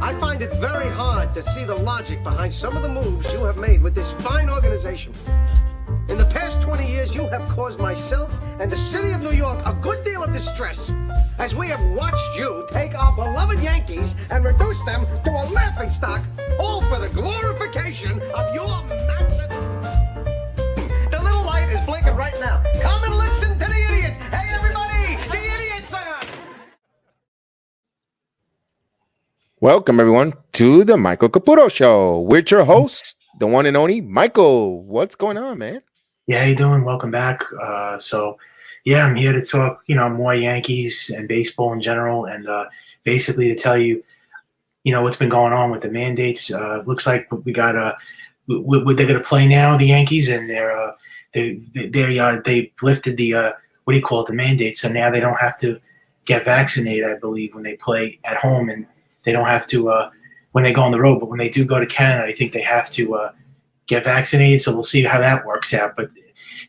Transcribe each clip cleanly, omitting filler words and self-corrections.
I find it very hard to see the logic behind some of the moves you have made with this fine organization. In the past 20 years, you have caused myself and the city of New York a good deal of distress, as we have watched you take our beloved Yankees and reduce them to a laughingstock, all for the glorification of your massive... The little light is blinking right now. Come and listen to the idiot. Hey, everybody, the idiot's on. Welcome, everyone, to the Michael Caputo Show with your host, the one and only Michael. What's going on, man? Yeah, how you doing? Welcome back. I'm here to talk, more Yankees and baseball in general, and basically to tell you, what's been going on with the mandates. Looks like we got they're going to play now, the Yankees, and they lifted the the mandate, so now they don't have to get vaccinated, I believe, when they play at home, and they don't have to when they go on the road. But when they do go to Canada, I think they have to get vaccinated, so we'll see how that works out. But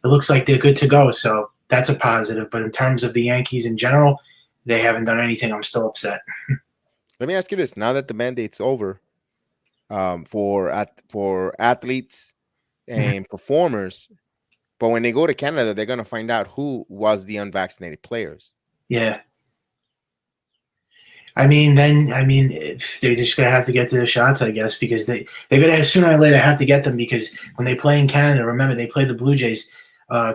it looks like they're good to go, so that's a positive. But in terms of the Yankees in general, they haven't done anything. I'm still upset. Let me ask you this: now that the mandate's over, for athletes and performers, but when they go to Canada, they're going to find out who was the unvaccinated players. Yeah. I mean, if they're just gonna have to get to the shots, I guess, because they're gonna sooner or later have to get them, because when they play in Canada, remember they played the Blue Jays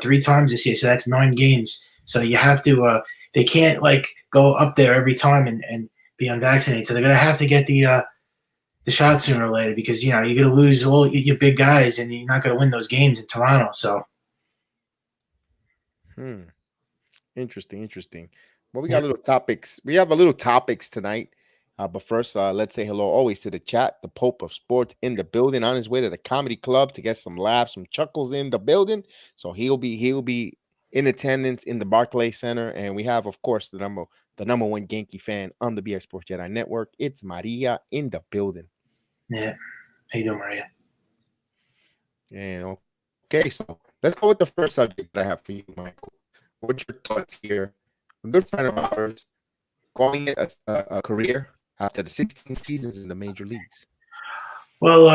3 times this year, so that's 9 games. So you have to they can't go up there every time and be unvaccinated. So they're gonna have to get the shots sooner or later, because you're gonna lose all your big guys and you're not gonna win those games in Toronto. So Interesting. Well, we got little topics. We have a little topics tonight. But first, let's say hello always to the chat. The Pope of Sports in the building, on his way to the comedy club to get some laughs, some chuckles in the building. So he'll be in attendance in the Barclays Center. And we have, of course, the number one Yankee fan on the BX Sports Jedi Network. It's Maria in the building. yeah, how you doing, Maria? And okay, so let's go with the first subject that I have for you, Michael. What's your thoughts here? A good friend of ours calling it a career after the 16 seasons in the major leagues. Well,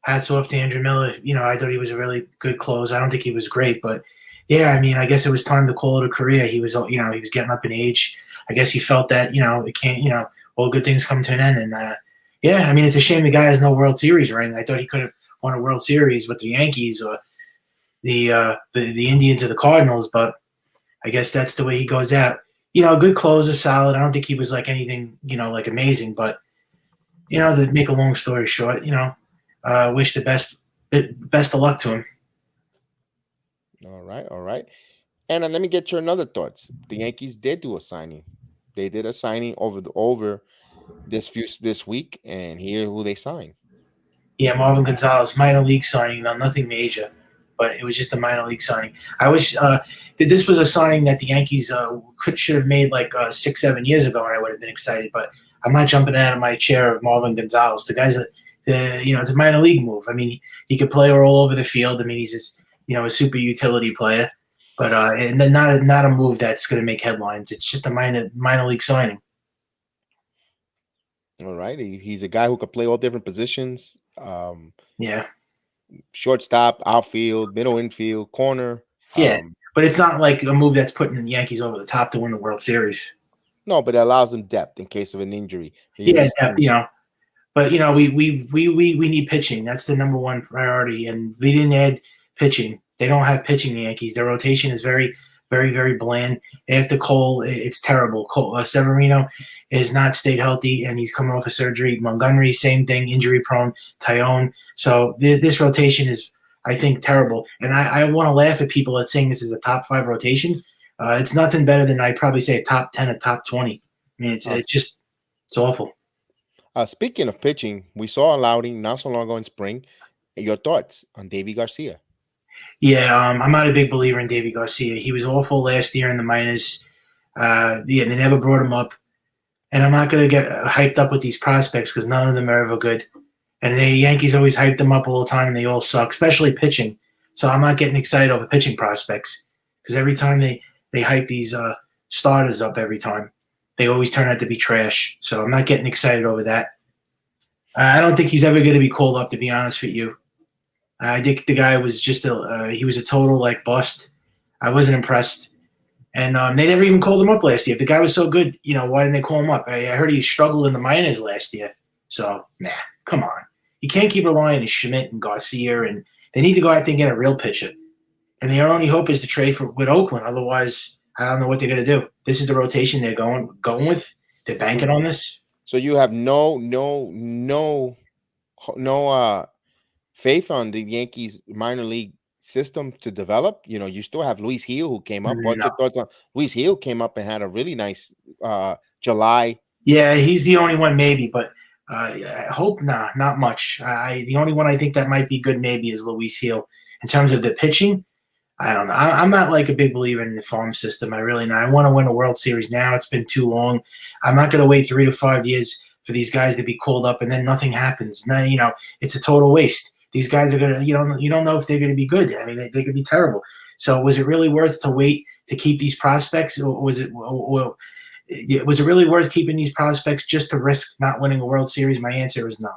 hats off to Andrew Miller. I thought he was a really good closer. I don't think he was great, but yeah, I guess it was time to call it a career. He was, he was getting up in age. I guess he felt that, it can't, all good things come to an end. And it's a shame the guy has no World Series ring. I thought he could have won a World Series with the Yankees or the Indians or the Cardinals, but I guess that's the way he goes out. Good closer, solid. I don't think he was anything, amazing, but to make a long story short, wish the best of luck to him. All right. And let me get your another thoughts. The Yankees did do a signing. They did a signing over this week, and here who they signed. Yeah, Marvin Gonzalez, minor league signing, nothing major, but it was just a minor league signing. I wish that this was a signing that the Yankees should have made 6-7 years ago, and I would have been excited. But I'm not jumping out of my chair of Marvin Gonzalez. The guy's it's a minor league move. He could play all over the field. He's just a super utility player, but and then not a move that's going to make headlines. It's just a minor league signing. All right, he's a guy who could play all different positions. Yeah. Shortstop, outfield, middle infield, corner. Yeah, but it's not like a move that's putting the Yankees over the top to win the World Series. No, but it allows them depth in case of an injury. Yeah, depth, But we need pitching. That's the number one priority, and we didn't add pitching. They don't have pitching, the Yankees. Their rotation is very, very, very bland. After Cole, it's terrible. Severino is not stayed healthy, and he's coming off of surgery. Montgomery, same thing, injury prone. Tyone. So this rotation is, I think, terrible. And I want to laugh at people that saying this is a top 5 rotation. It's nothing better than I'd probably say a top 10, a top 20. It's awful. Speaking of pitching, we saw Loudy not so long ago in spring. Your thoughts on Davy Garcia? Yeah, I'm not a big believer in Davy Garcia. He was awful last year in the minors. They never brought him up. And I'm not going to get hyped up with these prospects because none of them are ever good. And the Yankees always hype them up all the time, and they all suck, especially pitching. So I'm not getting excited over pitching prospects because every time they hype these starters up every time, they always turn out to be trash. So I'm not getting excited over that. I don't think he's ever going to be called up, to be honest with you. I think the guy was just he was a total like bust. I wasn't impressed. And they never even called him up last year. If the guy was so good, why didn't they call him up? I heard he struggled in the minors last year. So, nah, come on. You can't keep relying on Schmidt and Garcia, and they need to go out there and get a real pitcher. And their only hope is to trade with Oakland. Otherwise, I don't know what they're going to do. This is the rotation they're going with. They're banking on this. So you have no faith on the Yankees minor league system to develop. You still have Luis Gil, who came up. What's your thoughts on Luis Gil? Came up and had a really nice July. Yeah, he's the only one maybe, but I hope not much. The only one I think that might be good maybe is Luis Gil. In terms of the pitching, I don't know. I'm not like a big believer in the farm system. I really not. I want to win a World Series now. It's been too long. I'm not going to wait 3 to 5 years for these guys to be called up and then nothing happens. Now, it's a total waste. These guys are going to, you don't know if they're going to be good. I mean, they could be terrible. So was it really worth to wait to keep these prospects, or was it really worth keeping these prospects just to risk not winning a World Series? My answer is no,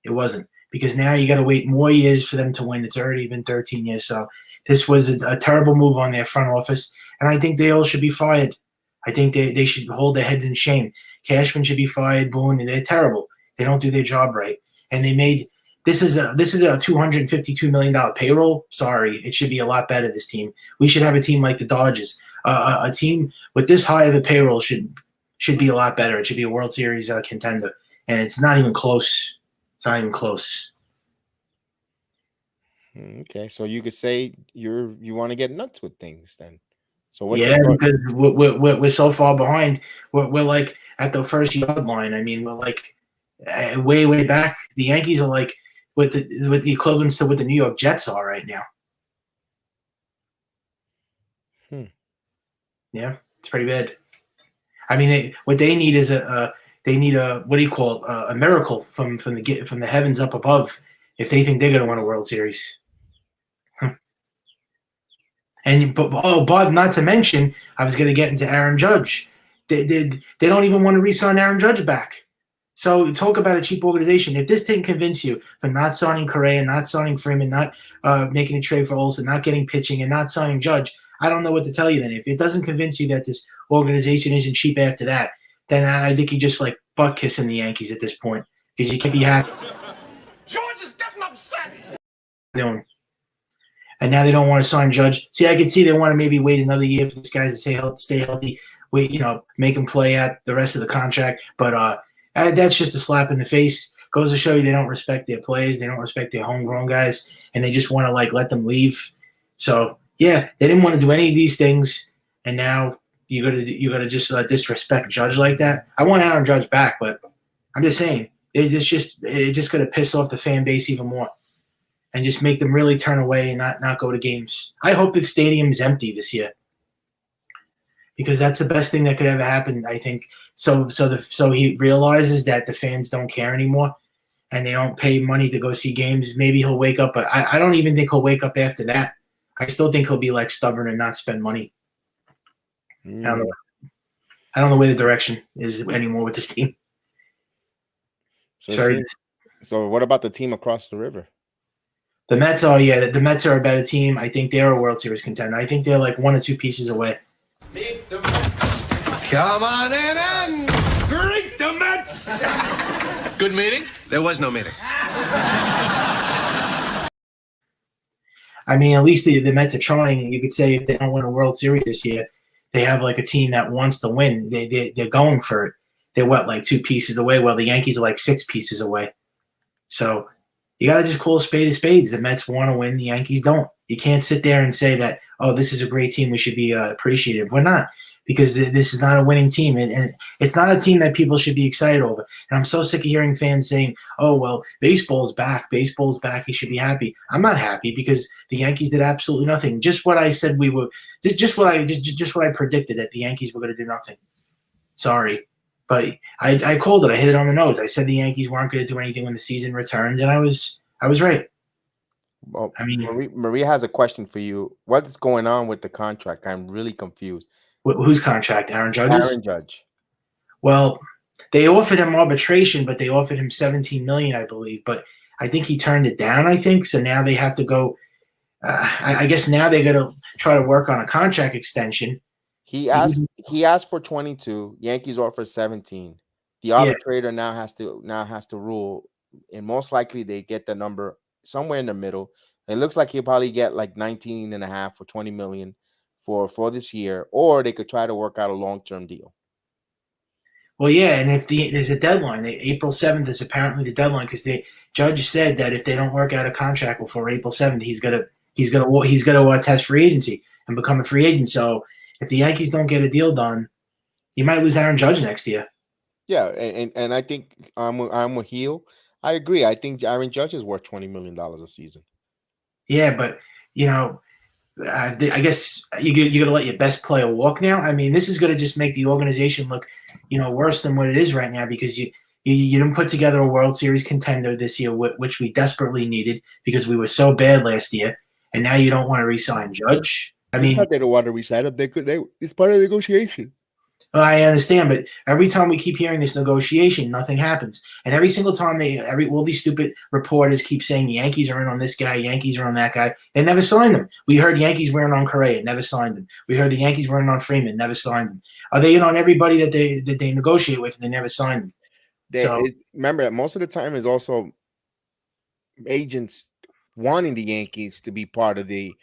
it wasn't, because now you got to wait more years for them to win. It's already been 13 years. So this was a terrible move on their front office, and I think they all should be fired. I think they should hold their heads in shame. Cashman should be fired. Boone, they're terrible. They don't do their job right, and they made. This is a $252 million payroll. Sorry, it should be a lot better, this team. We should have a team like the Dodgers. A team with this high of a payroll should be a lot better. It should be a World Series contender, and it's not even close. It's not even close. Okay, so you could say you want to get nuts with things then. So because we're so far behind. We're like at the first yard line. I mean, we're like way back. The Yankees are like with the equivalents to what the New York Jets are right now. Yeah, it's pretty bad. I mean, what they need is a what do you call it? A miracle from the heavens up above if they think they're going to win a World Series. But not to mention, I was going to get into Aaron Judge. They don't even want to re-sign Aaron Judge back. So talk about a cheap organization. If this didn't convince you for not signing Correa, not signing Freeman, not making a trade for Olsen, not getting pitching, and not signing Judge, I don't know what to tell you then. If it doesn't convince you that this organization isn't cheap after that, then I think you're just like butt kissing the Yankees at this point, because you can't be happy. George is getting upset. And now they don't want to sign Judge. See, I can see they want to maybe wait another year for this guy to stay healthy, wait, make him play out the rest of the contract. But that's just a slap in the face. Goes to show you they don't respect their players, they don't respect their homegrown guys, and they just want to let them leave. So yeah, they didn't want to do any of these things, and now you gotta just disrespect Judge like that. I want Aaron Judge back, but I'm just saying it's just gonna piss off the fan base even more, and just make them really turn away and not go to games. I hope the stadium is empty this year, because that's the best thing that could ever happen, I think. So he realizes that the fans don't care anymore, and they don't pay money to go see games. Maybe he'll wake up, but I don't even think he'll wake up after that. I still think he'll be stubborn and not spend money. I don't know where the direction is anymore with this team. So what about the team across the river? The Mets the Mets are a better team. I think they're a World Series contender. I think they're 1 or 2 pieces away. Meet the Mets. Come on in and greet the Mets. Good meeting? There was no meeting. I mean, at least the Mets are trying. You could say if they don't win a World Series this year, they have a team that wants to win. They're going for it. They're 2 pieces away? Well, the Yankees are 6 pieces away. So you got to just call a spade of spades. The Mets want to win. The Yankees don't. You can't sit there and say that, oh, this is a great team, we should be appreciative. We're not, because this is not a winning team. And it's not a team that people should be excited over. And I'm so sick of hearing fans saying, oh, well, baseball's back. Baseball's back. You should be happy. I'm not happy, because the Yankees did absolutely nothing. Just what I said we were – just what I predicted, that the Yankees were going to do nothing. Sorry. But I called it. I hit it on the nose. I said the Yankees weren't going to do anything when the season returned, and I was right. Well, I mean, Maria has a question for you. What's going on with the contract? I'm really confused. Whose contract? Aaron Judge's? Aaron Judge. Well, they offered him arbitration, but they offered him $17 million, I believe. But I think he turned it down. I think so. Now they have to go. I guess now they're going to try to work on a contract extension. He asked for 22. Yankees offer 17. The arbitrator now has to rule, and most likely they get the number somewhere in the middle. It looks like he'll probably get like 19 and a half or 20 million for this year, or they could try to work out a long-term deal. Well, yeah, and if there's a deadline, April 7th is apparently the deadline because the judge said that if they don't work out a contract before April 7th, he's gonna test free agency and become a free agent. So if the Yankees don't get a deal done, you might lose Aaron Judge next year. Yeah, and I think I'm with Micheal. I agree. I think Aaron Judge is worth $20 million a season. Yeah, but I guess you're going to let your best player walk now. I mean, this is going to just make the organization look, worse than what it is right now because you didn't put together a World Series contender this year, which we desperately needed because we were so bad last year, and now you don't want to re-sign Judge. I mean, it's not they don't want to re-sign him. It's part of the negotiation. Well, I understand, but every time we keep hearing this negotiation, nothing happens. And every single time all these stupid reporters keep saying Yankees are in on this guy, Yankees are on that guy, they never signed them. We heard Yankees were in on Correa, never signed them. We heard the Yankees were in on Freeman, never signed them. Are they in on everybody that they negotiate with and they never signed them? Remember, most of the time is also agents wanting the Yankees to be part of the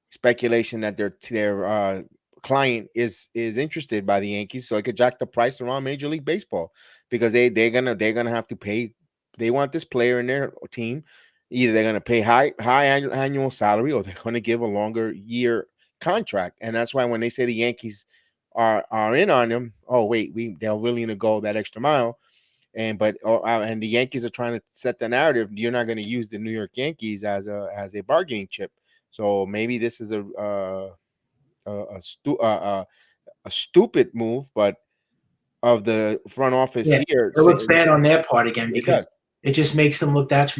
speculation that their client is interested by the Yankees, so it could jack the price around Major League Baseball because they're gonna have to pay. They want this player in their team. Either they're gonna pay high annual salary or they're gonna give a longer year contract. And that's why when they say the Yankees are in on them, oh wait, they're willing to go that extra mile. And the Yankees are trying to set the narrative. You're not going to use the New York Yankees as a bargaining chip. So maybe this is a stupid move, but of the front office here, it looks bad on their part again because it just makes them look that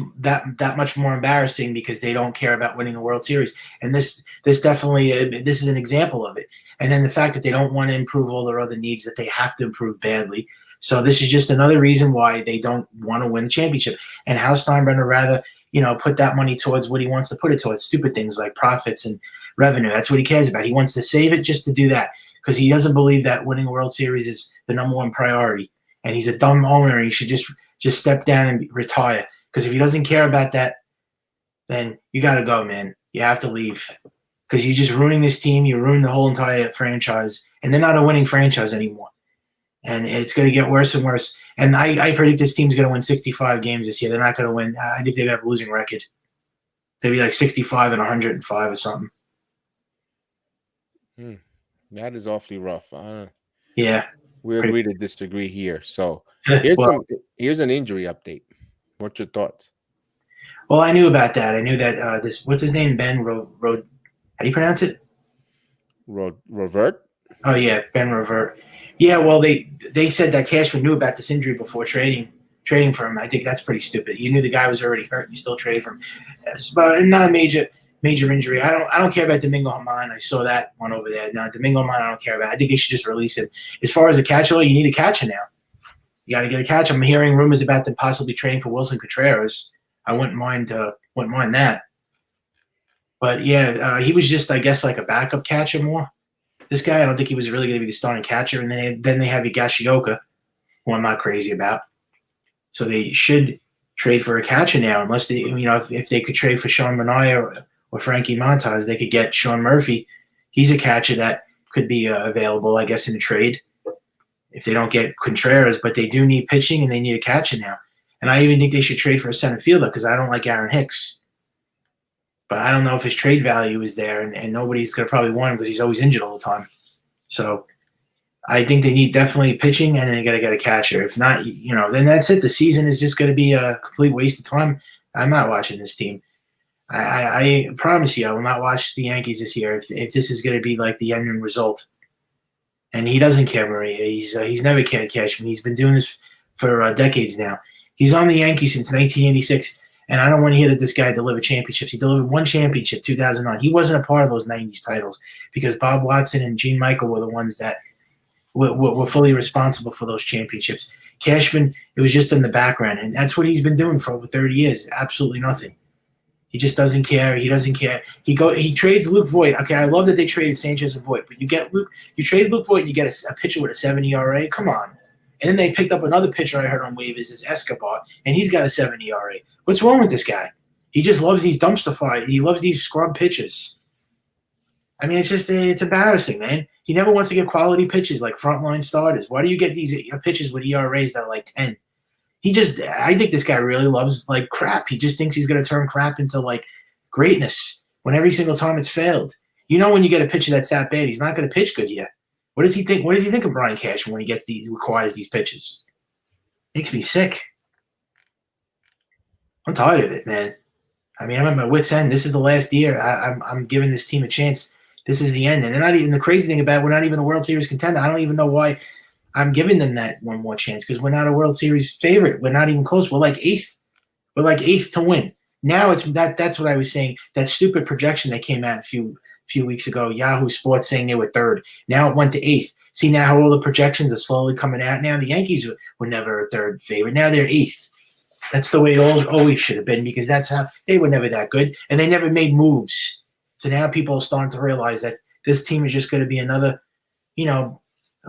much more embarrassing because they don't care about winning a World Series. And this definitely this is an example of it. And then the fact that they don't want to improve all their other needs that they have to improve badly. So this is just another reason why they don't want to win a championship. And Hal Steinbrenner rather put that money towards what he wants to put it towards, stupid things like profits and revenue. That's what he cares about. He wants to save it just to do that because he doesn't believe that winning a World Series is the number one priority. And he's a dumb owner. He should just step down and retire because if he doesn't care about that, then you got to go, man. You have to leave because you're just ruining this team. You ruined the whole entire franchise, and they're not a winning franchise anymore. And it's going to get worse and worse. And I predict this team's going to win 65 games this year. They're not going to win. I think they're going to have a losing record. They'll be like 65 and 105 or something. That is awfully rough. Yeah. We agree to disagree here. So here's an injury update. What's your thoughts? Well, I knew about that. I knew that what's his name? Ben Rode. How do you pronounce it? Revert? Oh, yeah, Ben Revert. Yeah, well, they said that Cashman knew about this injury before trading for him. I think that's pretty stupid. You knew the guy was already hurt, and you still traded for him. But not a major injury. I don't care about Domingo Germán. I saw that one over there. Now Domingo Germán, I don't care about. I think they should just release him. As far as a catcher, you need a catcher now. You got to get a catcher. I'm hearing rumors about them possibly trading for Wilson Contreras. I wouldn't mind that. But yeah, he was just, I guess, like a backup catcher more. This guy, I don't think he was really going to be the starting catcher. And then they have Higashioka, who I'm not crazy about. So they should trade for a catcher now, unless they, if they could trade for Sean Manaea or Frankie Montas, they could get Sean Murphy. He's a catcher that could be available, I guess, in a trade if they don't get Contreras. But they do need pitching and they need a catcher now. And I even think they should trade for a center fielder because I don't like Aaron Hicks. But I don't know if his trade value is there, and nobody's going to probably want him because he's always injured all the time. So I think they need definitely pitching, and then they got to get a catcher. If not, then that's it. The season is just going to be a complete waste of time. I'm not watching this team. I promise you I will not watch the Yankees this year if this is going to be like the end result. And he doesn't care, Maria. He's never cared Cashman. He's been doing this for decades now. He's on the Yankees since 1986. And I don't want to hear that this guy delivered championships. He delivered one championship, 2009. He wasn't a part of those 90s titles because Bob Watson and Gene Michael were the ones that were fully responsible for those championships. Cashman, it was just in the background, and that's what he's been doing for over 30 years. Absolutely nothing. He just doesn't care. He doesn't care. He trades Luke Voigt. Okay, I love that they traded Sanchez and Voigt, but you traded Luke Voigt and you get a pitcher with a 70 ERA. Come on. And then they picked up another pitcher I heard on waivers is Escobar, and he's got a 70 ERA. What's wrong with this guy? He just loves these dumpster fire. He loves these scrub pitches. I mean, it's embarrassing, man. He never wants to get quality pitches like frontline starters. Why do you get these pitches with ERAs that are like 10? I think this guy really loves like crap. He just thinks he's going to turn crap into like greatness when every single time it's failed. You know, when you get a pitcher that's that bad, he's not going to pitch good yet. What does he think? What does he think of Brian Cashman when he requires these pitches? Makes me sick. I'm tired of it, man. I mean, I'm at my wit's end. This is the last year. I'm giving this team a chance. This is the end. And they're not even, the crazy thing about it, we're not even a World Series contender. I don't even know why I'm giving them that one more chance, because we're not a World Series favorite. We're not even close. We're like eighth. We're like eighth to win. Now it's that's what I was saying. That stupid projection that came out a few weeks ago, Yahoo Sports saying they were third. Now it went to eighth. See now how all the projections are slowly coming out. Now the Yankees were never a third favorite. Now they're eighth. That's the way it always should have been, because that's how they were never that good, and they never made moves. So now people are starting to realize that this team is just going to be another, a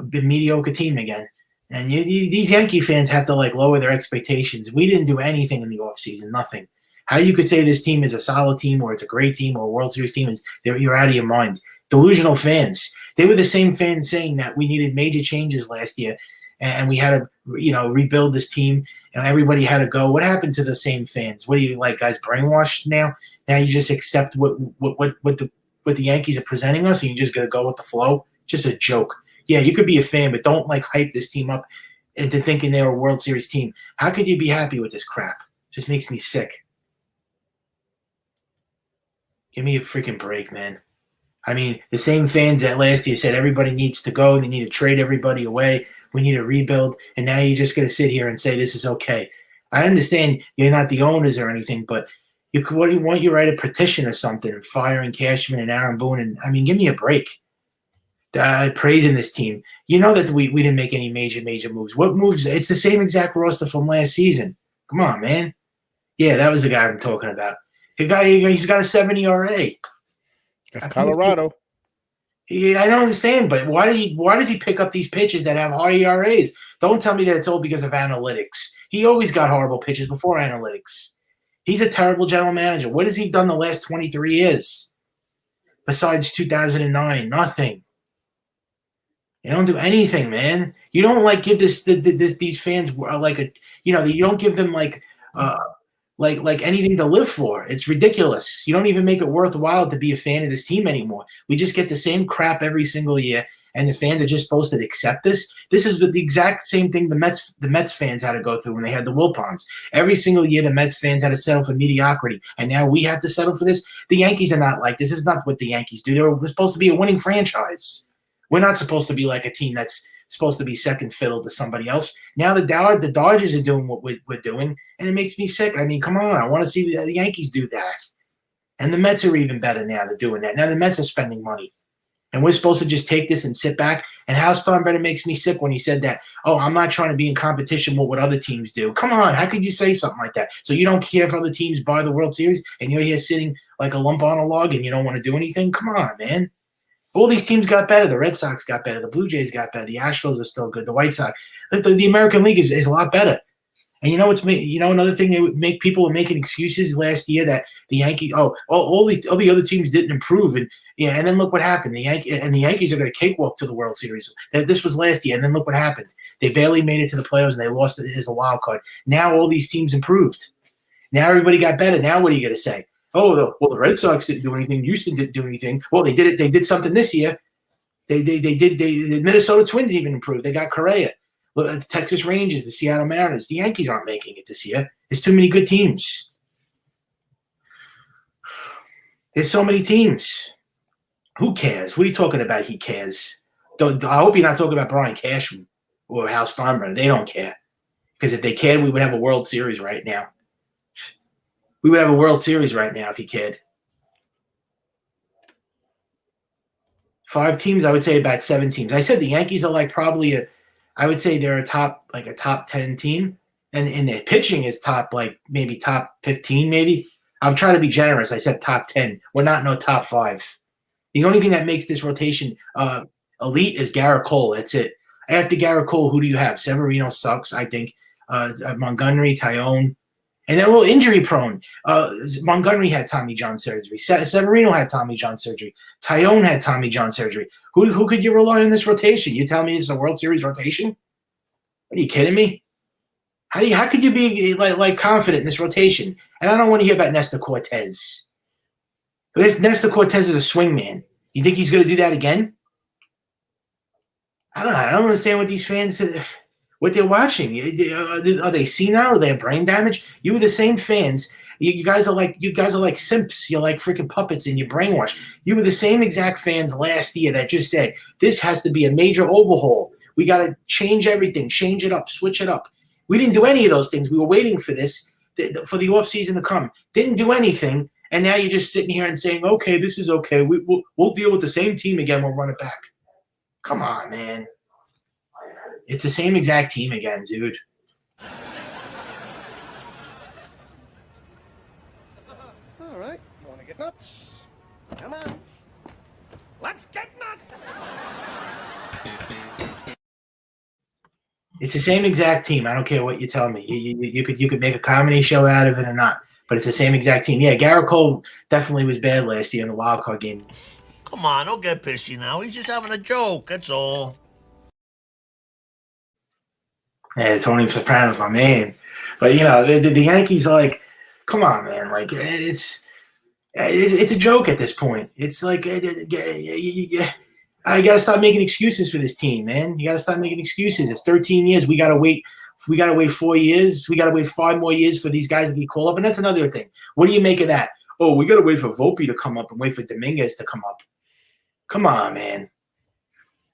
mediocre team again. And these Yankee fans have to like lower their expectations. We didn't do anything in the offseason, nothing. How you could say this team is a solid team or it's a great team or a World Series team is you're out of your mind. Delusional fans. They were the same fans saying that we needed major changes last year and we had to, rebuild this team and everybody had to go. What happened to the same fans? What do you like, guys, brainwashed now? Now you just accept what the Yankees are presenting us and you're just going to go with the flow? Just a joke. Yeah, you could be a fan, but don't like hype this team up into thinking they're a World Series team. How could you be happy with this crap? Just makes me sick. Give me a freaking break, man. I mean, the same fans that last year said everybody needs to go, they need to trade everybody away, we need to rebuild, and now you're just going to sit here and say this is okay. I understand you're not the owners or anything, but what do you want? You write a petition or something, firing Cashman and Aaron Boone, and I mean, give me a break. Praising this team. You know that we didn't make any major moves. What moves? It's the same exact roster from last season. Come on, man. Yeah, that was the guy I'm talking about. He's got a 70 ERA. That's Colorado. I don't understand, but why does he pick up these pitches that have high ERAs? Don't tell me that it's all because of analytics. He always got horrible pitches before analytics. He's a terrible general manager. What has he done the last 23 years? Besides 2009, nothing. They don't do anything, man. You don't like give these fans like a you don't give them like anything to live for. It's ridiculous. You don't even make it worthwhile to be a fan of this team anymore. We just get the same crap every single year, and the fans are just supposed to accept this. This is the exact same thing the Mets fans had to go through when they had the Wilpons. Every single year, the Mets fans had to settle for mediocrity, and now we have to settle for this. The Yankees are not like this. This is not what the Yankees do. They're supposed to be a winning franchise. We're not supposed to be like a team that's supposed to be second fiddle to somebody else. Now the Dodgers are doing what we're doing, and it makes me sick. I mean, come on. I want to see the Yankees do that. And the Mets are even better now. They're doing that. Now the Mets are spending money. And we're supposed to just take this and sit back. And Hal Steinbrenner makes me sick when he said that, I'm not trying to be in competition with what other teams do. Come on. How could you say something like that? So you don't care if other teams buy the World Series and you're here sitting like a lump on a log and you don't want to do anything? Come on, man. All these teams got better. The Red Sox got better. The Blue Jays got better. The Astros are still good. The White Sox. The American League is a lot better. And another thing, people were making excuses last year that the Yankees, all the other teams didn't improve. And then look what happened. The Yankees are going to cakewalk to the World Series. This was last year. And then look what happened. They barely made it to the playoffs and they lost it as a wild card. Now all these teams improved. Now everybody got better. Now what are you going to say? The Red Sox didn't do anything. Houston didn't do anything. Well, they did it. They did something this year. The Minnesota Twins even improved. They got Correa. The Texas Rangers, the Seattle Mariners. The Yankees aren't making it this year. There's too many good teams. There's so many teams. Who cares? What are you talking about? He cares. I hope you're not talking about Brian Cashman or Hal Steinbrenner. They don't care. Because if they cared, we would have a World Series right now. We would have a World Series right now if he cared. 5 teams, I would say about 7 teams. I said the Yankees are like probably I would say they're a top 10 team, and their pitching is maybe top 15 maybe. I'm trying to be generous. I said top 10. We're not no top 5. The only thing that makes this rotation elite is Garrett Cole. That's it. After Garrett Cole, who do you have? Severino sucks, I think. Montgomery, Tyone. And they're all injury prone. Montgomery had Tommy John surgery. Severino had Tommy John surgery. Tyone had Tommy John surgery. Who could you rely on this rotation? You tell me this is a World Series rotation? Are you kidding me? How could you be like confident in this rotation? And I don't want to hear about Nestor Cortez. Nestor Cortez is a swing man. You think he's going to do that again? I don't know. I don't understand what these fans, what they're watching. Are they senile? Are they have brain damage? You were the same fans. You guys are like simps. You're like freaking puppets and you're brainwashed. You were the same exact fans last year that just said this has to be a major overhaul. We got to change everything, change it up, switch it up. We didn't do any of those things. We were waiting for this, for the offseason to come. Didn't do anything. And now you're just sitting here and saying, okay, this is okay. We'll deal with the same team again. We'll run it back. Come on, man. It's the same exact team again, dude. All right. You want to get nuts? Come on. Let's get nuts. It's the same exact team. I don't care what you tell me. You could make a comedy show out of it or not, but it's the same exact team. Yeah, Garrett Cole definitely was bad last year in the wild card game. Come on, don't get pissy now. He's just having a joke, that's all. Yeah, Tony Soprano's my man. But, the Yankees are like, come on, man. Like, it's a joke at this point. It's like, I got to stop making excuses for this team, man. You got to stop making excuses. It's 13 years. We got to wait. We got to wait 4 years. We got to wait 5 more years for these guys to get called up. And that's another thing. What do you make of that? Oh, we got to wait for Volpe to come up and wait for Dominguez to come up. Come on, man.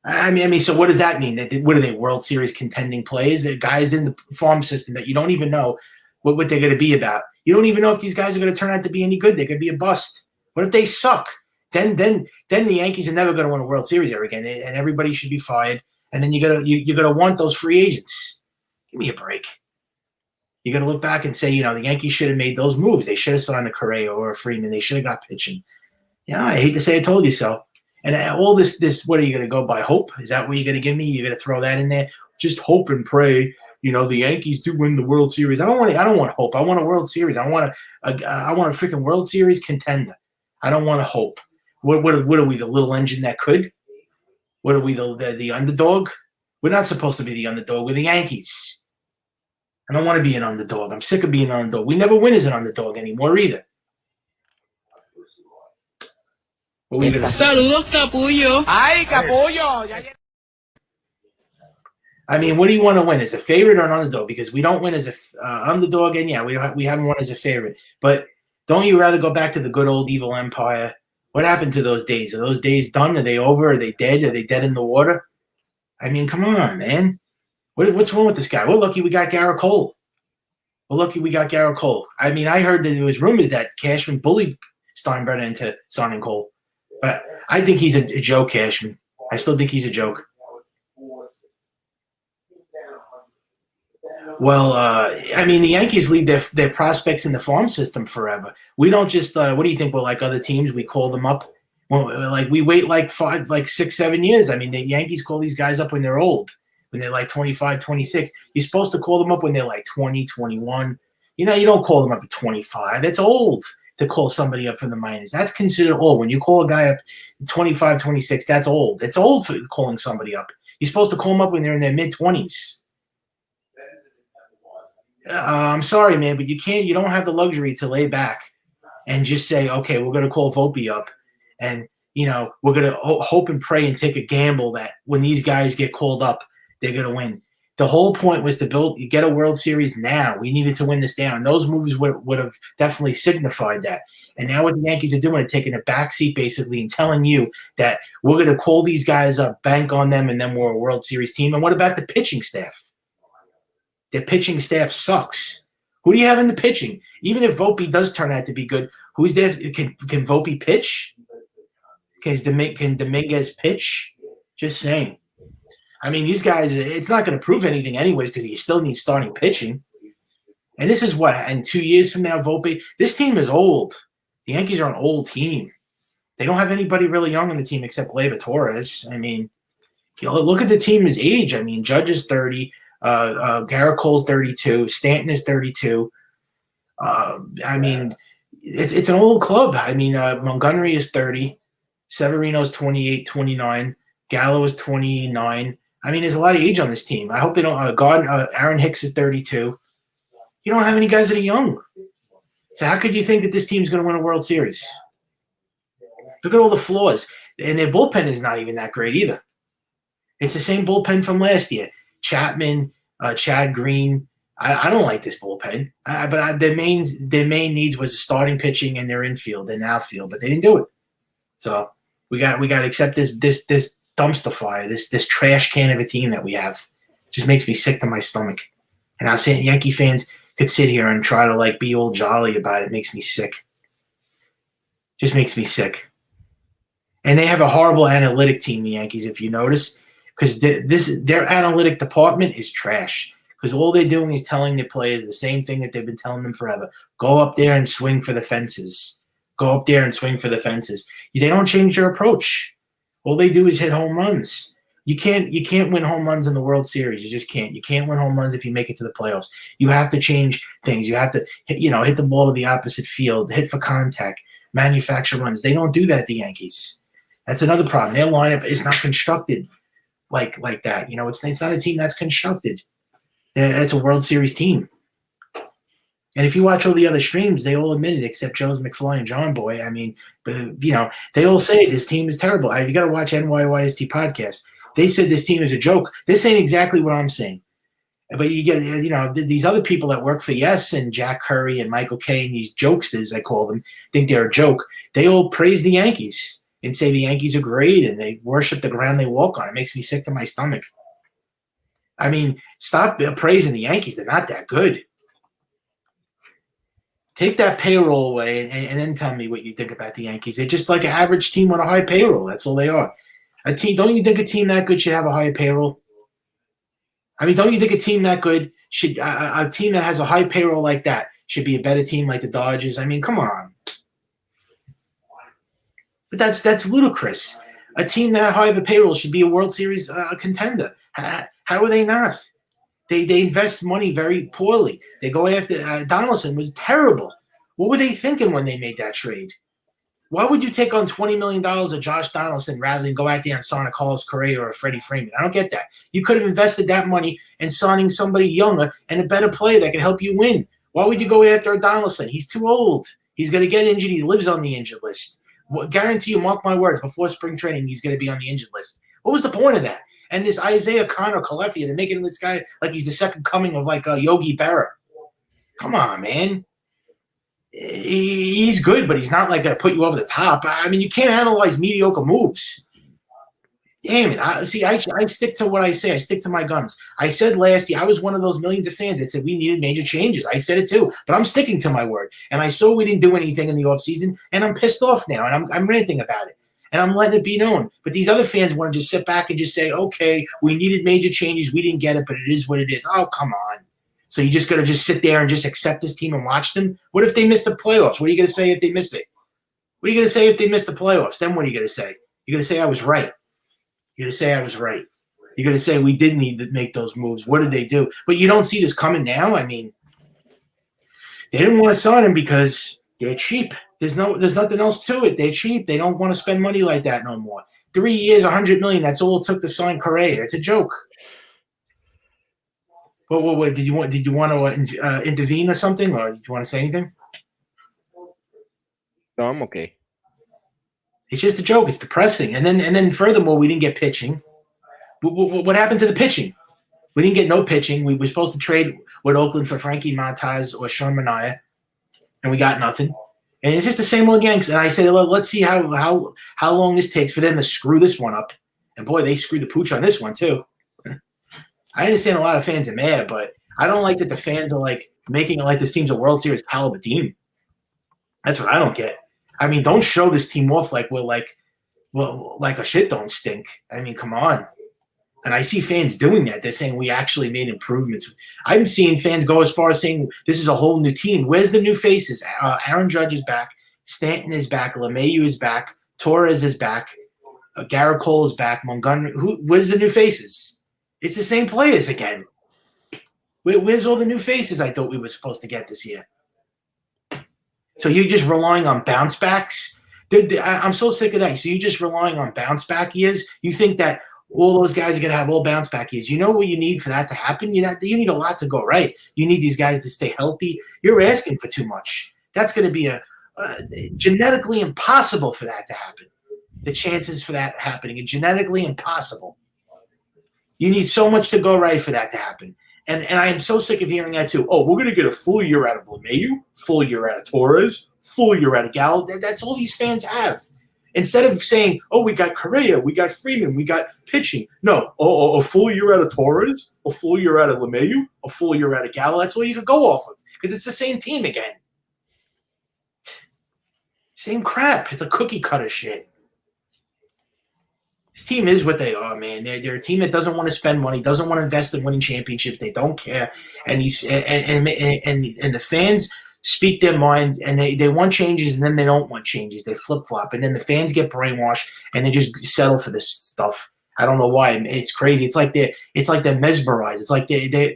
I mean, so what does that mean? What are they, World Series contending players? They're guys in the farm system that you don't even know what they're going to be about. You don't even know if these guys are going to turn out to be any good. They could be a bust. What if they suck? Then the Yankees are never going to win a World Series ever again, and everybody should be fired. And then you're gonna want those free agents. Give me a break. You got to look back and say, the Yankees should have made those moves. They should have signed a Correa or a Freeman. They should have got pitching. I hate to say I told you so. And all this, what are you going to go by hope? Is that what you're going to give me? You're going to throw that in there? Just hope and pray. The Yankees do win the World Series. I don't want hope. I want a World Series. I want a freaking World Series contender. I don't want to hope. What are we, the little engine that could? What are we, the underdog? We're not supposed to be the underdog. We're the Yankees. I don't want to be an underdog. I'm sick of being an underdog. We never win as an underdog anymore either. Saludos, Capullo. Ay, capullo. I mean, what do you want to win? As a favorite or an underdog? Because we don't win as a underdog, and we haven't won as a favorite. But don't you rather go back to the good old evil empire? What happened to those days? Are those days done? Are they over? Are they dead? Are they dead in the water? I mean, come on, man. What's wrong with this guy? We're lucky we got Garrett Cole. I mean, I heard that there was rumors that Cashman bullied Steinbrenner into signing Cole. But I think he's a joke, Cashman. I still think he's a joke. Well, I mean, the Yankees leave their prospects in the farm system forever. We don't just what do you think? We're like other teams. We call them up. We wait like 6, 7 years. I mean, the Yankees call these guys up when they're old, when they're like 25, 26. You're supposed to call them up when they're like 20, 21. You don't call them up at 25. That's old to call somebody up from the minors. That's considered old. When you call a guy up at 25, 26, that's old. It's old for calling somebody up. You're supposed to call them up when they're in their mid-20s. I'm sorry, man, but you don't have the luxury to lay back and just say, okay, we're going to call Volpe up. And, we're going to hope and pray and take a gamble that when these guys get called up, they're going to win. The whole point was to get a World Series now. We needed to win this down. Those moves would have definitely signified that. And now what the Yankees are doing is taking a backseat basically and telling you that we're going to call these guys up, bank on them, and then we're a World Series team. And what about the pitching staff? The pitching staff sucks. Who do you have in the pitching? Even if Volpe does turn out to be good, who's there? Can Volpe pitch? Can Dominguez pitch? Just saying. I mean, these guys, it's not going to prove anything anyways because you still need starting pitching. And this is what, in 2 years from now, Volpe, this team is old. The Yankees are an old team. They don't have anybody really young on the team except Gleyber Torres. I mean, look at the team's age. I mean, Judge is 30. Garrett Cole's 32. Stanton is 32. I mean, it's an old club. I mean, Montgomery is 30. Severino's 28, 29. Gallo is 29. I mean, there's a lot of age on this team. I hope they don't Aaron Hicks is 32. You don't have any guys that are young. So how could you think that this team is going to win a World Series? Look at all the flaws. And their bullpen is not even that great either. It's the same bullpen from last year. Chapman, Chad Green. I don't like this bullpen. But their main needs was starting pitching and their infield and outfield, but they didn't do it. So we got to accept this dumpster fire, this trash can of a team that we have. It just makes me sick to my stomach. And I'm saying Yankee fans could sit here and try to like be all jolly about it. It makes me sick. Just makes me sick. And they have a horrible analytic team, the Yankees, if you notice, because their analytic department is trash. Because all they're doing is telling their players the same thing that they've been telling them forever. Go up there and swing for the fences. Go up there and swing for the fences. They don't change their approach. All they do is hit home runs. You can't win home runs in the World Series. You just can't. You can't win home runs if you make it to the playoffs. You have to change things. You have to hit the ball to the opposite field, hit for contact, manufacture runs. They don't do that, the Yankees. That's another problem. Their lineup is not constructed like that. It's not a team that's constructed. It's a World Series team. And if you watch all the other streams, they all admit it except Joe's McFly and John Boy. I mean, but they all say this team is terrible. You got to watch NYYST podcast. They said this team is a joke. This ain't exactly what I'm saying. But you get, these other people that work for Yes and Jack Curry and Michael Kay and these jokesters, I call them, think they're a joke. They all praise the Yankees and say the Yankees are great and they worship the ground they walk on. It makes me sick to my stomach. I mean, stop praising the Yankees. They're not that good. Take that payroll away and then tell me what you think about the Yankees. They're just like an average team with a high payroll. That's all they are. Don't you think a team that good should have a higher payroll? I mean, don't you think a team that good should a team that has a high payroll like that should be a better team like the Dodgers? I mean, come on. But that's ludicrous. A team that high of a payroll should be a World Series contender. How are they not? They invest money very poorly. They go after Donaldson was terrible. What were they thinking when they made that trade? Why would you take on $20 million of Josh Donaldson rather than go out there and sign a Carlos Correa or a Freddie Freeman? I don't get that. You could have invested that money in signing somebody younger and a better player that could help you win. Why would you go after a Donaldson? He's too old. He's going to get injured. He lives on the injured list. Guarantee you, mark my words, before spring training, he's going to be on the injured list. What was the point of that? And this Isaiah Connor Calefia, they're making this guy like he's the second coming of like Yogi Berra. Come on, man. He's good, but he's not like going to put you over the top. I mean, you can't analyze mediocre moves. Damn it. I stick to what I say. I stick to my guns. I said last year, I was one of those millions of fans that said we needed major changes. I said it too, but I'm sticking to my word. And I saw we didn't do anything in the offseason, and I'm pissed off now, and I'm ranting about it. And I'm letting it be known. But these other fans want to just sit back and just say, okay, we needed major changes. We didn't get it, but it is what it is. Oh, come on. So you just got to just sit there and just accept this team and watch them? What if they missed the playoffs? What are you going to say if they missed it? What are you going to say if they missed the playoffs? Then what are you going to say? You're going to say I was right. You're going to say I was right. You're going to say we did need to make those moves. What did they do? But you don't see this coming now? I mean, they didn't want to sign him because they're cheap. There's nothing else to it. They're cheap. They don't want to spend money like that no more. 3 years, $100 million. That's all it took to sign Correa. It's a joke. What did you want to intervene or something, or did you want to say anything? No, I'm okay. It's just a joke. It's depressing. And then furthermore, we didn't get pitching. What happened to the pitching? We didn't get no pitching. We were supposed to trade with Oakland for Frankie Montas or Sean Manaea, and we got nothing. And it's just the same old Yanks. And I said, let's see how long this takes for them to screw this one up. And boy, they screwed the pooch on this one too. I understand a lot of fans are mad, but I don't like that the fans are like making it like this team's a World Series caliber team. That's what I don't get. I mean, don't show this team off like we're well, like a shit don't stink. I mean, come on. And I see fans doing that. They're saying we actually made improvements. I'm seeing fans go as far as saying this is a whole new team. Where's the new faces? Aaron Judge is back. Stanton is back. LeMahieu is back. Torres is back. Garrett Cole is back. Montgomery. Where's the new faces? It's the same players again. Where's all the new faces I thought we were supposed to get this year? So you're just relying on bounce backs? I'm so sick of that. So you're just relying on bounce back years? You think that all those guys are going to have all bounce back years? You know what you need for that to happen? You need a lot to go right. You need these guys to stay healthy. You're asking for too much. That's going to be genetically impossible for that to happen. The chances for that happening are genetically impossible. You need so much to go right for that to happen. And I am so sick of hearing that too. Oh, we're going to get a full year out of LeMahieu, full year out of Torres, full year out of Gallo. That's all these fans have. Instead of saying, oh, we got Correa, we got Freeman, we got pitching. No, a full year out of Torres, a full year out of LeMahieu, a full year out of Gallo. That's all you could go off of because it's the same team again. Same crap. It's a cookie cutter shit. This team is what they are, man. They're a team that doesn't want to spend money, doesn't want to invest in winning championships. They don't care, and the fans speak their mind, and they want changes, and then they don't want changes. They flip flop, and then the fans get brainwashed, and they just settle for this stuff. I don't know why. It's crazy. It's like they're mesmerized. It's like they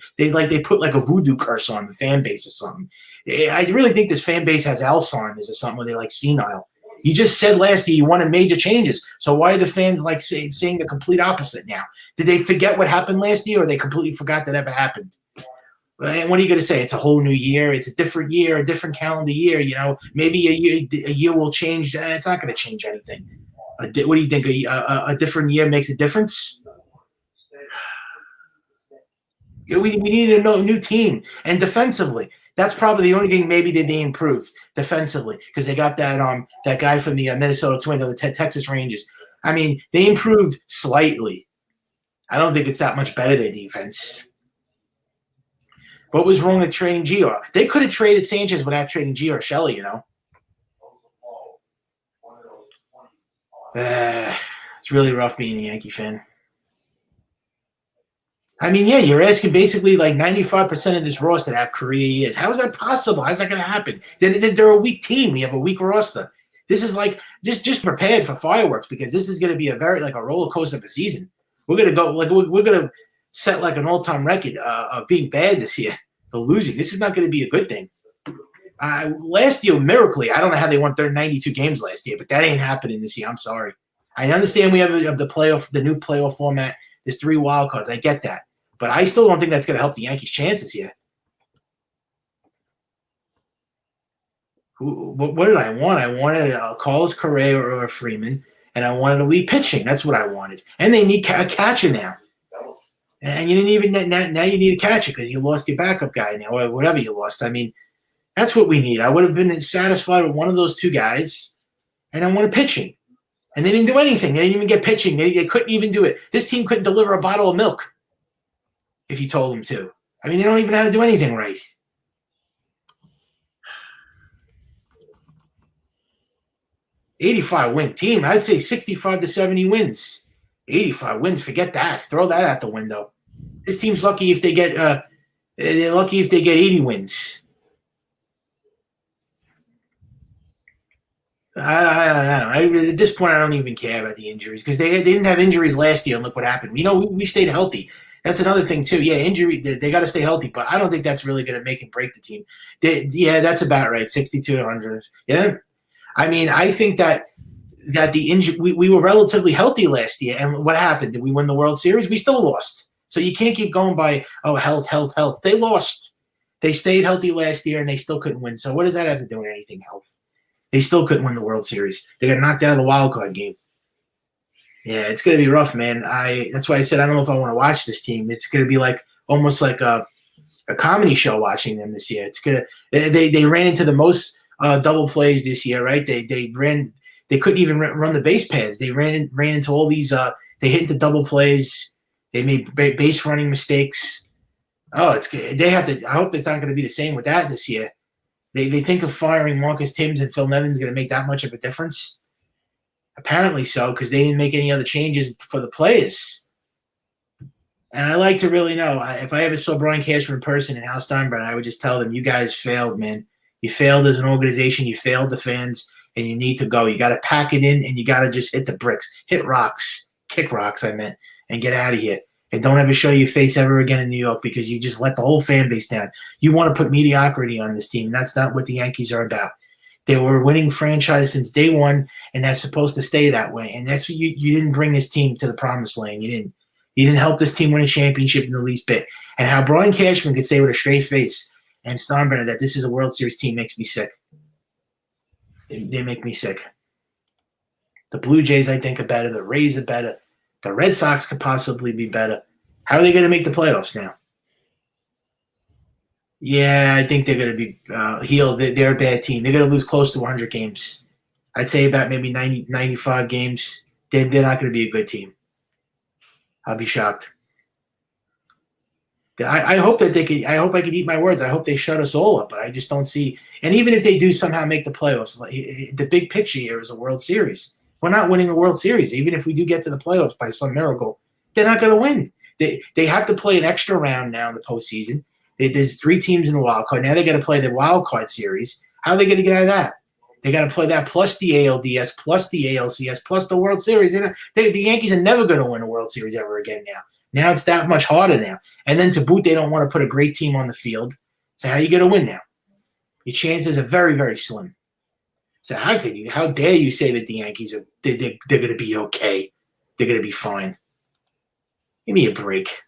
put like a voodoo curse on the fan base or something. I really think this fan base has Alzheimer's or something where they're like senile. You just said last year you wanted major changes. So why are the fans like saying the complete opposite now? Did they forget what happened last year, or they completely forgot that ever happened? And what are you going to say? It's a whole new year. It's a different year, a different calendar year. You know, maybe a year will change. It's not going to change anything. What do you think? A different year makes a difference? We need a new team. And defensively, that's probably the only thing maybe that they improved defensively because they got that guy from the Minnesota Twins or the Texas Rangers. I mean, they improved slightly. I don't think it's that much better, their defense. What was wrong with trading Gio? They could have traded Sanchez without trading Gio or Shelley, you know. It's really rough being a Yankee fan. I mean, yeah, you're asking basically like 95% of this roster to have career years. How is that possible? How's that going to happen? They're a weak team. We have a weak roster. This is like just prepared for fireworks because this is going to be a roller coaster of a season. We're going to go we're going to set like an all-time record of being bad this year or losing. This is not going to be a good thing. Last year, miraculously, I don't know how they won 92 games last year, but that ain't happening this year. I'm sorry. I understand we have the new playoff format. There's 3 wild cards. I get that. But I still don't think that's going to help the Yankees' chances here. What did I want? I wanted Carlos Correa or Freeman, and I wanted elite pitching. That's what I wanted. And they need a catcher now. And you didn't even now you need a catcher because you lost your backup guy now, or whatever you lost. I mean, that's what we need. I would have been satisfied with one of those 2 guys, and I wanted pitching. And they didn't do anything. They didn't even get pitching. They couldn't even do it. This team couldn't deliver a bottle of milk if you told them to. I mean, they don't even know how to do anything right. '85 win team. I'd say 65 to 70 wins. 85 wins. Forget that. Throw that out the window. This team's lucky if they get. They're lucky if they get 80 wins. I don't know. At this point, I don't even care about the injuries because they didn't have injuries last year, and look what happened. You know, we stayed healthy. That's another thing, too. Yeah, injury, they got to stay healthy, but I don't think that's really going to make and break the team. Yeah, that's about right, 62 to 100. Yeah. I mean, I think that the injury, we were relatively healthy last year, and what happened? Did we win the World Series? We still lost. So you can't keep going by, health. They lost. They stayed healthy last year, and they still couldn't win. So what does that have to do with anything, health? They still couldn't win the World Series. They got knocked out of the wild card game. Yeah, it's going to be rough, man. That's why I said I don't know if I want to watch this team. It's going to be like almost like a comedy show watching them this year. It's gonna they ran into the most double plays this year, right? They couldn't even run the base pads. They ran into all these. They hit into double plays. They made base running mistakes. Oh, it's good. They have to. I hope it's not going to be the same with that this year. They think of firing Marcus Timms and Phil Nevin's going to make that much of a difference. Apparently so, because they didn't make any other changes for the players. And I like to really know. If I ever saw Brian Cashman in person and Hal Steinbrenner, I would just tell them, you guys failed, man. You failed as an organization. You failed the fans, and you need to go. You got to pack it in, and you got to just hit the bricks. Hit rocks. Kick rocks, I meant, and get out of here. And don't ever show your face ever again in New York because you just let the whole fan base down. You want to put mediocrity on this team. That's not what the Yankees are about. They were a winning franchise since day one, and that's supposed to stay that way. And that's what you didn't bring this team to the promised land. You didn't help this team win a championship in the least bit. And how Brian Cashman could say with a straight face and Steinbrenner that this is a World Series team makes me sick. They make me sick. The Blue Jays, I think, are better. The Rays are better. The Red Sox could possibly be better. How are they going to make the playoffs now? Yeah, I think they're going to be healed. They're a bad team. They're going to lose close to 100 games. I'd say about maybe 90, 95 games. They're not going to be a good team. I'll be shocked. I hope that they could. I hope I could eat my words. I hope they shut us all up, but I just don't see. And even if they do somehow make the playoffs, the big picture here is a World Series. We're not winning a World Series. Even if we do get to the playoffs by some miracle, they're not going to win. They have to play an extra round now in the postseason. There's 3 teams in the wild card. Now they got to play the wild card series. How are they going to get out of that? They got to play that plus the ALDS, plus the ALCS, plus the World Series. The Yankees are never going to win a World Series ever again now. Now it's that much harder now. And then to boot, they don't want to put a great team on the field. So how are you going to win now? Your chances are very, very slim. So how dare you say that the Yankees are they're going to be okay? They're going to be fine. Give me a break.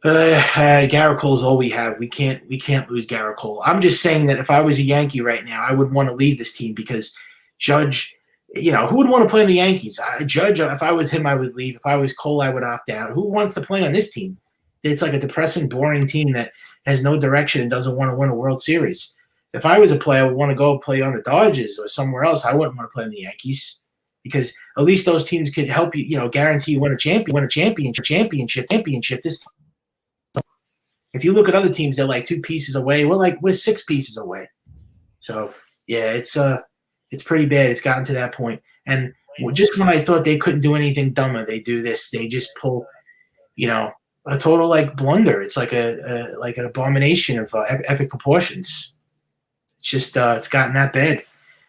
Garrett Cole's all we have. We can't lose Garrett Cole. I'm just saying that if I was a Yankee right now, I would want to leave this team because Judge, who would want to play in the Yankees? Judge, if I was him, I would leave. If I was Cole, I would opt out. Who wants to play on this team? It's like a depressing, boring team that has no direction and doesn't want to win a World Series. If I was a player, I would want to go play on the Dodgers or somewhere else. I wouldn't want to play in the Yankees because at least those teams could help you, guarantee you win a championship. This. If you look at other teams, they're like 2 pieces away. We're 6 pieces away. So yeah, it's pretty bad. It's gotten to that point. And just when I thought they couldn't do anything dumber, they do this. They just pull, a total blunder. It's like an abomination of epic proportions. It's just it's gotten that bad.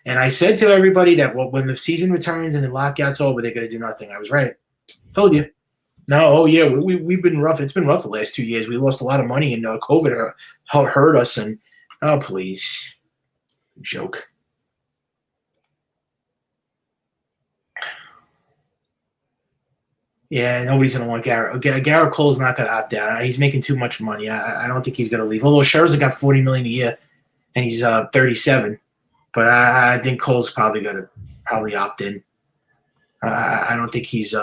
And I said to everybody that when the season returns and the lockout's over, they're going to do nothing. I was right. Told you. No, oh yeah, we've been rough. It's been rough the last 2 years. We lost a lot of money, and COVID hurt us. And oh please, joke. Yeah, nobody's gonna want Garrett. Garrett Cole's not gonna opt out. He's making too much money. I don't think he's gonna leave. Although Scherzer got $40 million a year, and he's 37. But I think Cole's probably gonna opt in. I don't think he's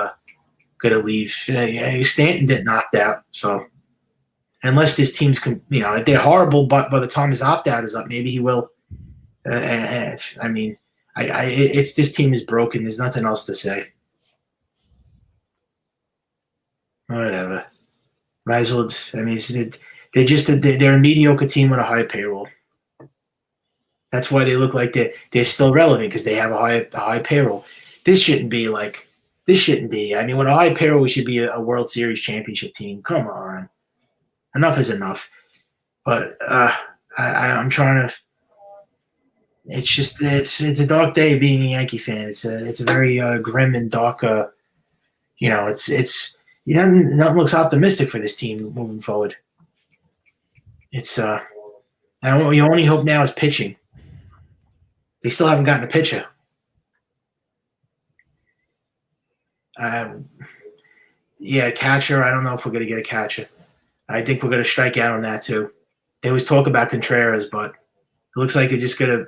going to leave. Stanton didn't opt out, so unless this team's if they're horrible, but by the time his opt out is up, maybe he will. It's this team is broken. There's nothing else to say. Whatever. Might as well. They're a mediocre team with a high payroll. That's why they look like they're still relevant because they have a high payroll. This shouldn't be. I mean, with a high payroll, we should be a World Series championship team. Come on. Enough is enough. But I'm trying to – it's a dark day being a Yankee fan. It's a very grim and dark nothing looks optimistic for this team moving forward. It's your only hope now is pitching. They still haven't gotten a pitcher. Catcher. I don't know if we're going to get a catcher. I think we're going to strike out on that too. There was talk about Contreras, but it looks like they're just going to,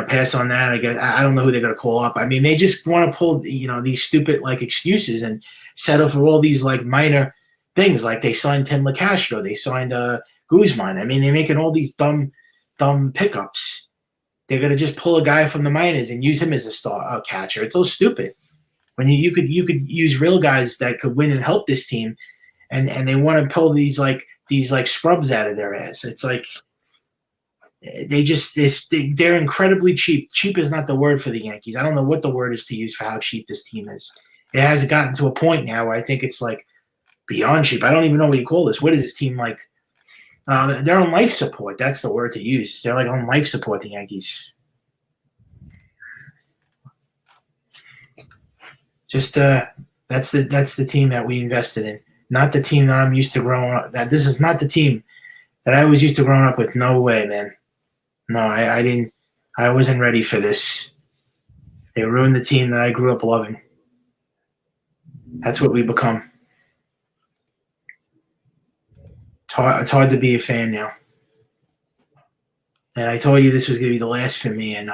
pass on that. I guess I don't know who they're going to call up. I mean, they just want to pull, these stupid excuses and settle for all these minor things. Like they signed Tim LeCastro, they signed Guzman. I mean, they're making all these dumb pickups. They're going to just pull a guy from the minors and use him as a catcher. It's so stupid. When you could use real guys that could win and help this team, and they want to pull these scrubs out of their ass. It's like they're incredibly cheap. Cheap is not the word for the Yankees. I don't know what the word is to use for how cheap this team is. It has gotten to a point now where I think it's like beyond cheap. I don't even know what you call this. What is this team like? They're on life support. That's the word to use. They're like on life support, the Yankees. Just that's the team that we invested in. Not the team that I'm used to growing up. This is not the team that I was used to growing up with. No way, man. No, I didn't. I wasn't ready for this. They ruined the team that I grew up loving. That's what we become. It's hard to be a fan now. And I told you this was going to be the last for me, and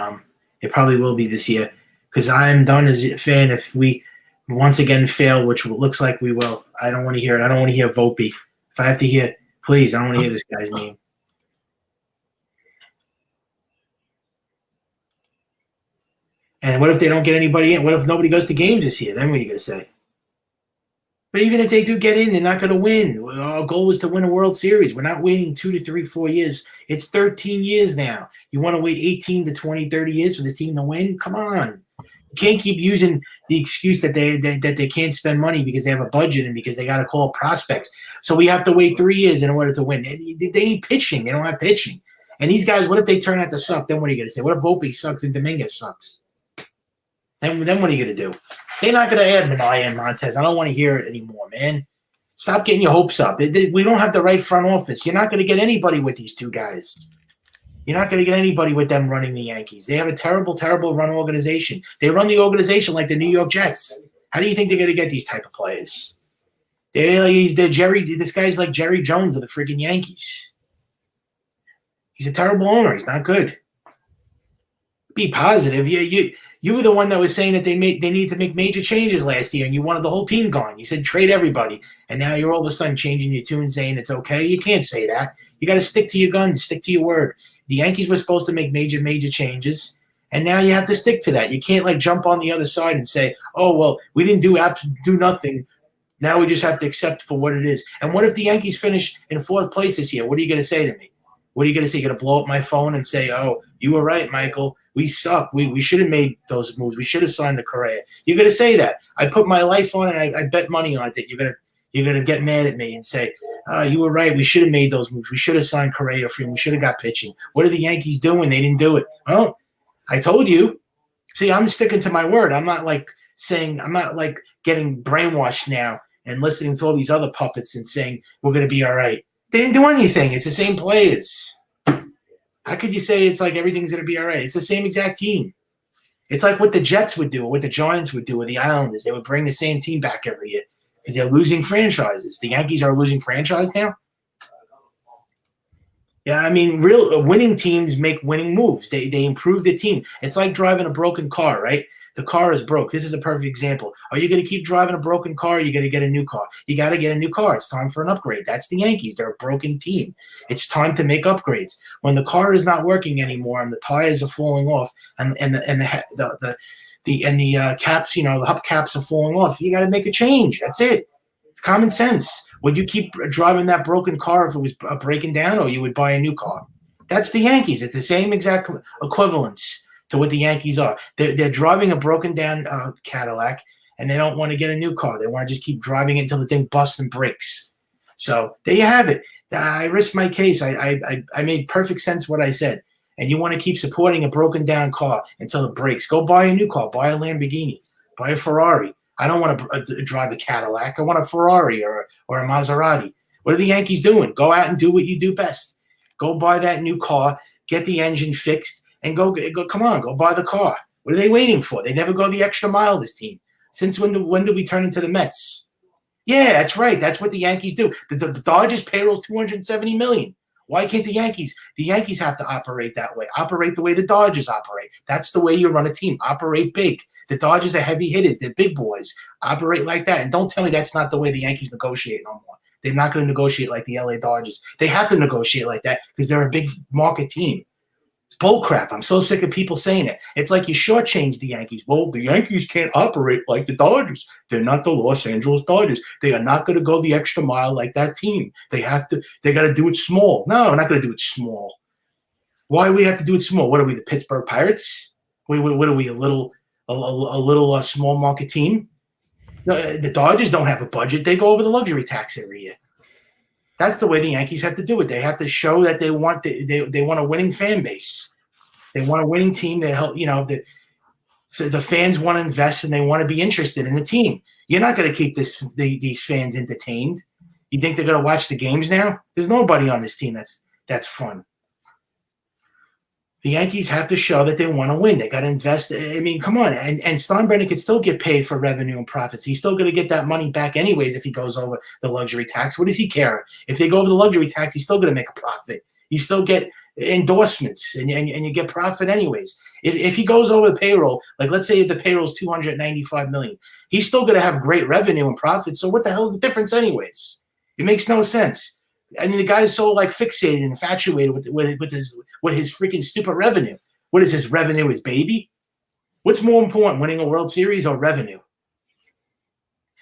it probably will be this year because I'm done as a fan if we once again fail, which looks like we will. I don't want to hear it. I don't want to hear Volpe. If I have to hear, please, I don't want to hear this guy's name. And what if they don't get anybody in? What if nobody goes to games this year? Then what are you going to say? But even if they do get in, they're not going to win. Our goal was to win a World Series. We're not waiting 2 to 3, 4 years. It's 13 years now. You want to wait 18 to 20, 30 years for this team to win? Come on. You can't keep using the excuse that they can't spend money because they have a budget and because they got to call prospects. So we have to wait 3 years in order to win. They need pitching. They don't have pitching. And these guys, what if they turn out to suck? Then what are you going to say? What if Volpe sucks and Dominguez sucks? Then what are you going to do? They're not going to add Minaya and Montez. I don't want to hear it anymore, man. Stop getting your hopes up. We don't have the right front office. You're not going to get anybody with these two guys. You're not going to get anybody with them running the Yankees. They have a terrible, terrible run organization. They run the organization like the New York Jets. How do you think they're going to get these type of players? This guy's like Jerry Jones of the freaking Yankees. He's a terrible owner. He's not good. Be positive. You were the one that was saying that they need to make major changes last year, and you wanted the whole team gone. You said trade everybody, and now you're all of a sudden changing your tune, saying it's okay. You can't say that. You got to stick to your guns, stick to your word. The Yankees were supposed to make major, major changes, and now you have to stick to that. You can't like jump on the other side and say, "Oh well, we didn't do nothing. Now we just have to accept for what it is." And what if the Yankees finish in 4th place this year? What are you going to say to me? What are you going to say? You're going to blow up my phone and say, "Oh, you were right, Michael. We suck. We should have made those moves. We should have signed the Correa." You're going to say that. I put my life on it. I bet money on it that you're gonna get mad at me and say, "You were right. We should have made those moves. We should have signed Correa for him. We should have got pitching." What are the Yankees doing? They didn't do it. Well, I told you. See, I'm sticking to my word. I'm not like getting brainwashed now and listening to all these other puppets and saying we're going to be all right. They didn't do anything. It's the same players. How could you say it's like everything's going to be all right? It's the same exact team. It's like what the Jets would do or what the Giants would do or the Islanders. They would bring the same team back every year because they're losing franchises. The Yankees are a losing franchise now? Yeah, I mean, real winning teams make winning moves. They improve the team. It's like driving a broken car, right? The car is broke. This is a perfect example. Are you going to keep driving a broken car? Or are you going to get a new car? You got to get a new car. It's time for an upgrade. That's the Yankees. They're a broken team. It's time to make upgrades. When the car is not working anymore and the tires are falling off and the caps, the hubcaps are falling off, you got to make a change. That's it. It's common sense. Would you keep driving that broken car if it was breaking down, or you would buy a new car? That's the Yankees. It's the same exact equivalence to what the Yankees are. They're driving a broken down Cadillac, and they don't want to get a new car. They want to just keep driving it until the thing busts and breaks. So there you have it. I risked my case. I made perfect sense what I said. And you want to keep supporting a broken down car until it breaks. Go buy a new car. Buy a Lamborghini. Buy a Ferrari. I don't want to drive a Cadillac. I want a Ferrari or a Maserati. What are the Yankees doing? Go out and do what you do best. Go buy that new car. Get the engine fixed. And go, come on, go buy the car. What are they waiting for? They never go the extra mile, this team. Since when did we turn into the Mets? Yeah, that's right. That's what the Yankees do. The Dodgers payroll is $270 million. Why can't the Yankees? The Yankees have to operate that way. Operate the way the Dodgers operate. That's the way you run a team. Operate big. The Dodgers are heavy hitters. They're big boys. Operate like that. And don't tell me that's not the way the Yankees negotiate no more. They're not going to negotiate like the LA Dodgers. They have to negotiate like that because they're a big market team. It's bull crap. I'm so sick of people saying it. It's like you shortchange the Yankees. Well, the Yankees can't operate like the Dodgers. They're not the Los Angeles Dodgers. They are not going to go the extra mile like that team. They got to do it small. No, we're not going to do it small. Why do we have to do it small? What are we, the Pittsburgh Pirates? What are we, a little small market team? No, the Dodgers don't have a budget. They go over the luxury tax every year. That's the way the Yankees have to do it. They have to show that they want a winning fan base. They want a winning team. They help, so the fans want to invest and they want to be interested in the team. You're not going to keep these fans entertained. You think they're going to watch the games now? There's nobody on this team that's fun. The Yankees have to show that they want to win. They got to invest. I mean, come on. And Steinbrenner could still get paid for revenue and profits. He's still going to get that money back anyways if he goes over the luxury tax. What does he care? If they go over the luxury tax, he's still going to make a profit. You still get endorsements and you get profit anyways. If he goes over the payroll, like let's say the payroll is $295 million, he's still going to have great revenue and profits. So what the hell's the difference anyways? It makes no sense. I mean, the guy's so fixated and infatuated with his freaking stupid revenue. What is his revenue? His baby? What's more important, winning a World Series or revenue?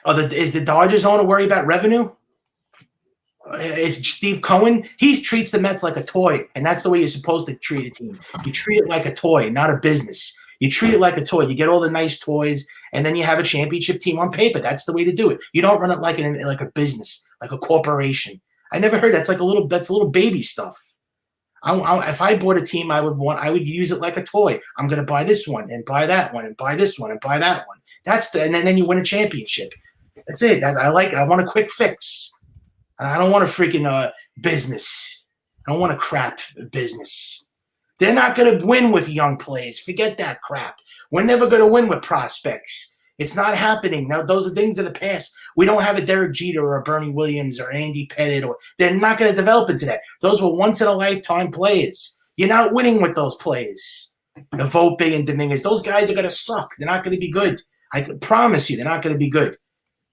Is the Dodgers owner worry about revenue? Is Steve Cohen? He treats the Mets like a toy, and that's the way you're supposed to treat a team. You treat it like a toy, not a business. You treat it like a toy. You get all the nice toys, and then you have a championship team on paper. That's the way to do it. You don't run it like a business, like a corporation. I never heard that's a little baby stuff. If I bought a team, I would use it like a toy. I'm going to buy this one and buy that one and buy this one and buy that one. And then you win a championship. That's it. I want a quick fix. I don't want a freaking business. I don't want a crap business. They're not going to win with young players. Forget that crap. We're never going to win with prospects. It's not happening. Now, those are things of the past. We don't have a Derek Jeter or a Bernie Williams or Andy Pettit. They're not going to develop into that. Those were once-in-a-lifetime players. You're not winning with those players. The Volpe and Dominguez, those guys are going to suck. They're not going to be good. I can promise you they're not going to be good.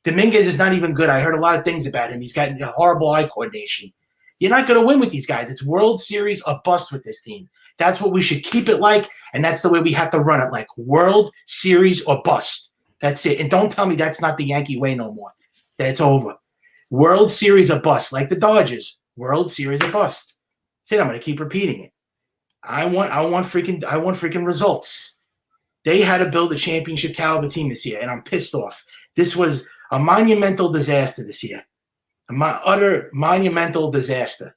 Dominguez is not even good. I heard a lot of things about him. He's got horrible eye coordination. You're not going to win with these guys. It's World Series or bust with this team. That's what we should keep it like, and that's the way we have to run it, like World Series or bust. That's it. And don't tell me that's not the Yankee way no more. That's over. World Series or bust, like the Dodgers. World Series or bust. That's it. I'm going to keep repeating it. I want freaking results. They had to build a championship caliber team this year, and I'm pissed off. This was a monumental disaster this year. Utter monumental disaster.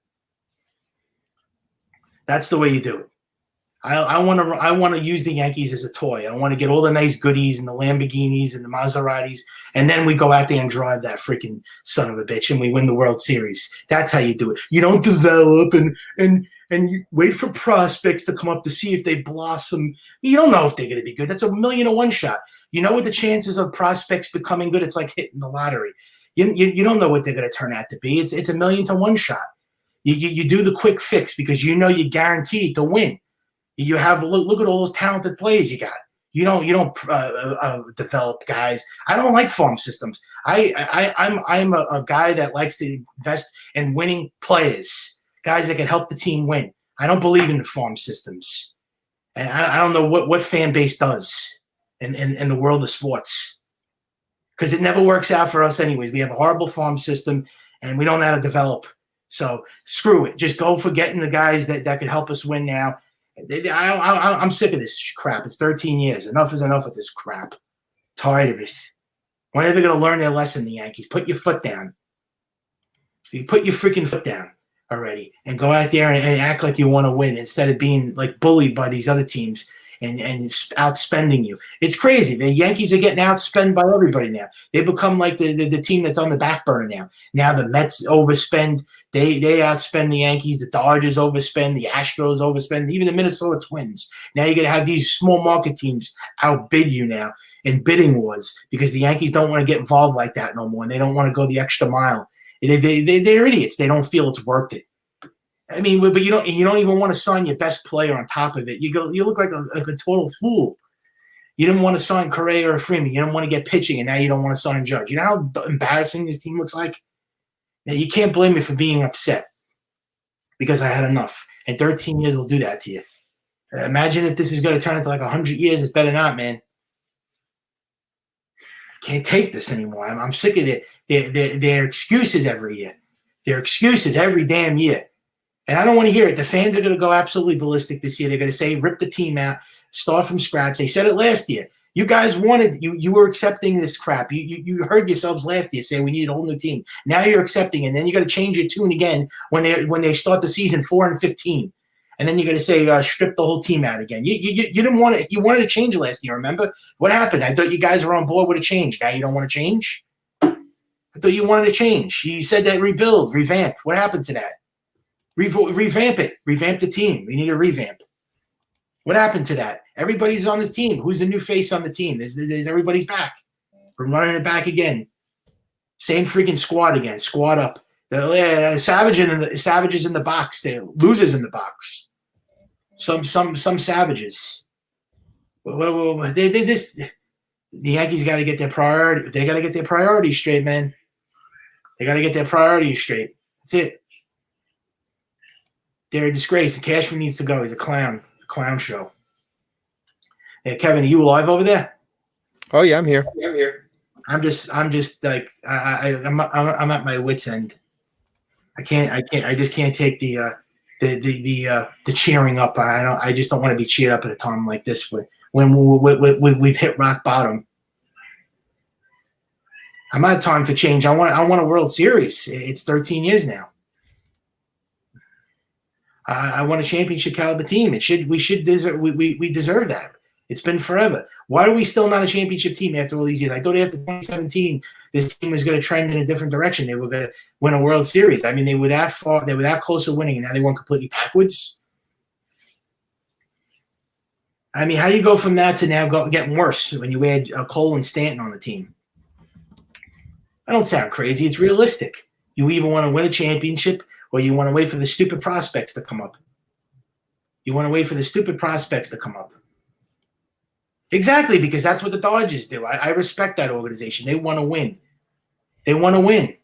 That's the way you do it. I want to use the Yankees as a toy. I want to get all the nice goodies and the Lamborghinis and the Maseratis, and then we go out there and drive that freaking son of a bitch, and we win the World Series. That's how you do it. You don't develop and you wait for prospects to come up to see if they blossom. You don't know if they're going to be good. That's a 1,000,000-to-1 shot. You know what the chances of prospects becoming good? It's like hitting the lottery. You don't know what they're going to turn out to be. It's a 1,000,000-to-1 shot. You do the quick fix because you know you're guaranteed to win. You have look at all those talented players you got. You don't develop guys. I don't like farm systems. I'm a guy that likes to invest in winning players, guys that can help the team win. I don't believe in the farm systems, and I don't know what fan base does in the world of sports, because it never works out for us anyways. We have a horrible farm system, and we don't know how to develop. So screw it. Just go for getting the guys that could help us win now. I'm sick of this crap. It's 13 years. Enough is enough with this crap. Tired of it. When are they going to learn their lesson, the Yankees? Put your foot down. You put your freaking foot down already and go out there and act like you want to win instead of being like bullied by these other teams and outspending you. It's crazy. The Yankees are getting outspent by everybody now. They become like the team that's on the back burner now. Now the Mets overspend. They outspend the Yankees. The Dodgers overspend. The Astros overspend. Even the Minnesota Twins. Now you're going to have these small market teams outbid you now in bidding wars because the Yankees don't want to get involved like that no more, and they don't want to go the extra mile. They're idiots. They don't feel it's worth it. I mean, but you don't even want to sign your best player on top of it. You look like a total fool. You didn't want to sign Correa or Freeman. You didn't want to get pitching, and now you don't want to sign Judge. You know how embarrassing this team looks like? Now, you can't blame me for being upset because I had enough. And 13 years will do that to you. Imagine if this is going to turn into like 100 years. It's better not, man. Can't take this anymore. I'm sick of it. Their excuses every year. Their excuses every damn year. And I don't want to hear it. The fans are going to go absolutely ballistic this year. They're going to say, rip the team out, start from scratch. They said it last year. You guys wanted, you were accepting this crap. You heard yourselves last year say we need a whole new team. Now you're accepting, and then you're going to change your tune again when they start the season 4-15. And then you're going to say, strip the whole team out again. You didn't want it. You wanted to change last year, remember? What happened? I thought you guys were on board with a change. Now you don't want to change? I thought you wanted to change. You said that rebuild, revamp. What happened to that? Revamp it. Revamp the team. We need a revamp. What happened to that? Everybody's on this team. Who's the new face on the team? There's everybody's back. We're running it back again. Same freaking squad again. Squad up. The savages in the box. The losers in the box. Some savages. The Yankees got to get their priority. They got to get their priorities straight, man. They got to get their priorities straight. That's it. They're a disgrace. The Cashman needs to go. He's a clown. A clown show. Hey, Kevin, are you alive over there? Oh yeah, I'm here. Yeah, I'm here. I'm just like I'm at my wit's end. I just can't take the cheering up. I just don't want to be cheered up at a time like this when we've hit rock bottom. I'm out of time for change. I want a World Series. It's 13 years now. I want a championship caliber team. We deserve that. It's been forever. Why are we still not a championship team after all these years? I thought after 2017, this team was going to trend in a different direction. They were going to win a World Series. I mean, they were that far. They were that close to winning, and now they went completely backwards. I mean, how do you go from that to now getting worse when you add Cole and Stanton on the team? I don't sound crazy. It's realistic. You either want to win a championship or you want to wait for the stupid prospects to come up. You want to wait for the stupid prospects to come up. Exactly, because that's what the Dodgers do. I respect that organization. They want to win. They want to win.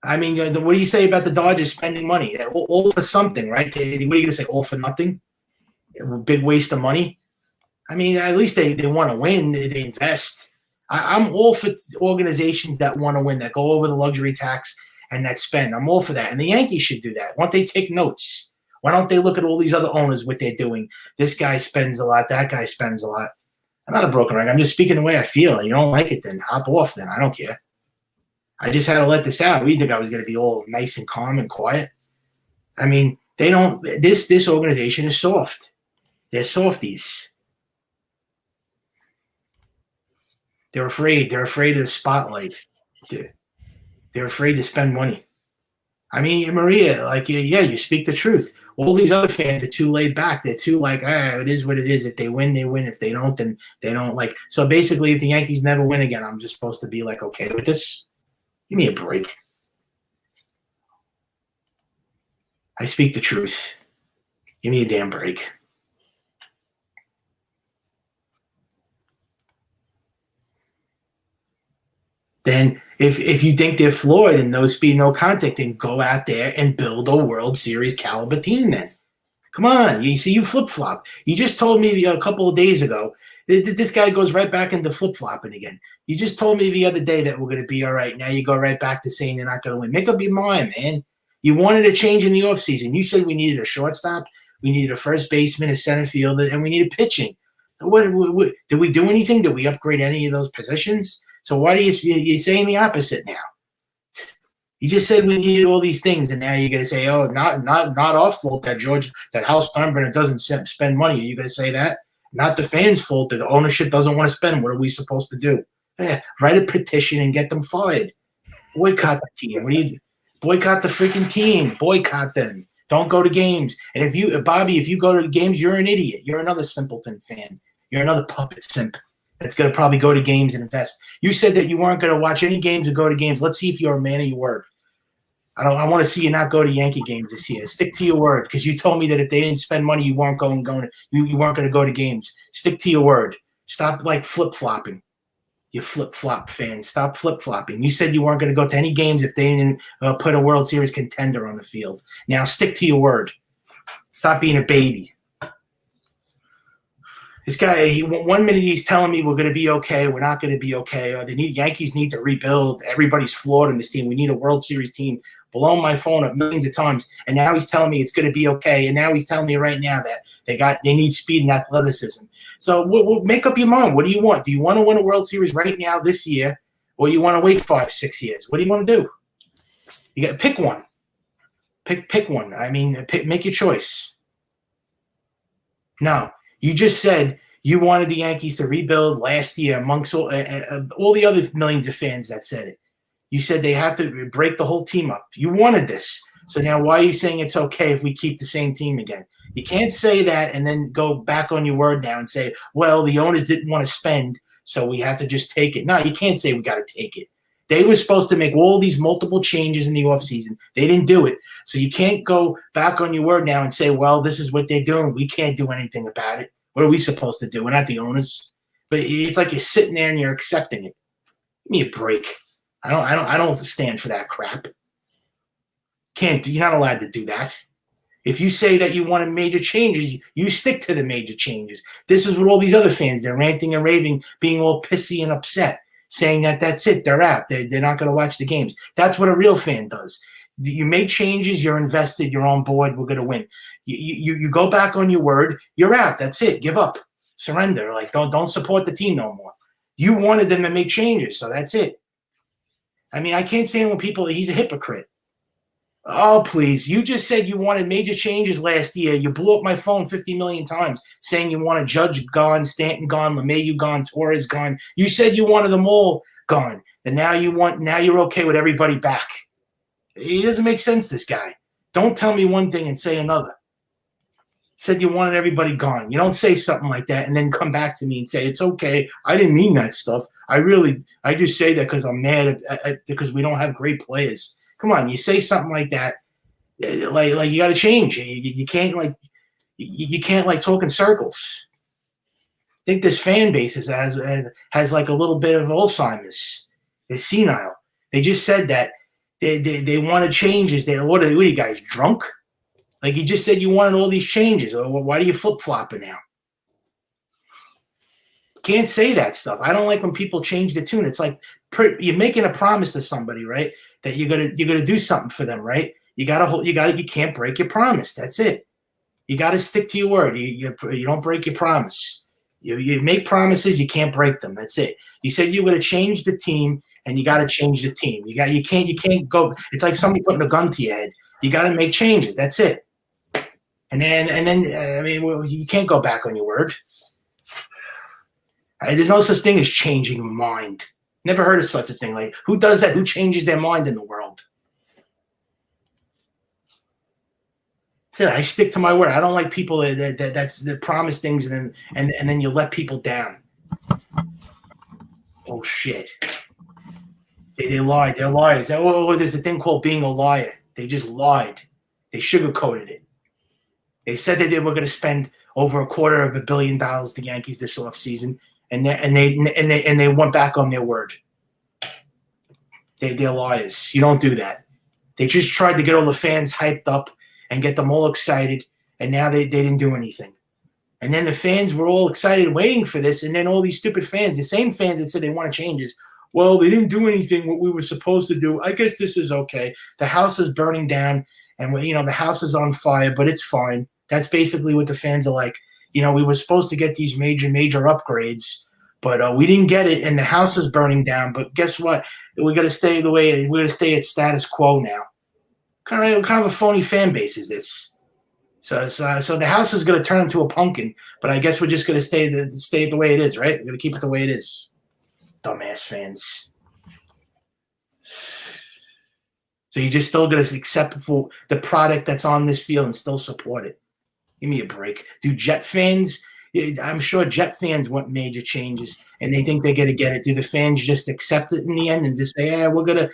I mean, what do you say about the Dodgers spending money? All for something, right? What are you going to say, all for nothing? A big waste of money? I mean, at least they want to win. They invest. I'm all for organizations that want to win, that go over the luxury tax and that spend. I'm all for that. And the Yankees should do that. Why don't they take notes? Why don't they look at all these other owners, what they're doing? This guy spends a lot. That guy spends a lot. I'm not a broken record. I'm just speaking the way I feel. You don't like it, then hop off then. I don't care. I just had to let this out. We think I was going to be all nice and calm and quiet. I mean, they don't – this organization is soft. They're softies. They're afraid. They're afraid of the spotlight. They're afraid to spend money. I mean, Maria, like, yeah, you speak the truth. All these other fans are too laid back. They're too like, it is what it is. If they win, they win. If they don't, then they don't. Like, so basically, if the Yankees never win again, I'm just supposed to be like, okay with this? Give me a break. I speak the truth. Give me a damn break. Then if you think they're flawed and no speed, no contact, then go out there and build a World Series caliber team then. Come on. You see, you flip-flop. You just told me a couple of days ago that this guy goes right back into flip-flopping again. You just told me the other day that we're going to be all right. Now you go right back to saying you're not going to win. Make up your mind, man. You wanted a change in the offseason. You said we needed a shortstop, we needed a first baseman, a center fielder, and we needed pitching. What did we do anything? Did we upgrade any of those positions? So why do you're saying the opposite now? You just said we needed all these things, and now you're going to say, "Oh, not our fault that Hal Steinbrenner doesn't spend money." Are you going to say that? Not the fans' fault that the ownership doesn't want to spend. What are we supposed to do? Write a petition and get them fired. Boycott the team. What do you do? Boycott the freaking team. Boycott them. Don't go to games. And if you, Bobby, if you go to the games, you're an idiot. You're another simpleton fan. You're another puppet simp that's going to probably go to games and invest. You said that you weren't going to watch any games or go to games. Let's see if you're a man of your word. I want to see you not go to Yankee games this year. Stick to your word, because you told me that if they didn't spend money, you weren't going you weren't going to go to games. Stick to your word. Stop like flip-flopping. You flip-flop fans. Stop flip-flopping. You said you weren't going to go to any games if they didn't put a World Series contender on the field. Now stick to your word. Stop being a baby. This guy, 1 minute he's telling me we're going to be okay, we're not going to be okay. The Yankees need to rebuild. Everybody's flawed in this team. We need a World Series team. blown my phone up millions of times, and now he's telling me it's going to be okay, and now he's telling me right now that they need speed and athleticism. So we'll make up your mind. What do you want? Do you want to win a World Series right now this year, or you want to wait 5-6 years? What do you want to do? You got to pick one. Pick one. I mean, make your choice. No, you just said you wanted the Yankees to rebuild last year amongst all the other millions of fans that said it. You said they have to break the whole team up. You wanted this. So now why are you saying it's okay if we keep the same team again? You can't say that and then go back on your word now and say, well, the owners didn't want to spend, so we have to just take it. No, you can't say we got to take it. They were supposed to make all these multiple changes in the offseason. They didn't do it. So you can't go back on your word now and say, well, this is what they're doing. We can't do anything about it. What are we supposed to do? We're not the owners. But it's like you're sitting there and you're accepting it. Give me a break. I don't stand for that crap. You're not allowed to do that. If you say that you want major changes, you stick to the major changes. This is what all these other fans, they're ranting and raving, being all pissy and upset, saying that that's it, they're out, they're not going to watch the games. That's what a real fan does. You make changes, you're invested, you're on board, we're going to win. You go back on your word, you're out, that's it, give up, surrender, like don't support the team no more. You wanted them to make changes, so that's it. I mean, I can't stand when people, he's a hypocrite. Oh, please. You just said you wanted major changes last year. You blew up my phone 50 million times saying you wanted Judge gone, Stanton gone, LeMahieu gone, Torres gone. You said you wanted them all gone. And now you're okay with everybody back. It doesn't make sense, this guy. Don't tell me one thing and say another. Said you wanted everybody gone. You don't say something like that and then come back to me and say, it's okay. I didn't mean that stuff. I just say that because I'm mad because we don't have great players. Come on, you say something like that, like you got to change. You can't talk in circles. I think this fan base has like a little bit of Alzheimer's. They're senile. They just said that they wanted changes. What are you guys, drunk? Like you just said you wanted all these changes. Why are you flip-flopping now? Can't say that stuff. I don't like when people change the tune. It's like you're making a promise to somebody, right? That you're gonna do something for them, right? You can't break your promise. That's it. You got to stick to your word. You don't break your promise. You make promises, you can't break them. That's it. You said you're gonna change the team, and you got to change the team. You can't go. It's like somebody putting a gun to your head. You got to make changes. That's it. And then I mean, you can't go back on your word. There's no such thing as changing a mind. Never heard of such a thing. Like, who does that? Who changes their mind in the world? That's it. I stick to my word. I don't like people that promise things and then you let people down. Oh shit! They lied. They're liars. There's a thing called being a liar. They just lied. They sugarcoated it. They said that they were going to spend over $250 million, the Yankees, this offseason. And they went back on their word. They're liars. You don't do that. They just tried to get all the fans hyped up and get them all excited, and now they didn't do anything. And then the fans were all excited waiting for this, and then all these stupid fans, the same fans that said they want changes, well, they didn't do anything what we were supposed to do. I guess this is okay. The house is burning down, and the house is on fire, but it's fine. That's basically what the fans are like. We were supposed to get these major upgrades, but we didn't get it, and the house is burning down. But guess what? We're going to stay we're going to stay at status quo now. Kind of a phony fan base is this. So the house is going to turn into a pumpkin, but I guess we're just going to stay the way it is, right? We're going to keep it the way it is. Dumbass fans. So you're just still going to accept for the product that's on this field and still support it. Give me a break. Do Jet fans, I'm sure Jet fans want major changes and they think they're going to get it. Do the fans just accept it in the end and just say, yeah, we're going to,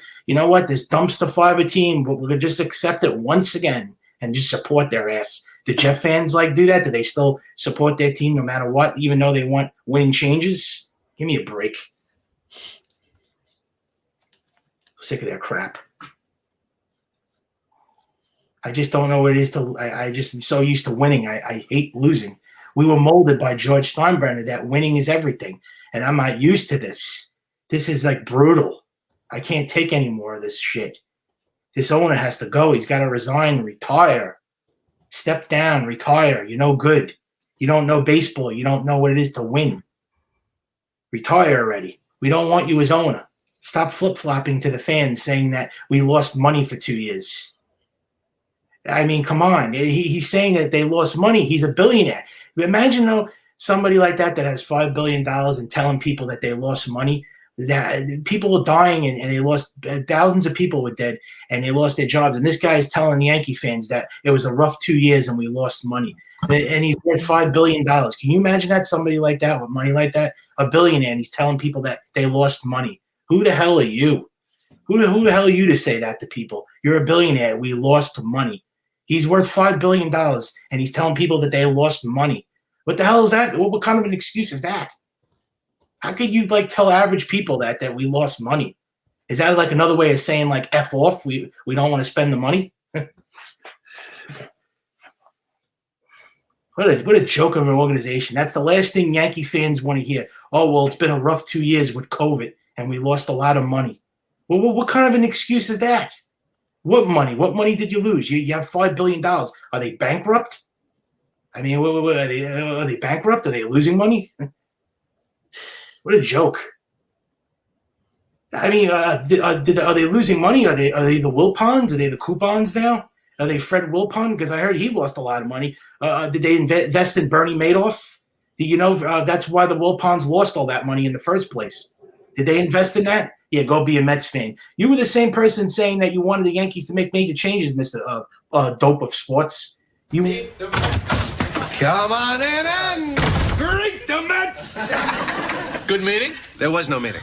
this dumpster fire team, but we're going to just accept it once again and just support their ass. Do Jet fans do that? Do they still support their team no matter what, even though they want winning changes? Give me a break. Sick of their crap. I just don't know what it is I just am so used to winning. I hate losing. We were molded by George Steinbrenner that winning is everything. And I'm not used to this. This is brutal. I can't take any more of this shit. This owner has to go. He's got to resign, retire, step down, retire. You're no good. You don't know baseball. You don't know what it is to win. Retire already. We don't want you as owner. Stop flip-flopping to the fans saying that we lost money for 2 years. I mean, come on. He's saying that they lost money. He's a billionaire. Imagine, though, somebody like that has $5 billion and telling people that they lost money. That people are dying and they lost thousands of people were dead and they lost their jobs. And this guy is telling Yankee fans that it was a rough 2 years and we lost money. And he's worth $5 billion. Can you imagine that? Somebody like that with money like that, a billionaire, and he's telling people that they lost money. Who the hell are you? Who the hell are you to say that to people? You're a billionaire. We lost money. He's worth $5 billion and he's telling people that they lost money. What the hell is that? What kind of an excuse is that? How could you tell average people that we lost money? Is that like another way of saying F off? We don't want to spend the money? What a joke of an organization. That's the last thing Yankee fans want to hear. Oh, well, it's been a rough 2 years with COVID and we lost a lot of money. Well, what kind of an excuse is that? What money? What money did you lose? You have $5 billion. Are they bankrupt? I mean, are they bankrupt? Are they losing money? What a joke. I mean, are they losing money? Are they the Wilpons? Are they the coupons now? Are they Fred Wilpon? Because I heard he lost a lot of money. Did they invest in Bernie Madoff? Do you know that's why the Wilpons lost all that money in the first place? Did they invest in that? Yeah, go be a Mets fan. You were the same person saying that you wanted the Yankees to make major changes, Mr. Dope of Sports. Come on in and greet the Mets. Good meeting? There was no meeting.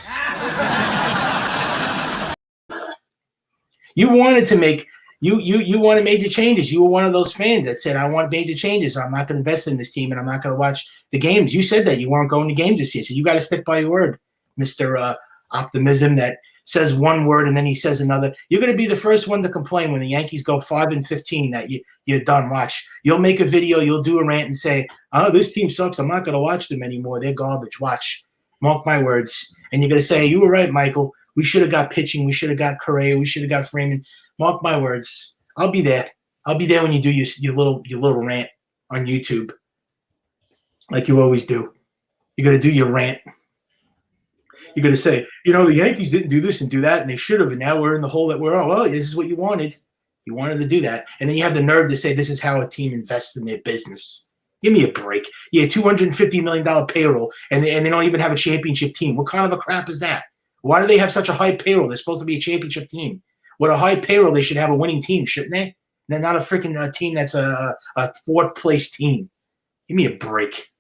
You wanted to make you wanted major changes. You were one of those fans that said, I want major changes, so I'm not going to invest in this team and I'm not going to watch the games. You said that you weren't going to games this year, so you got to stick by your word, Mr. Optimism, that says one word and then he says another. You're going to be the first one to complain when the Yankees go 5-15 that you're done. Watch. You'll make a video, you'll do a rant and say, oh, this team sucks. I'm not going to watch them anymore. They're garbage. Watch. Mark my words. And you're going to say, you were right, Michael. We should have got pitching. We should have got Correa. We should have got Freeman. Mark my words. I'll be there. I'll be there when you do your little rant on YouTube, like you always do. You're going to do your rant. You're going to say, the Yankees didn't do this and do that, and they should have, and now we're in the hole that we're on. Well, this is what you wanted. You wanted to do that. And then you have the nerve to say this is how a team invests in their business. Give me a break. Yeah, $250 million payroll, and they don't even have a championship team. What kind of a crap is that? Why do they have such a high payroll? They're supposed to be a championship team. With a high payroll, they should have a winning team, shouldn't they? They're not a freaking team that's a fourth-place team. Give me a break.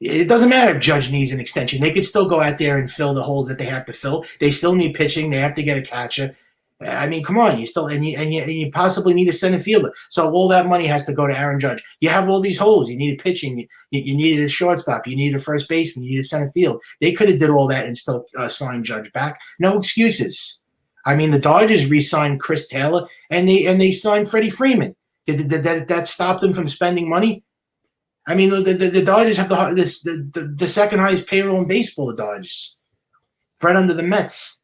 It doesn't matter if Judge needs an extension. They could still go out there and fill the holes that they have to fill. They still need pitching. They have to get a catcher. I mean, come on. You possibly need a center fielder. So all that money has to go to Aaron Judge. You have all these holes. You needed pitching. You needed a shortstop. You needed a first baseman. You needed center field. They could have did all that and still signed Judge back. No excuses. I mean, the Dodgers re-signed Chris Taylor and they signed Freddie Freeman. Did that stop them from spending money? I mean, the Dodgers have the second highest payroll in baseball. The Dodgers, right under the Mets.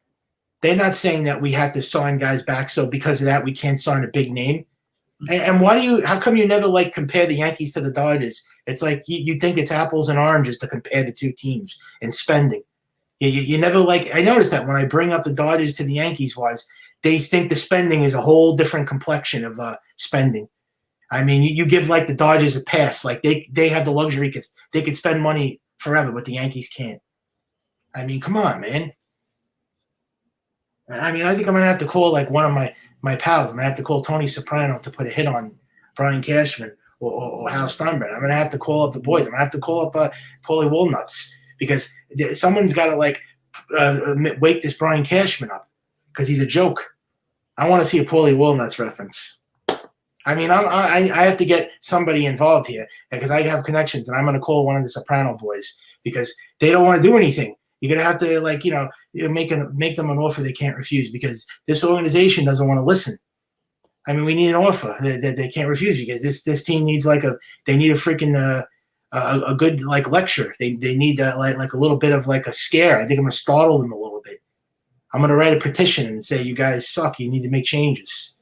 They're not saying that we have to sign guys back, so because of that we can't sign a big name. And how come you never compare the Yankees to the Dodgers? It's like you think it's apples and oranges to compare the two teams in spending. You never I noticed that when I bring up the Dodgers to the Yankees they think the spending is a whole different complexion of spending. I mean, you give the Dodgers a pass. They have the luxury because they could spend money forever, but the Yankees can't. I mean, come on, man. I mean, I think I'm going to have to call one of my pals. I'm going to have to call Tony Soprano to put a hit on Brian Cashman or Hal Steinbrenner. I'm going to have to call up the boys. I'm going to have to call up Paulie Walnuts because someone's got to wake this Brian Cashman up because he's a joke. I want to see a Paulie Walnuts reference. I mean, I have to get somebody involved here because I have connections, and I'm going to call one of the Soprano boys because they don't want to do anything. You're going to have to, make them an offer they can't refuse because this organization doesn't want to listen. I mean, we need an offer that they can't refuse because this team needs they need a freaking a good lecture. They need a little bit of a scare. I think I'm going to startle them a little bit. I'm going to write a petition and say, you guys suck. You need to make changes.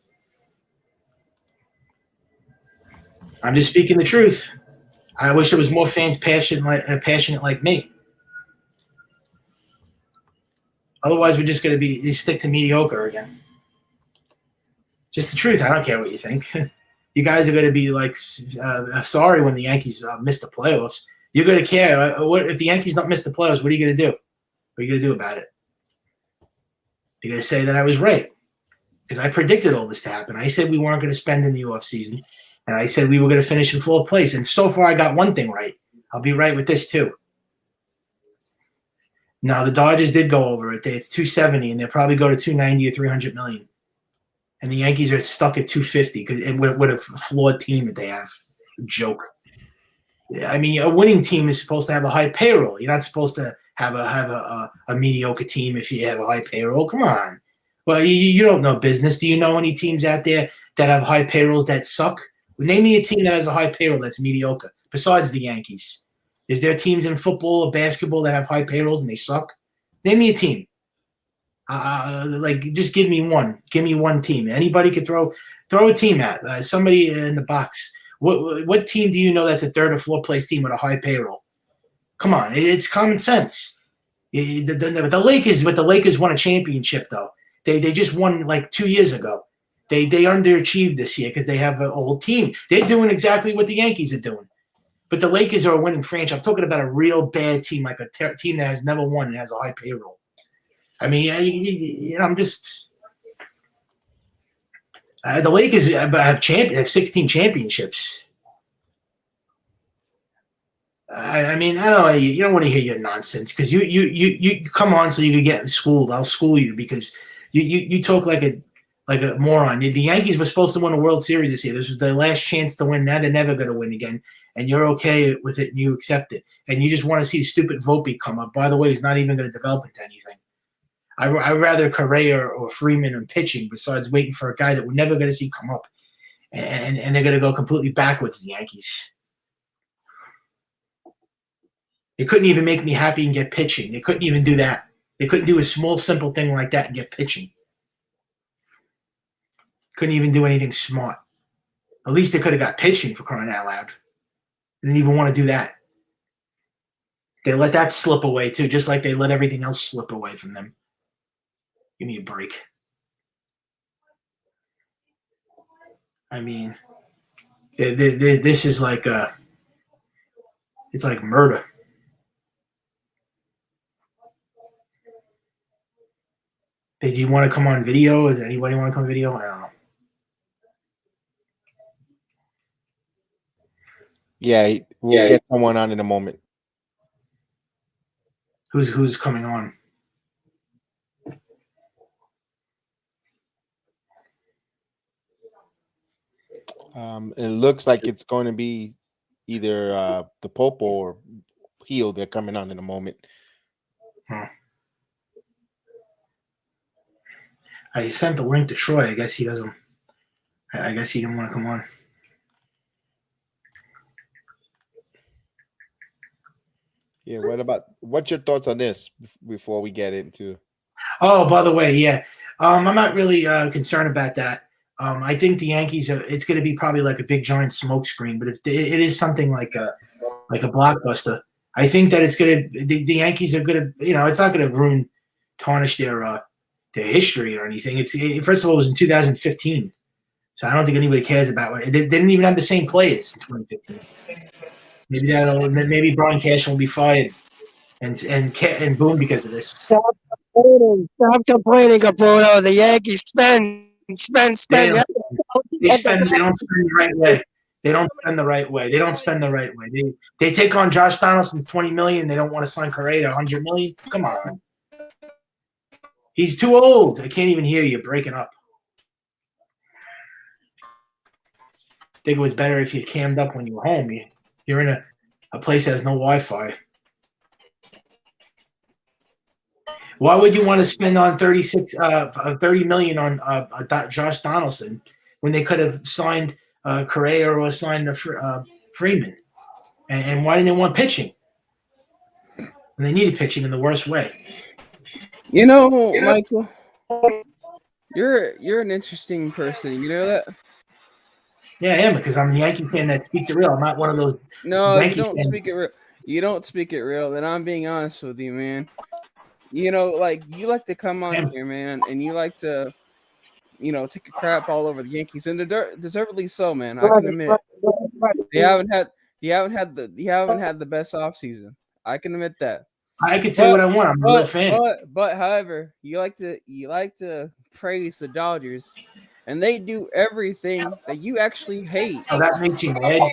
I'm just speaking the truth. I wish there was more fans passionate like me. Otherwise, we're just going to stick to mediocre again. Just the truth. I don't care what you think. You guys are going to be like sorry when the Yankees miss the playoffs. You're going to care. What if the Yankees don't miss the playoffs? What are you going to do? What are you going to do about it? You're going to say that I was right because I predicted all this to happen. I said we weren't going to spend in the offseason, and I said we were going to finish in fourth place. And so far, I got one thing right. I'll be right with this too. Now the Dodgers did go over it. It's 270, and they'll probably go to 290 or 300 million. And the Yankees are stuck at 250 with a flawed team that they have. Joke. I mean, a winning team is supposed to have a high payroll. You're not supposed to have a mediocre team if you have a high payroll. Come on. Well, you don't know business. Do you know any teams out there that have high payrolls that suck? Name me a team that has a high payroll that's mediocre besides the Yankees. Is there teams in football or basketball that have high payrolls and they suck? Name me a team. Just give me one. Give me one team. Anybody could throw a team at somebody in the box. What team do you know that's a third or fourth place team with a high payroll? Come on, it's common sense. The Lakers won a championship though. They just won like 2 years ago. They underachieved this year because they have an old team. They're doing exactly what the Yankees are doing. But the Lakers are a winning franchise. I'm talking about a real bad team, like a team that has never won and has a high payroll. I mean, I'm just the Lakers have 16 championships. I mean, I don't know. You don't want to hear your nonsense because you come on so you can get schooled. I'll school you because you talk like a moron. The Yankees were supposed to win a World Series this year. This was their last chance to win. Now they're never going to win again. And you're okay with it and you accept it. And you just want to see stupid Volpe come up. By the way, he's not even going to develop into anything. I'd rather Correa or Freeman in pitching besides waiting for a guy that we're never going to see come up. And they're going to go completely backwards, the Yankees. They couldn't even make me happy and get pitching. They couldn't even do that. They couldn't do a small, simple thing like that and get pitching. Couldn't even do anything smart. At least they could have got pitching for crying out loud. They didn't even want to do that. They let that slip away too, just like they let everything else slip away from them. Give me a break. I mean, this is like it's like murder. Hey, do you want to come on video? Does anybody want to come on video? I don't know. Yeah, we'll get someone on in a moment. Who's coming on? It looks like it's going to be either the Pope or Heel. They're coming on in a moment. I sent the link to Troy. I guess he doesn't. I guess he didn't want to come on. Yeah, what's your thoughts on this before we get into? Oh, by the way, yeah, I'm not really concerned about that. I think the Yankees it's going to be probably like a big giant smoke screen, but if it is something like a blockbuster, I think that it's going to the Yankees are going to it's not going to tarnish their history or anything. First of all, it was in 2015, so I don't think anybody cares about it. They didn't even have the same players in 2015. Maybe Brian Cashman will be fired and boom because of this. Stop complaining, Caputo. The Yankees spend. They don't spend the right way. They don't spend the right way. They take on Josh Donaldson $20 million. They don't want to sign Correa to $100 million. Come on. He's too old. I can't even hear you. Breaking up. I think it was better if you cammed up when you were home. You're in a place that has no Wi-Fi. Why would you want to spend on $30 million on Josh Donaldson when they could have signed Correa or signed Freeman? And why didn't they want pitching? And they needed pitching in the worst way. You know, Michael, you're an interesting person. You know that? Yeah, I am because I'm a Yankee fan that speaks the real. I'm not one of those No, you Yankee don't fans. speak it real. You don't speak it real. And I'm being honest with you, man. You know, like you like to come on here, man, and you like to, take a crap all over the Yankees, and deservedly so, man. I can admit they haven't had you haven't had the best offseason. I can admit that. I can say what I want. I'm a real fan. But however, you like to praise the Dodgers, and they do everything that you actually hate. So that makes you mad.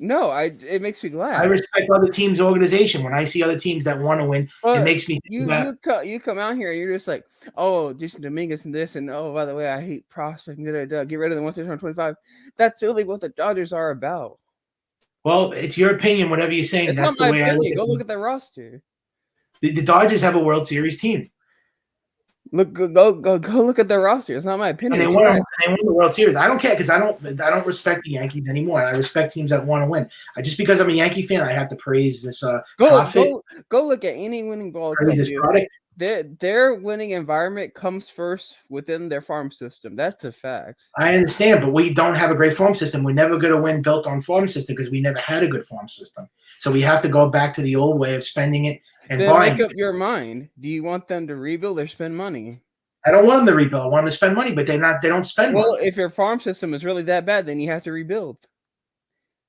No, it makes me glad. I respect other teams' organization. When I see other teams that want to win, it makes me think you come out here and you're just like, oh, Jason Dominguez and this, and oh, by the way, I hate prospecting. Get rid of the 1/625. That's really what the Dodgers are about. Well, it's your opinion. Whatever you're saying, that's the way I go look at the roster. The Dodgers have a World Series team. Go look at their roster. It's not my opinion. And they won the World Series. I don't care because I don't respect the Yankees anymore. I respect teams that want to win. Just because I'm a Yankee fan, I have to praise this go look at any winning ball club. This product. Their winning environment comes first within their farm system. That's a fact. I understand, but we don't have a great farm system. We're never going to win built on farm system because we never had a good farm system. So we have to go back to the old way of spending it. And then make up your mind. Do you want them to rebuild or spend money? I don't want them to rebuild. I want them to spend money, but they don't spend money. Well, if your farm system is really that bad, then you have to rebuild.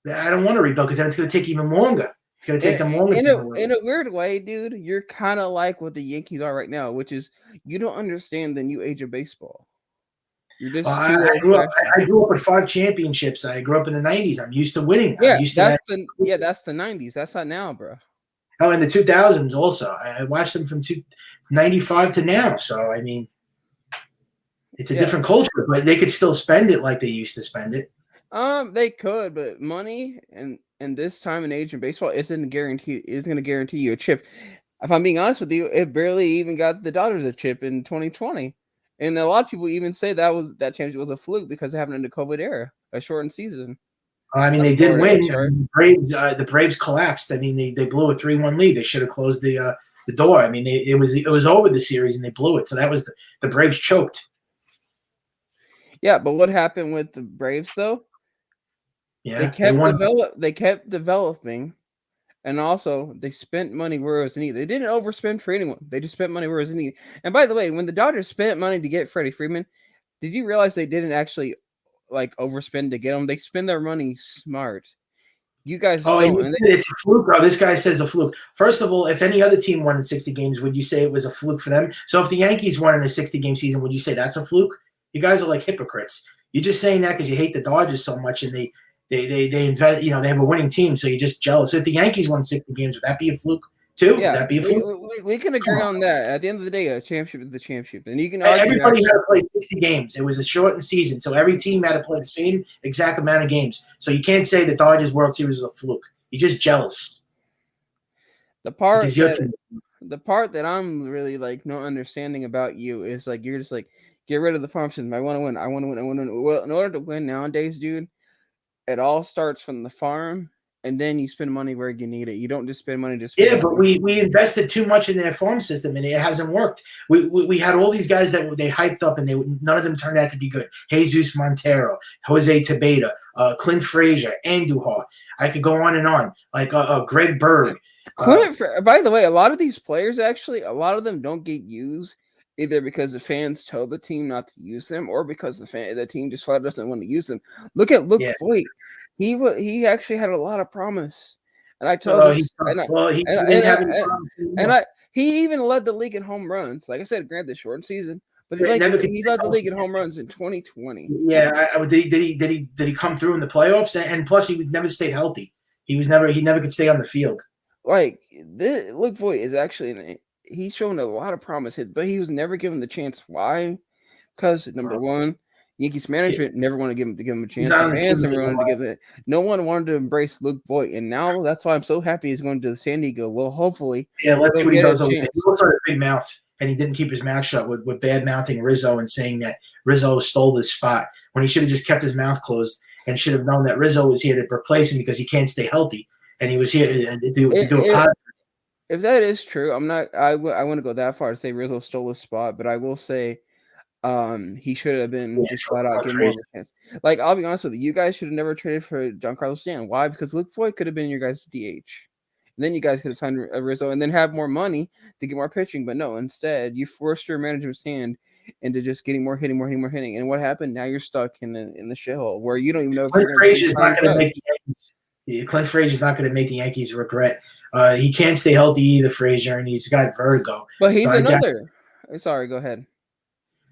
I don't want to rebuild because then it's going to take even longer. It's going to take them longer. In a weird way, dude, you're kind of like what the Yankees are right now, which is you don't understand the new age of baseball. You're just I grew up with 5 championships. I grew up in the 90s. I'm used to winning. Yeah, that's the 90s. That's not now, bro. Oh, in the 2000s also. I watched them from 95 to now. So, I mean, it's a different culture, but they could still spend it like they used to spend it. They could, but money and this time and age in baseball isn't going to guarantee you a chip. If I'm being honest with you, it barely even got the Dodgers a chip in 2020. And a lot of people even say that championship was a fluke because it happened in the COVID era, a shortened season. I mean, they did win. The Braves collapsed. I mean, they blew a 3-1 lead. They should have closed the door. I mean, it was over the series and they blew it. So that was the Braves choked. Yeah, but what happened with the Braves though? Yeah, they kept developing, and also they spent money where it was needed. They didn't overspend for anyone. They just spent money where it was needed. And by the way, when the Dodgers spent money to get Freddie Freeman, did you realize they didn't actually overspend to get him? They spend their money smart. You guys don't. It's a fluke. Oh, this guy says a fluke. First of all, if any other team won in 60 games, would you say it was a fluke for them? So if the Yankees won in a 60-game season, would you say that's a fluke? You guys are like hypocrites. You're just saying that because you hate the Dodgers so much and they invest. They have a winning team, so you're just jealous. So if the Yankees won 60 games, would that be a fluke too? Yeah, would that be a fluke? We can agree on that. At the end of the day, a championship is the championship, and you can argue everybody had to play 60 games. It was a shortened season, so every team had to play the same exact amount of games. So you can't say the Dodgers World Series was a fluke. You're just jealous. The part that I'm really not understanding about you is you're just get rid of the farm system. I want to win. I want to win. I want to win. Well, in order to win nowadays, dude, it all starts from the farm, and then you spend money where you need it. You don't just spend money but we invested too much in their farm system, and it hasn't worked. We had all these guys that they hyped up, and none of them turned out to be good. Jesus Montero, Jose Tejeda, Clint Frazier, Andujar. I could go on and on. Greg Berg. By the way, a lot of these players actually, a lot of them don't get used either because the fans tell the team not to use them, or because the team just flat doesn't want to use them. Look at Luke Voigt. He actually had a lot of promise, and I told he even led the league in home runs. Like I said, granted, short season, but he led the league in home runs in 2020. Yeah, did he come through in the playoffs? And plus, he never stayed healthy. He never could stay on the field. Luke Voigt is actually he's shown a lot of promise, but he was never given the chance. Why? Because number one, Yankees management never wanted to give him a chance. The fans never wanted to give it. No one wanted to embrace Luke Voigt, and now that's why I'm so happy he's going to San Diego. Well, hopefully, let's see what he does. He also had a big mouth, and he didn't keep his mouth shut with bad mouthing Rizzo and saying that Rizzo stole this spot when he should have just kept his mouth closed and should have known that Rizzo was here to replace him because he can't stay healthy, and he was here to do a positive. if that is true, I'm not. I wouldn't go that far to say Rizzo stole his spot, but I will say, he should have been just flat out given more of a chance. Like, I'll be honest with you, you guys should have never traded for Giancarlo Stanton. Why? Because Luke Floyd could have been your guys' DH. And then you guys could have signed Rizzo and then have more money to get more pitching. But no, instead, you forced your manager's hand into just getting more hitting. And what happened? Now you're stuck in the shithole where you don't even know if Clint you're going to Frazier's not going to make the Yankees. Yeah, Clint Frazier's not going to make the Yankees regret. He can't stay healthy either, Frazier, and he's got vertigo. But he's another. Sorry, go ahead.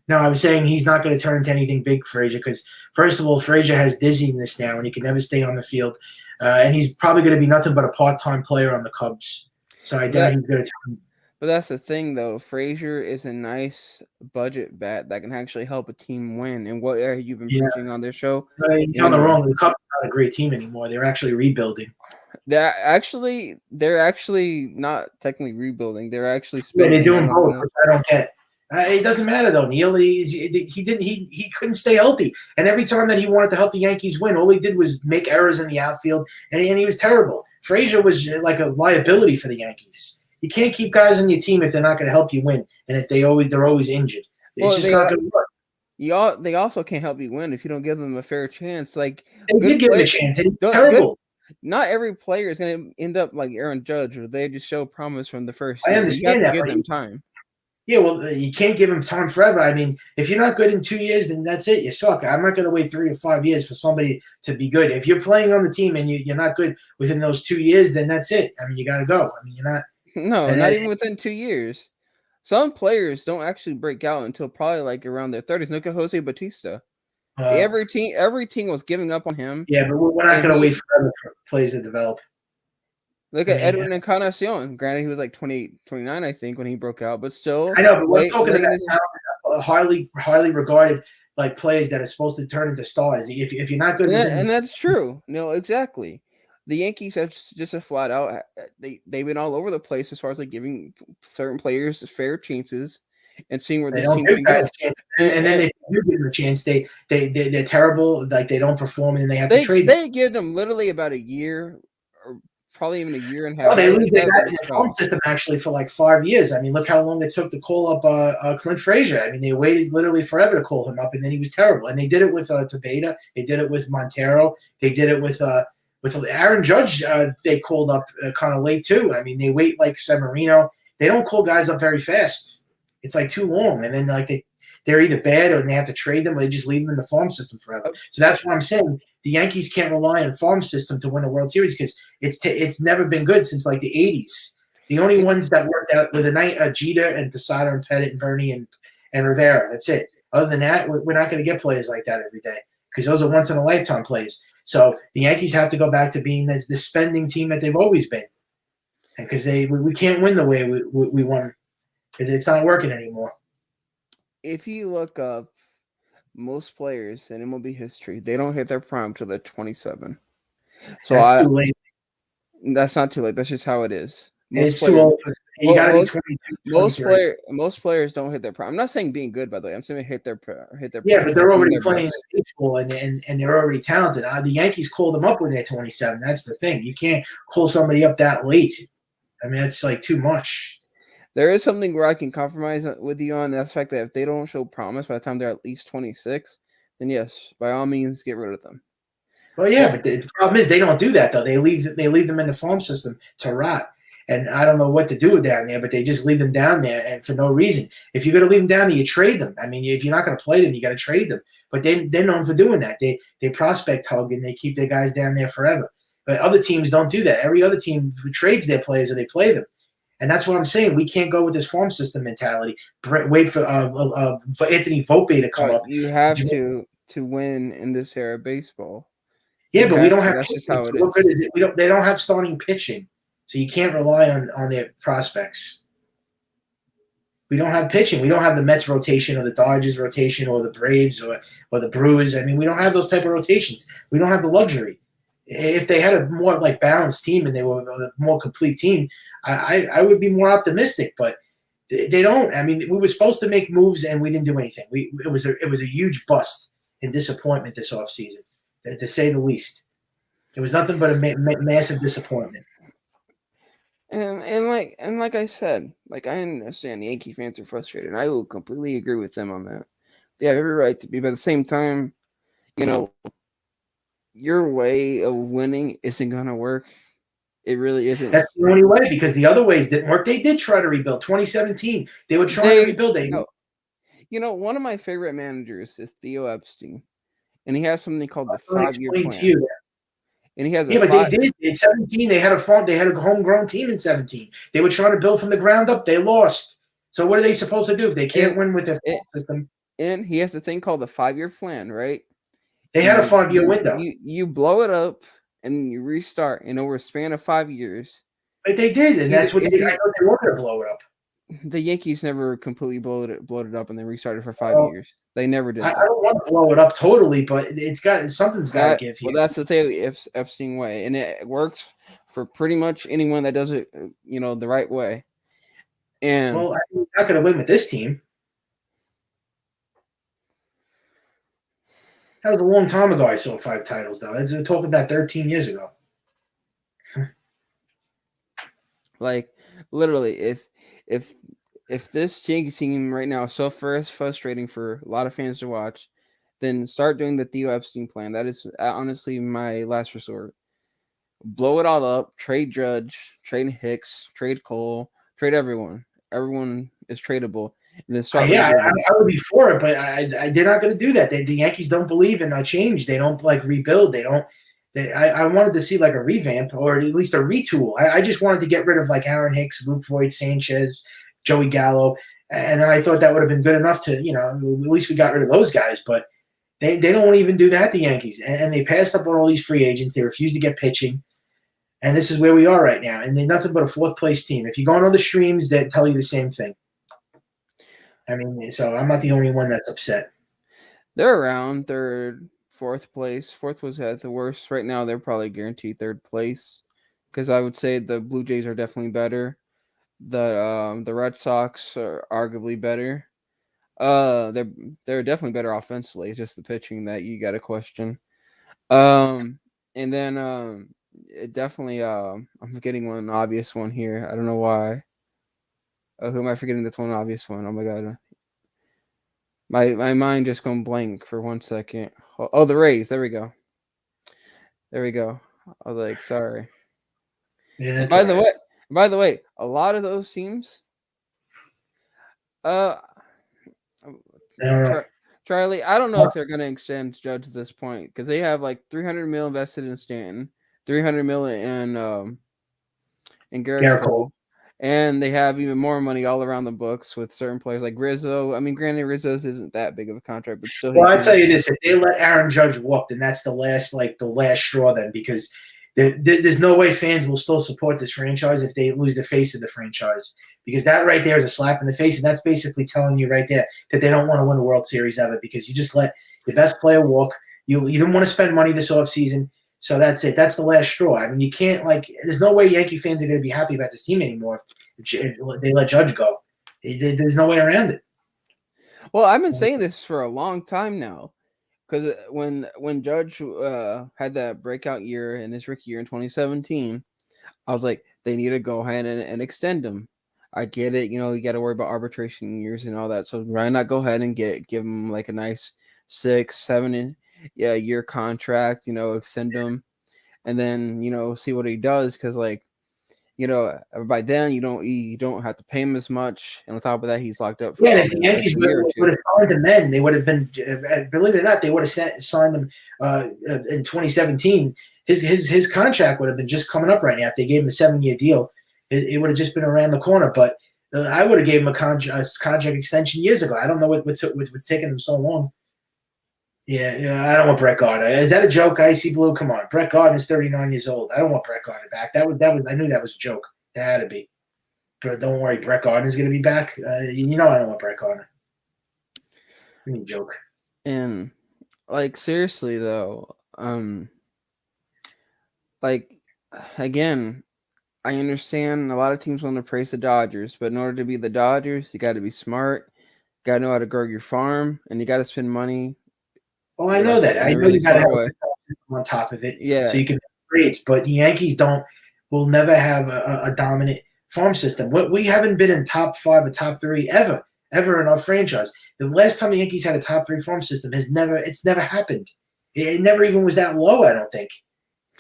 No, I was saying he's not going to turn into anything big, Frazier, because first of all, Frazier has dizziness now, and he can never stay on the field. And he's probably going to be nothing but a part-time player on the Cubs. So I doubt he's going to turn. But that's the thing, though. Frazier is a nice budget bat that can actually help a team win. And what you've been preaching on this show. He's on the wrong. The Cubs are not a great team anymore. They're actually rebuilding. They're actually not technically rebuilding. They're actually they're doing both, which I don't get. It doesn't matter though, Neil. He couldn't stay healthy, and every time that he wanted to help the Yankees win, all he did was make errors in the outfield, and he was terrible. Frazier was like a liability for the Yankees. You can't keep guys on your team if they're not going to help you win, and if they're always injured. It's just not going to work. They also can't help you win if you don't give them a fair chance. Like they did give him a chance, and he's terrible. Not every player is going to end up like Aaron Judge, or they just show promise from the first year. I understand that. Give them time. Yeah, well, you can't give him time forever. I mean, if you're not good in 2 years, then that's it. You suck. I'm not going to wait 3 or 5 years for somebody to be good. If you're playing on the team and you're not good within those 2 years, then that's it. I mean, you got to go. I mean, you're not. No, not even within 2 years. Some players don't actually break out until probably like around their 30s. Look at Jose Bautista. Every team was giving up on him. Yeah, but we're not going to wait forever for players to develop. Look at Edwin Encarnacion. Granted, he was like 28, 29, I think, when he broke out, but still. I know, but we're talking about highly regarded like players that are supposed to turn into stars. If you're not good, and that's true. No, exactly. The Yankees have just a flat out. They've been all over the place as far as like giving certain players fair chances and seeing where this team can go. And then if you give them a chance, they're terrible. Like they don't perform, and they have to trade. They give them literally about a year. Or probably even a year and a half. Oh, they leave their farm system actually for like 5 years. I mean, look how long it took to call up Clint Frazier. I mean, they waited literally forever to call him up, and then he was terrible. And they did it with Tejeda. They did it with Montero. They did it with Aaron Judge. They called up kind of late too. I mean, they wait like Severino. They don't call guys up very fast. It's like too long, and then like they're either bad or they have to trade them, or they just leave them in the farm system forever. So that's why I'm saying the Yankees can't rely on farm system to win a World Series because it's never been good since like the 80s. The only ones that worked out were the Jeter and Posada and Pettit and Bernie and Rivera. That's it. Other than that, we're not going to get players like that every day because those are once in a lifetime plays. So the Yankees have to go back to being the spending team that they've always been, and because we can't win the way we won because it's not working anymore. If you look up most players in MLB history, they don't hit their prime till they're 27. So that's too late. That's not too late. That's just how it is. It's too old. You got to be 22. Most players don't hit their prime. I'm not saying being good, by the way. I'm saying hit their Yeah, but they're already playing in baseball and they're already talented. The Yankees called them up when they're 27. That's the thing. You can't call somebody up that late. I mean, it's like too much. There is something where I can compromise with you on. That's the fact that if they don't show promise by the time they're at least 26, then yes, by all means, get rid of them. Well, yeah, but the problem is they don't do that though. They leave them in the farm system to rot, and I don't know what to do down there. But they just leave them down there and for no reason. If you're going to leave them down there, you trade them. I mean, if you're not going to play them, you got to trade them. But they're known for doing that. They prospect hug and they keep their guys down there forever. But other teams don't do that. Every other team who trades their players or they play them. And that's what I'm saying. We can't go with this farm system mentality. Wait for Anthony Volpe to come up. You have to win in this era of baseball. Yeah, but we don't have. That's just how it is. They don't have starting pitching, so you can't rely on their prospects. We don't have pitching. We don't have the Mets rotation or the Dodgers rotation or the Braves or the Brewers. I mean, we don't have those type of rotations. We don't have the luxury. If they had a more like balanced team and they were a more complete team, I would be more optimistic. But they don't. I mean, we were supposed to make moves and we didn't do anything. It was a huge bust and disappointment this offseason, to say the least. It was nothing but a massive disappointment. And like I said, like I understand the Yankee fans are frustrated. I will completely agree with them on that. They have every right to be, but at the same time, you know, your way of winning isn't gonna work. It really isn't. That's the only way, because the other ways didn't work. They did try to rebuild. 2017, they were trying to rebuild. One of my favorite managers is Theo Epstein, and he has something called the I'll 5-year explain plan. to you. And he has Yeah, but they did. In 17, they had a homegrown team in 17. They were trying to build from the ground up. They lost. So what are they supposed to do if they can't win with their system? And he has a thing called the 5-year plan, right? They had a 5-year window. You blow it up and then you restart, and over a span of 5 years. But they did, and that's what I thought they were going to blow it up. The Yankees never completely blowed it up and then restarted for 5 years. They never did. I don't want to blow it up totally, but something's got to give here. Well, that's the thing, Epstein way, and it works for pretty much anyone that does it, the right way. And well, I'm not going to win with this team. That was a long time ago. I saw 5 titles, though. We're talking about 13 years ago. Like literally, if this Yankees team right now is so frustrating for a lot of fans to watch, then start doing the Theo Epstein plan. That is honestly my last resort. Blow it all up. Trade Judge. Trade Hicks. Trade Cole. Trade everyone. Everyone is tradable. And then start. I would be for it, but they're not going to do that. The Yankees don't believe in a change. They don't rebuild. They don't. I wanted to see a revamp or at least a retool. I just wanted to get rid of Aaron Hicks, Luke Voigt, Sanchez, Joey Gallo, and then I thought that would have been good enough to, at least we got rid of those guys. But they don't even do that, the Yankees, and they passed up on all these free agents. They refused to get pitching, and this is where we are right now. And they're nothing but a 4th place team. If you go on other streams, that tell you the same thing. I mean, so I'm not the only one that's upset. They're around 3rd, 4th place. 4th was at the worst. Right now, they're probably guaranteed 3rd place, because I would say the Blue Jays are definitely better. The Red Sox are arguably better. They're definitely better offensively. It's just the pitching that you got to question. And then it definitely I'm forgetting one obvious one here. I don't know why. Who am I forgetting? That's one obvious one. Oh my god. My mind just going blank for 1 second. Oh, the Rays. There we go. I was like, sorry. Yeah. By the way, a lot of those teams, Charlie, I don't know if they're going to extend Judge at this point, because they have $300 million invested in Stanton, $300 million in Garrett Cole, and they have even more money all around the books with certain players like Rizzo. I mean, granted, Rizzo's isn't that big of a contract, but still. Well, I'll tell you this: if they let Aaron Judge walk, then that's the last straw. Then, because there's no way fans will still support this franchise if they lose the face of the franchise. Because that right there is a slap in the face, and that's basically telling you right there that they don't want to win a World Series ever, because you just let your best player walk. You didn't want to spend money this offseason. So that's it. That's the last straw. I mean, you can't there's no way Yankee fans are going to be happy about this team anymore if they let Judge go. There's no way around it. Well, I've been saying this for a long time now, because when Judge had that breakout year in his rookie year in 2017, I was like, they need to go ahead and extend him. I get it. You got to worry about arbitration years and all that. So why not go ahead and give him a nice 6-7 year contract, extend him, and then, see what he does. Cause by then you don't have to pay him as much. And on top of that, he's locked up. Yeah. If the Yankees would have signed him then, they would have been, believe it or not, they would have signed them in 2017. His contract would have been just coming up right now. If they gave him a 7-year deal, it would have just been around the corner. But I would have gave him a contract extension years ago. I don't know what's taking them so long. Yeah, I don't want Brett Gardner. Is that a joke, Icy Blue? Come on, Brett Gardner is 39 years old. I don't want Brett Gardner back. That was. I knew that was a joke. That had to be. But don't worry, Brett Gardner is going to be back. I don't want Brett Gardner. I mean, joke. And seriously though, again, I understand a lot of teams want to praise the Dodgers, but in order to be the Dodgers, you got to be smart, got to know how to grow your farm, and you got to spend money. Well, I know that. I know you got to have on top of it, so you can make trades. But the Yankees don't. will never have a dominant farm system. We haven't been in top 5 or top 3 ever in our franchise. The last time the Yankees had a top 3 farm system it's never happened. It never even was that low, I don't think,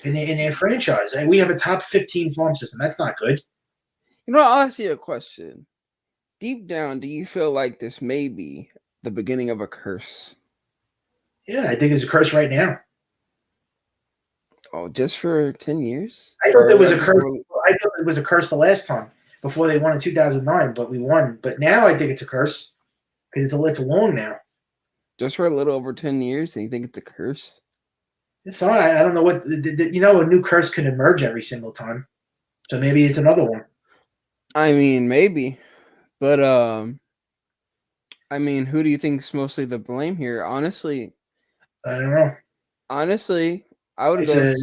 in their franchise. And we have a top 15 farm system. That's not good. You know, I'll ask you a question. Deep down, do you feel like this may be the beginning of a curse? Yeah, I think it's a curse right now. Oh, just for 10 years? I thought it was a curse. I thought it was a curse the last time before they won in 2009, but we won. But now I think it's a curse because it's long now. Just for a little over 10 years, and you think it's a curse? It's not. I don't know what a new curse can emerge every single time. So maybe it's another one. I mean, maybe, but I mean, who do you think's mostly the blame here? Honestly, I don't know. Honestly, I would It's go.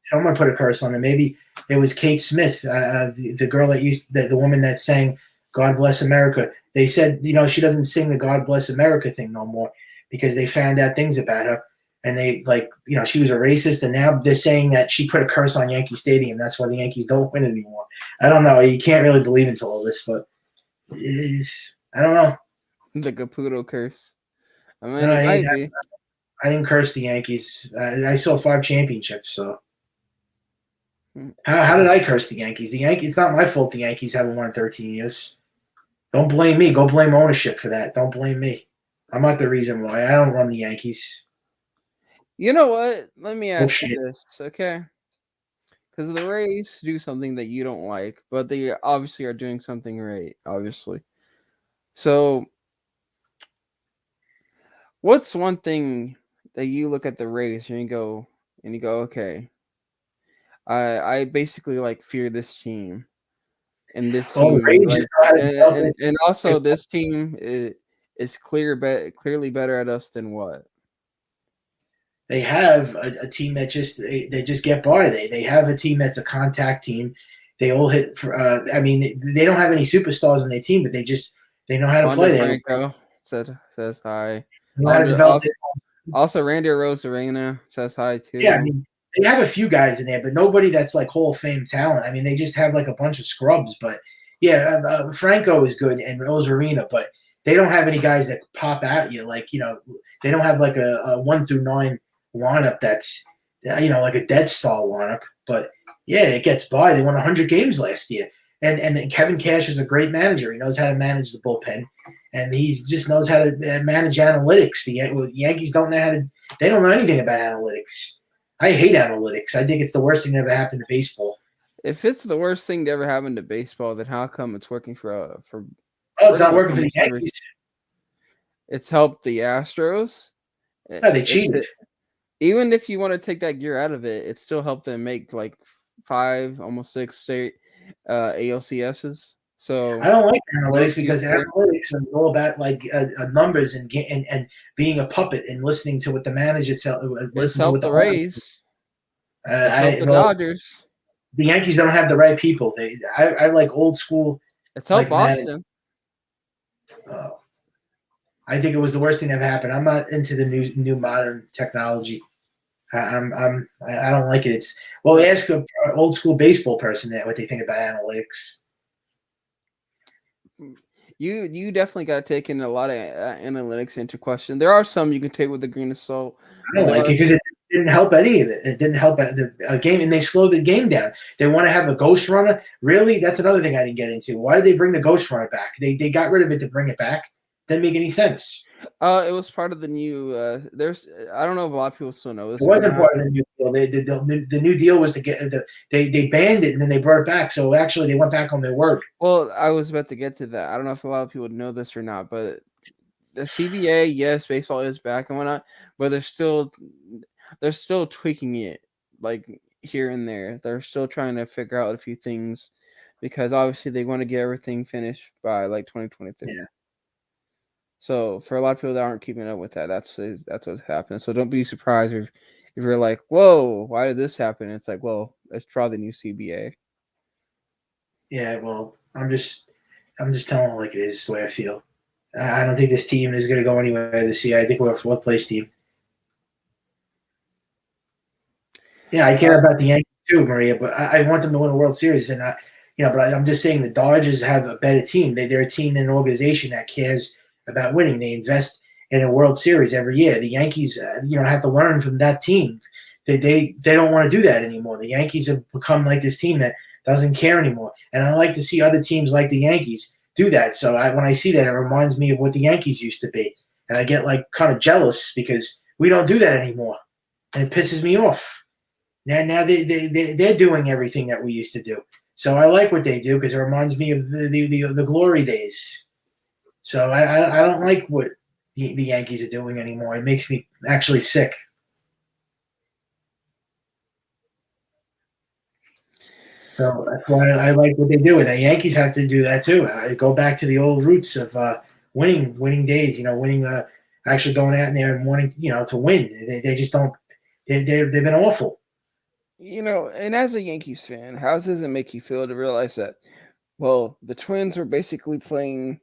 Someone put a curse on it. Maybe it was Kate Smith, the girl that the woman that sang "God Bless America." They said, she doesn't sing the "God Bless America" thing no more because they found out things about her, and they she was a racist, and now they're saying that she put a curse on Yankee Stadium. That's why the Yankees don't win anymore. I don't know. You can't really believe into all this, but I don't know. The Caputo curse. I mean, No, it might be. I didn't curse the Yankees. I saw 5 championships, so. How did I curse the Yankees? It's not my fault the Yankees haven't won in 13 years. Don't blame me. Go blame ownership for that. Don't blame me. I'm not the reason why. I don't run the Yankees. You know what? Let me ask Bullshit. you this, okay? Because the Rays do something that you don't like, but they obviously are doing something right, obviously. So, what's one thing that you look at the Rays and you go, okay, I basically fear this team, and this Well, the team Rays just know how to develop it. and also this team is clearly better at us than what? They have a team that they just get by. They have a team that's a contact team. They all hit for. They don't have any superstars on their team, but they know how to play. Franco says hi. They know how to develop it. Also, Randy Rosarena says hi too. Yeah, they have a few guys in there, but nobody that's Hall of Fame talent. They just have a bunch of scrubs. But yeah, Franco is good and Rosarena, but they don't have any guys that pop at you. They don't have a 1 through 9 lineup that's like a dead star lineup. But yeah, it gets by. They won 100 games last year, and Kevin Cash is a great manager. He knows how to manage the bullpen, and he just knows how to manage analytics. The Yankees don't know how to. They don't know anything about analytics. I hate analytics. I think it's the worst thing that ever happened to baseball. If it's the worst thing to ever happen to baseball, then how come it's working for? It's not working for the Yankees. It's helped the Astros. No, they cheated. Even if you want to take that gear out of it, it still helped them make 5, almost 6 straight ALCSs. So I don't like analytics because analytics are all about numbers and being a puppet and listening to what the manager tells. It's helped the Rays. It's helped the Dodgers. The Yankees don't have the right people. I like old school. It's helped Boston. I think it was the worst thing that ever happened. I'm not into the new modern technology. I don't like it. Ask an old school baseball person what they think about analytics. You definitely got to take in a lot of analytics into question. There are some you can take with a grain of salt. I don't like it because it didn't help any of it. It didn't help the game, and they slowed the game down. They want to have a ghost runner. Really, that's another thing I didn't get into. Why did they bring the ghost runner back? They got rid of it to bring it back. Didn't make any sense. It was part of the new. I don't know if a lot of people still know this. It wasn't part of the new deal. The new deal was to get they banned it and then they brought it back. So actually, they went back on their word. Well, I was about to get to that. I don't know if a lot of people know this or not, but the CBA, yes, baseball is back and whatnot, but they're still tweaking it here and there. They're still trying to figure out a few things because obviously they want to get everything finished by 2023. Yeah. So for a lot of people that aren't keeping up with that, that's what's happening. So don't be surprised if you're like, "Whoa, why did this happen?" It's well, let's try the new CBA. Yeah, well, I'm just telling it like it is the way I feel. I don't think this team is going to go anywhere this year. I think we're a 4th place team. Yeah, I care about the Yankees too, Maria, but I want them to win a World Series, and I'm just saying the Dodgers have a better team. They're a team and an organization that cares about winning. They invest in a World Series every year. The Yankees, have to learn from that team. They don't want to do that anymore. The Yankees have become like this team that doesn't care anymore, and I like to see other teams like the Yankees do that. So when I see that, it reminds me of what the Yankees used to be, and I get like kind of jealous because we don't do that anymore, and it pisses me off. Now they're doing everything that we used to do. So I like what they do because it reminds me of the glory days. So I don't like what the Yankees are doing anymore. It makes me actually sick. So that's why I like what they do. And the Yankees have to do that too. I go back to the old roots of winning days, winning, actually going out in there and wanting, to win. They just don't, they've been awful. And as a Yankees fan, how does it make you feel to realize that, well, the Twins were basically playing,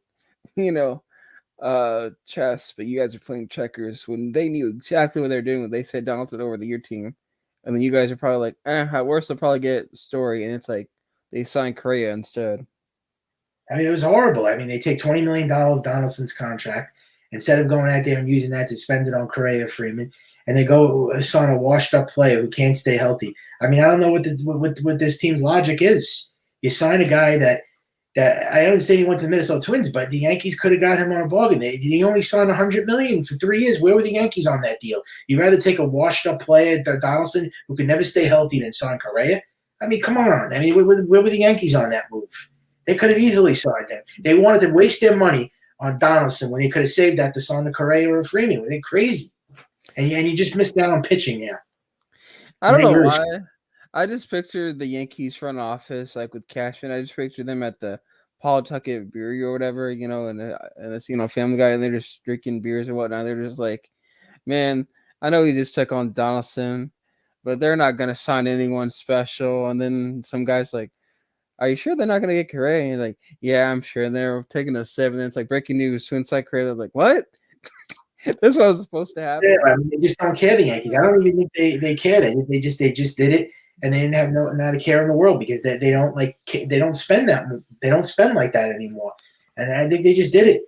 chess, but you guys are playing checkers when they knew exactly what they're doing when they said Donaldson over your team. And then you guys are probably like, at worst, they'll probably get Story. And it's like they signed Correa instead. I mean, it was horrible. I mean, they take $20 million of Donaldson's contract instead of going out there and using that to spend it on Correa Freeman. And they go sign a washed-up player who can't stay healthy. I mean, I don't know what this team's logic is. You sign a guy that I understand he went to the Minnesota Twins, but the Yankees could have got him on a bargain. They only signed $100 million for 3 years. Where were the Yankees on that deal? You'd rather take a washed-up player, Donaldson, who could never stay healthy, than sign Correa? I mean, come on. I mean, where were the Yankees on that move? They could have easily signed him. They wanted to waste their money on Donaldson when they could have saved that to sign the Correa or Freeman. They're crazy. And you just missed out on pitching now. I don't know why. I just pictured the Yankees front office like with Cashman. I just pictured them at the Pawtucket Brewery or whatever, and it's Family Guy, and they're just drinking beers or whatnot. They're just like, man, I know we just took on Donaldson, but they're not gonna sign anyone special. And then some guy's like, are you sure they're not gonna get Correa? And you're like, yeah, I'm sure. And they're taking a 7. And it's like breaking news: Twins side Correa. They're like, what? That's what was supposed to happen. Yeah, I mean, they just don't care, the Yankees. I don't even think they care. They just did it, and they didn't have not a care in the world because they don't spend like that anymore. And I think they just did it,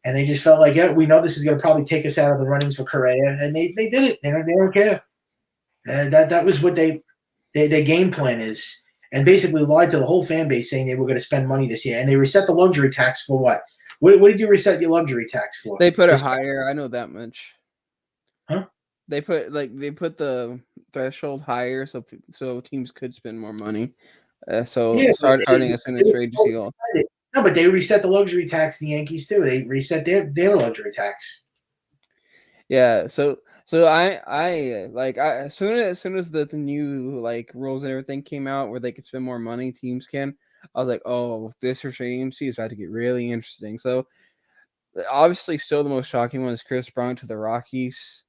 and they just felt like, yeah, we know this is going to probably take us out of the runnings for Correa, and they did it. They don't care. That was what their game plan is, and basically lied to the whole fan base saying they were going to spend money this year, and they reset the luxury tax for what? What did you reset your luxury tax for? They put it higher. I know that much. Huh? They put the threshold higher so teams could spend more money. Starting as soon as free agency. No, but they reset the luxury tax. The Yankees too. They reset their luxury tax. Yeah. So I as soon as the new rules and everything came out where they could spend more money, teams can. I was like, oh, this for free agency is about to get really interesting. So, obviously, still the most shocking one is Chris Bryant to the Rockies.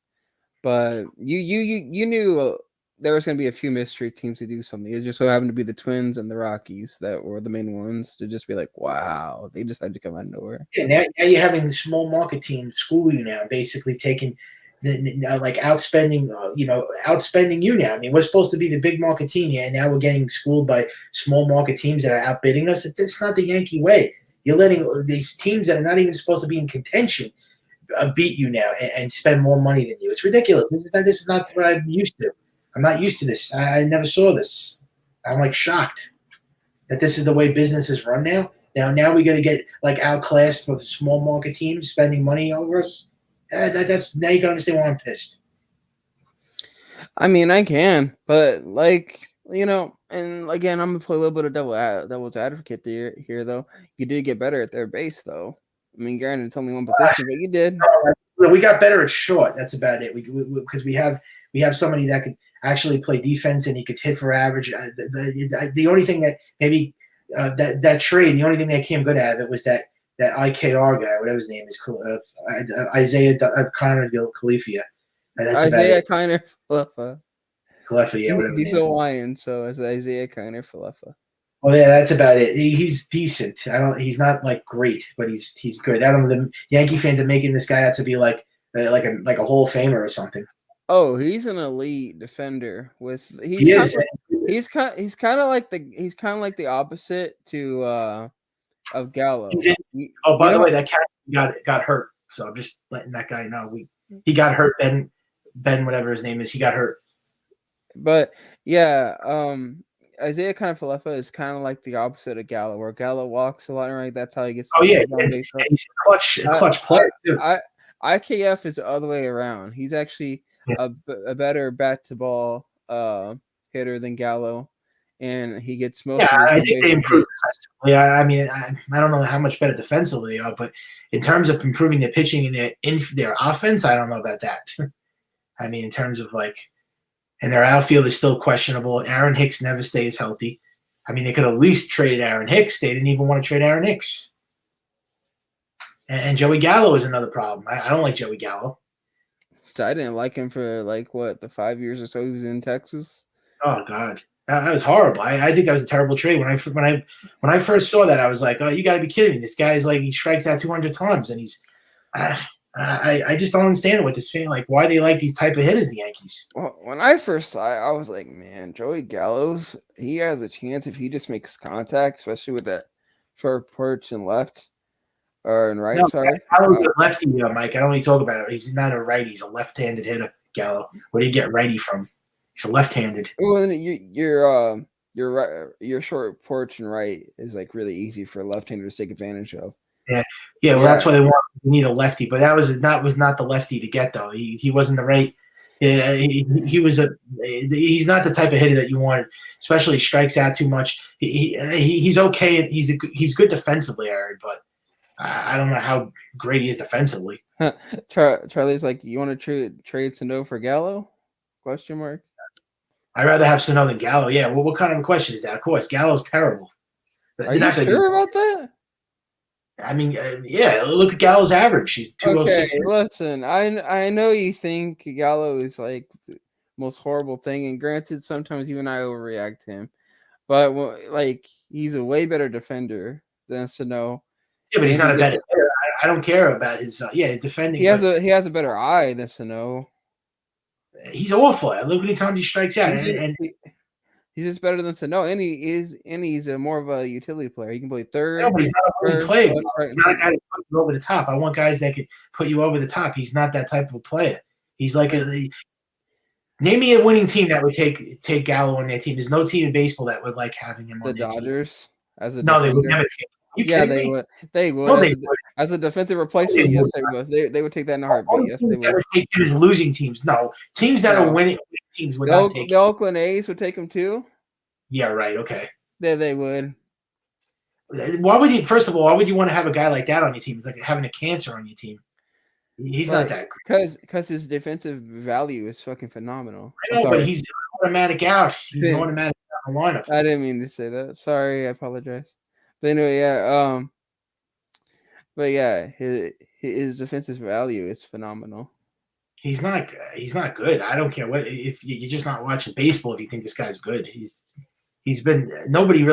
But you knew there was going to be a few mystery teams to do something. It just so happened to be the Twins and the Rockies that were the main ones to just be like, wow, they decided to come out of nowhere. Yeah, now you're having the small market teams school you now, basically taking outspending you now. I mean, we're supposed to be the big market team here, and now we're getting schooled by small market teams that are outbidding us. That's not the Yankee way. You're letting these teams that are not even supposed to be in contention beat you now and spend more money than you. It's ridiculous. This is not what I'm used to. I'm not used to this. I never saw this. I'm shocked that this is the way business is run now. Now we're going to get outclassed for small market teams spending money over us. That's now you can understand why I'm pissed. I mean, I can, but and again, I'm gonna play a little bit of devil's advocate here. Though you did get better at third base, though. I mean, granted, it's only one position, but you did. We got better at short. That's about it. Because we have somebody that could actually play defense and he could hit for average. The only thing that maybe that trade, the only thing that came good out of it was that IKR guy, whatever his name is, Isaiah Connor Califia. Isaiah Kiner Falefa. Falefa, yeah, whatever. He's Hawaiian, so it's Isaiah Kiner Falefa. Oh yeah, that's about it. He's decent. He's not great, but he's good. I don't know. The Yankee fans are making this guy out to be like a Hall of Famer or something. Oh, he's an elite defender. He is. He's kind of like the opposite to of Gallo. He's in. Oh, by the way, that cat got hurt. So I'm just letting that guy know. He got hurt. Ben, whatever his name is, he got hurt. But yeah, Isaiah Falefa is kind of like the opposite of Gallo, where Gallo walks a lot, right? That's how he gets. Oh yeah, and he's a clutch player too. IKF is the other way around. He's actually a better bat to ball hitter than Gallo, and he gets most. Yeah, I think they improved. Yeah, I mean, I don't know how much better defensively they are, but in terms of improving their pitching and their offense, I don't know about that. I mean, in terms of and their outfield is still questionable. Aaron Hicks never stays healthy. I mean, they could at least trade Aaron Hicks. They didn't even want to trade Aaron Hicks. And Joey Gallo is another problem. I don't like Joey Gallo. I didn't like him for the 5 years or so he was in Texas. Oh God, that was horrible. I think that was a terrible trade. When I first saw that, I was like, oh, you got to be kidding me. This guy's he strikes out 200 times, and he's. I just don't understand what this fan why they like these type of hitters, the Yankees. Well, when I first saw it, I was like, man, Joey Gallo's, he has a chance if he just makes contact, especially with that short porch and left or and right. No, sorry, Gallo's a lefty, Mike. I don't need to talk about it. He's not a righty. He's a left-handed hitter. Gallo. Where do you get righty from? He's a left-handed. Well, your short porch and right is really easy for a left-hander to take advantage of. Yeah. Well, that's why they need a lefty, but that was not the lefty to get though. He wasn't the right. Yeah, he's not the type of hitter that you want, especially strikes out too much. He's okay. He's good defensively, Aaron, but I don't know how great he is defensively. Charlie's like, you want to trade Sano for Gallo? Question mark. I'd rather have Sano than Gallo. Yeah. Well, what kind of a question is that? Of course, Gallo's terrible. Are you sure about that? I mean, yeah. Look at Gallo's average. She's 206. Okay, listen. I know you think Gallo is the most horrible thing, and granted, sometimes even I overreact to him. But he's a way better defender than Sano. Yeah, but he's not a better hitter. I don't care about his. His defending. He has a better eye than Sano. He's awful. Look how many times he strikes out, and he's just better than Sano, and he's a more of a utility player. He can play third. No, but he's not a winning player. He's not a guy that puts you over the top. I want guys that can put you over the top. He's not that type of a player. He's name me a winning team that would take Gallo on their team. There's no team in baseball that would like having him on their team. The Dodgers as a no, defender. They would never take him. They would. They would. No, as a defensive replacement, yes, they would. They would take that in a heartbeat. Yes, they would. Take him as losing teams. No, teams that are winning teams would not take him. The Oakland A's would take him too. Yeah, right. Okay. They would. Why would you? First of all, why would you want to have a guy like that on your team? It's like having a cancer on your team. He's not that great. Because his defensive value is fucking phenomenal. I know, but he's automatic out. He's an automatic out in the lineup. I didn't mean to say that. Sorry, I apologize. But anyway, yeah. But yeah, his defensive value is phenomenal. He's not good. I don't care what if you're just not watching baseball if you think this guy's good. He's been nobody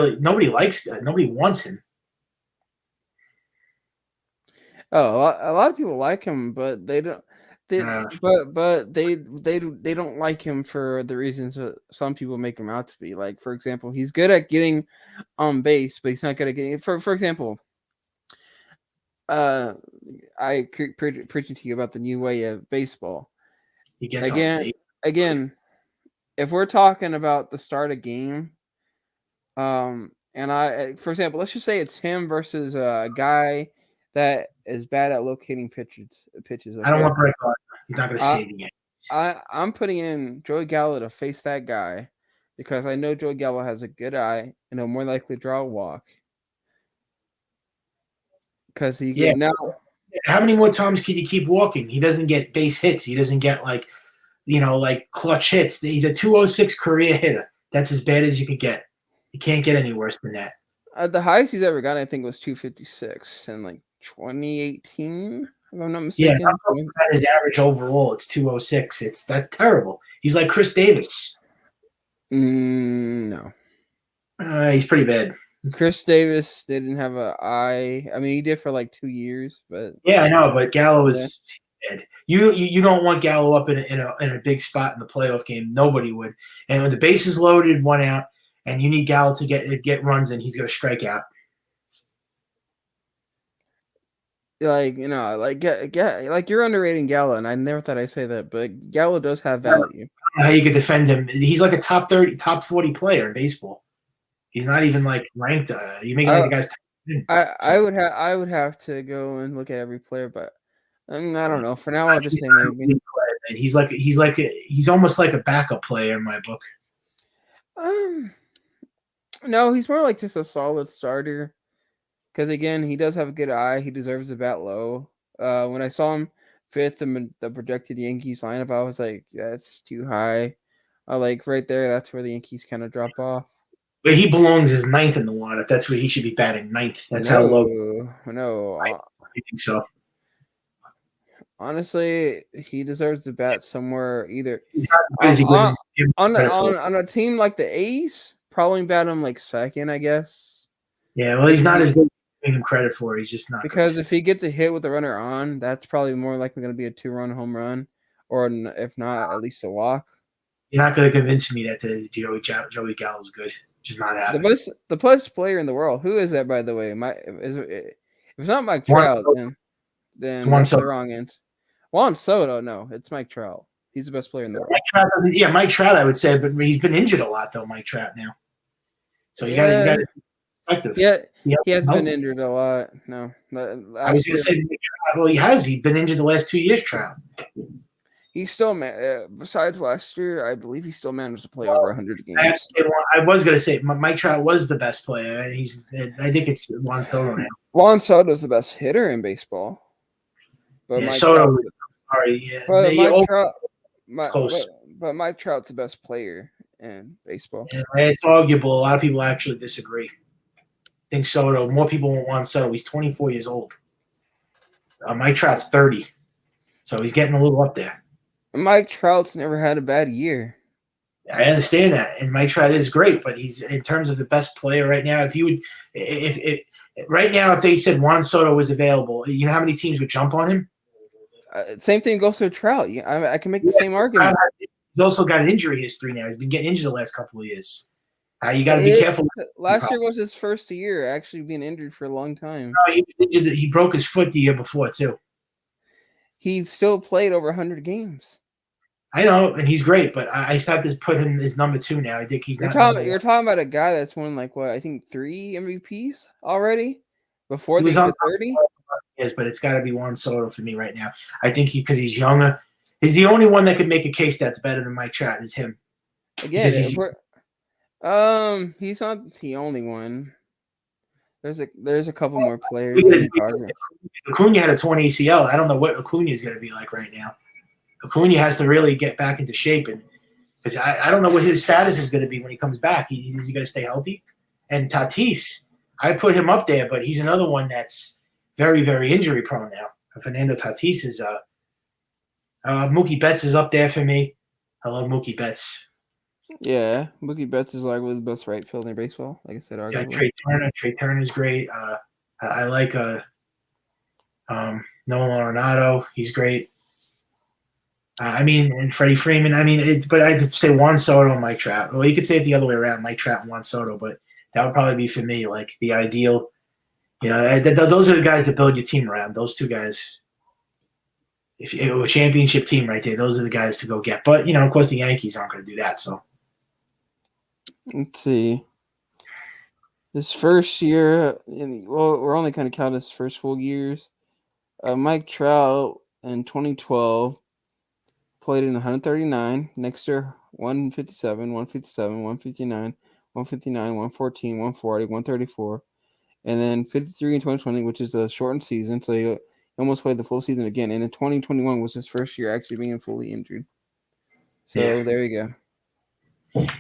wants him. Oh, a lot of people like him, but they don't. They don't like him for the reasons that some people make him out to be. Like, for example, he's good at getting on base, but he's not good at getting. For example, I preaching to you about the new way of baseball. He gets again. If we're talking about the start of game, and for example, let's just say it's him versus a guy that is bad at locating pitches. Okay? I don't want Brett Gardner. He's not going to save the game. I'm putting in Joey Gallo to face that guy because I know Joey Gallo has a good eye and he'll more likely draw a walk. Because now. How many more times can you keep walking? He doesn't get base hits. He doesn't get clutch hits. He's a 206 career hitter. That's as bad as you could get. You can't get any worse than that. The highest he's ever gotten, I think, was 256 in 2018, if I'm not mistaken. Yeah, I'm talking about his average overall. It's 206. That's terrible. He's like Chris Davis. No. He's pretty bad. Chris Davis didn't have an eye. I mean, he did for 2 years, but yeah, I know. But Gallo is dead. You don't want Gallo up in a big spot in the playoff game. Nobody would. And when the base is loaded, 1 out, and you need Gallo to get runs, and he's going to strike out. Like like you're underrating Gallo, and I never thought I'd say that, but Gallo does have value. I don't know how you could defend him? He's like a top 30, top 40 player in baseball. He's not even like ranked. You making the guys. I would have to go and look at every player, but I don't know. For now, I'll just say maybe. And he's almost like a backup player in my book. No, he's more like just a solid starter. Because again, he does have a good eye. He deserves a bat low. When I saw him fifth in the projected Yankees lineup, I was like, that's too high. Like right there, that's where the Yankees kind of drop off. But he belongs as 9th in the lineup. That's where he should be batting 9th. That's how low. No, I think so. Honestly, he deserves to bat somewhere either on a team like the A's. Probably bat him like second, I guess. Yeah, well, he's not as good as giving him credit for. He's just not. Because good. if he gets a hit with the runner on, that's probably more likely going to be a 2-run home run, or if not, at least a walk. You're not going to convince me that Joey Gallo's good. Just not happening. The best player in the world. Who is that, by the way? If it's not Mike Trout, then that's the wrong answer. Juan Soto, no, it's Mike Trout. He's the best player in the world. Mike Trout, I would say, but he's been injured a lot though, Mike Trout now. So you got to perspective. Yeah, he has been injured a lot. No, I was going to say Mike Trout. Well, he has. He's been injured the last 2 years. Trout. He's still besides last year, I believe he still managed to play over 100 games. I was going to say Mike Trout was the best player, and I think it's Juan Soto now. Juan Soto is the best hitter in baseball. But yeah, Mike Soto. Trout, Sorry, yeah. But Mike Trout's the best player in baseball. Yeah, it's arguable. A lot of people actually disagree. I think Soto. More people want Juan Soto. He's 24 years old. Mike Trout's 30, so he's getting a little up there. Mike Trout's never had a bad year. I understand that, and Mike Trout is great, but he's in terms of the best player right now. Right now, if they said Juan Soto was available, you know how many teams would jump on him? Same thing goes to Trout. I can make the same argument. He's also got an injury history now. He's been getting injured the last couple of years. You got to be careful. Last year was his first year actually being injured for a long time. No, he was injured. He broke his foot the year before too. He still played over 100 games. I know, and he's great, but I have to put him as number 2 now. I think he's not. You're talking about a guy that's won I think 3 MVPs already before the age of 30. Yes, but it's got to be Juan Soto for me right now. I think because he's younger, he's the only one that could make a case that's better than Mike Trout. Is him. Again, he's not the only one. There's a couple more players. Acuna had a torn ACL. I don't know what Acuna is going to be like right now. Acuna has to really get back into shape, and because I don't know what his status is going to be when he comes back. Is he going to stay healthy? And Tatis, I put him up there, but he's another one that's very, very injury prone now. Fernando Tatis is Mookie Betts is up there for me. I love Mookie Betts. Yeah, Mookie Betts is arguably the best right fielder in baseball. Like I said, arguably. Yeah, Trey Turner's great. I like Nolan Arenado. He's great. And Freddie Freeman. But I'd say Juan Soto and Mike Trout. Well, you could say it the other way around, Mike Trout and Juan Soto, but that would probably be for me like the ideal. Those are the guys that build your team around. Those 2 guys. If you a championship team right there, those are the guys to go get. But of course, the Yankees aren't going to do that. So let's see. His first year, we're only kind of counting his first full years. Mike Trout in 2012 played in 139. Next year, 157, 157, 159, 159, 114, 140, 134. And then 53 in 2020, which is a shortened season. So he almost played the full season again. And in 2021 was his first year actually being fully injured. So There you go.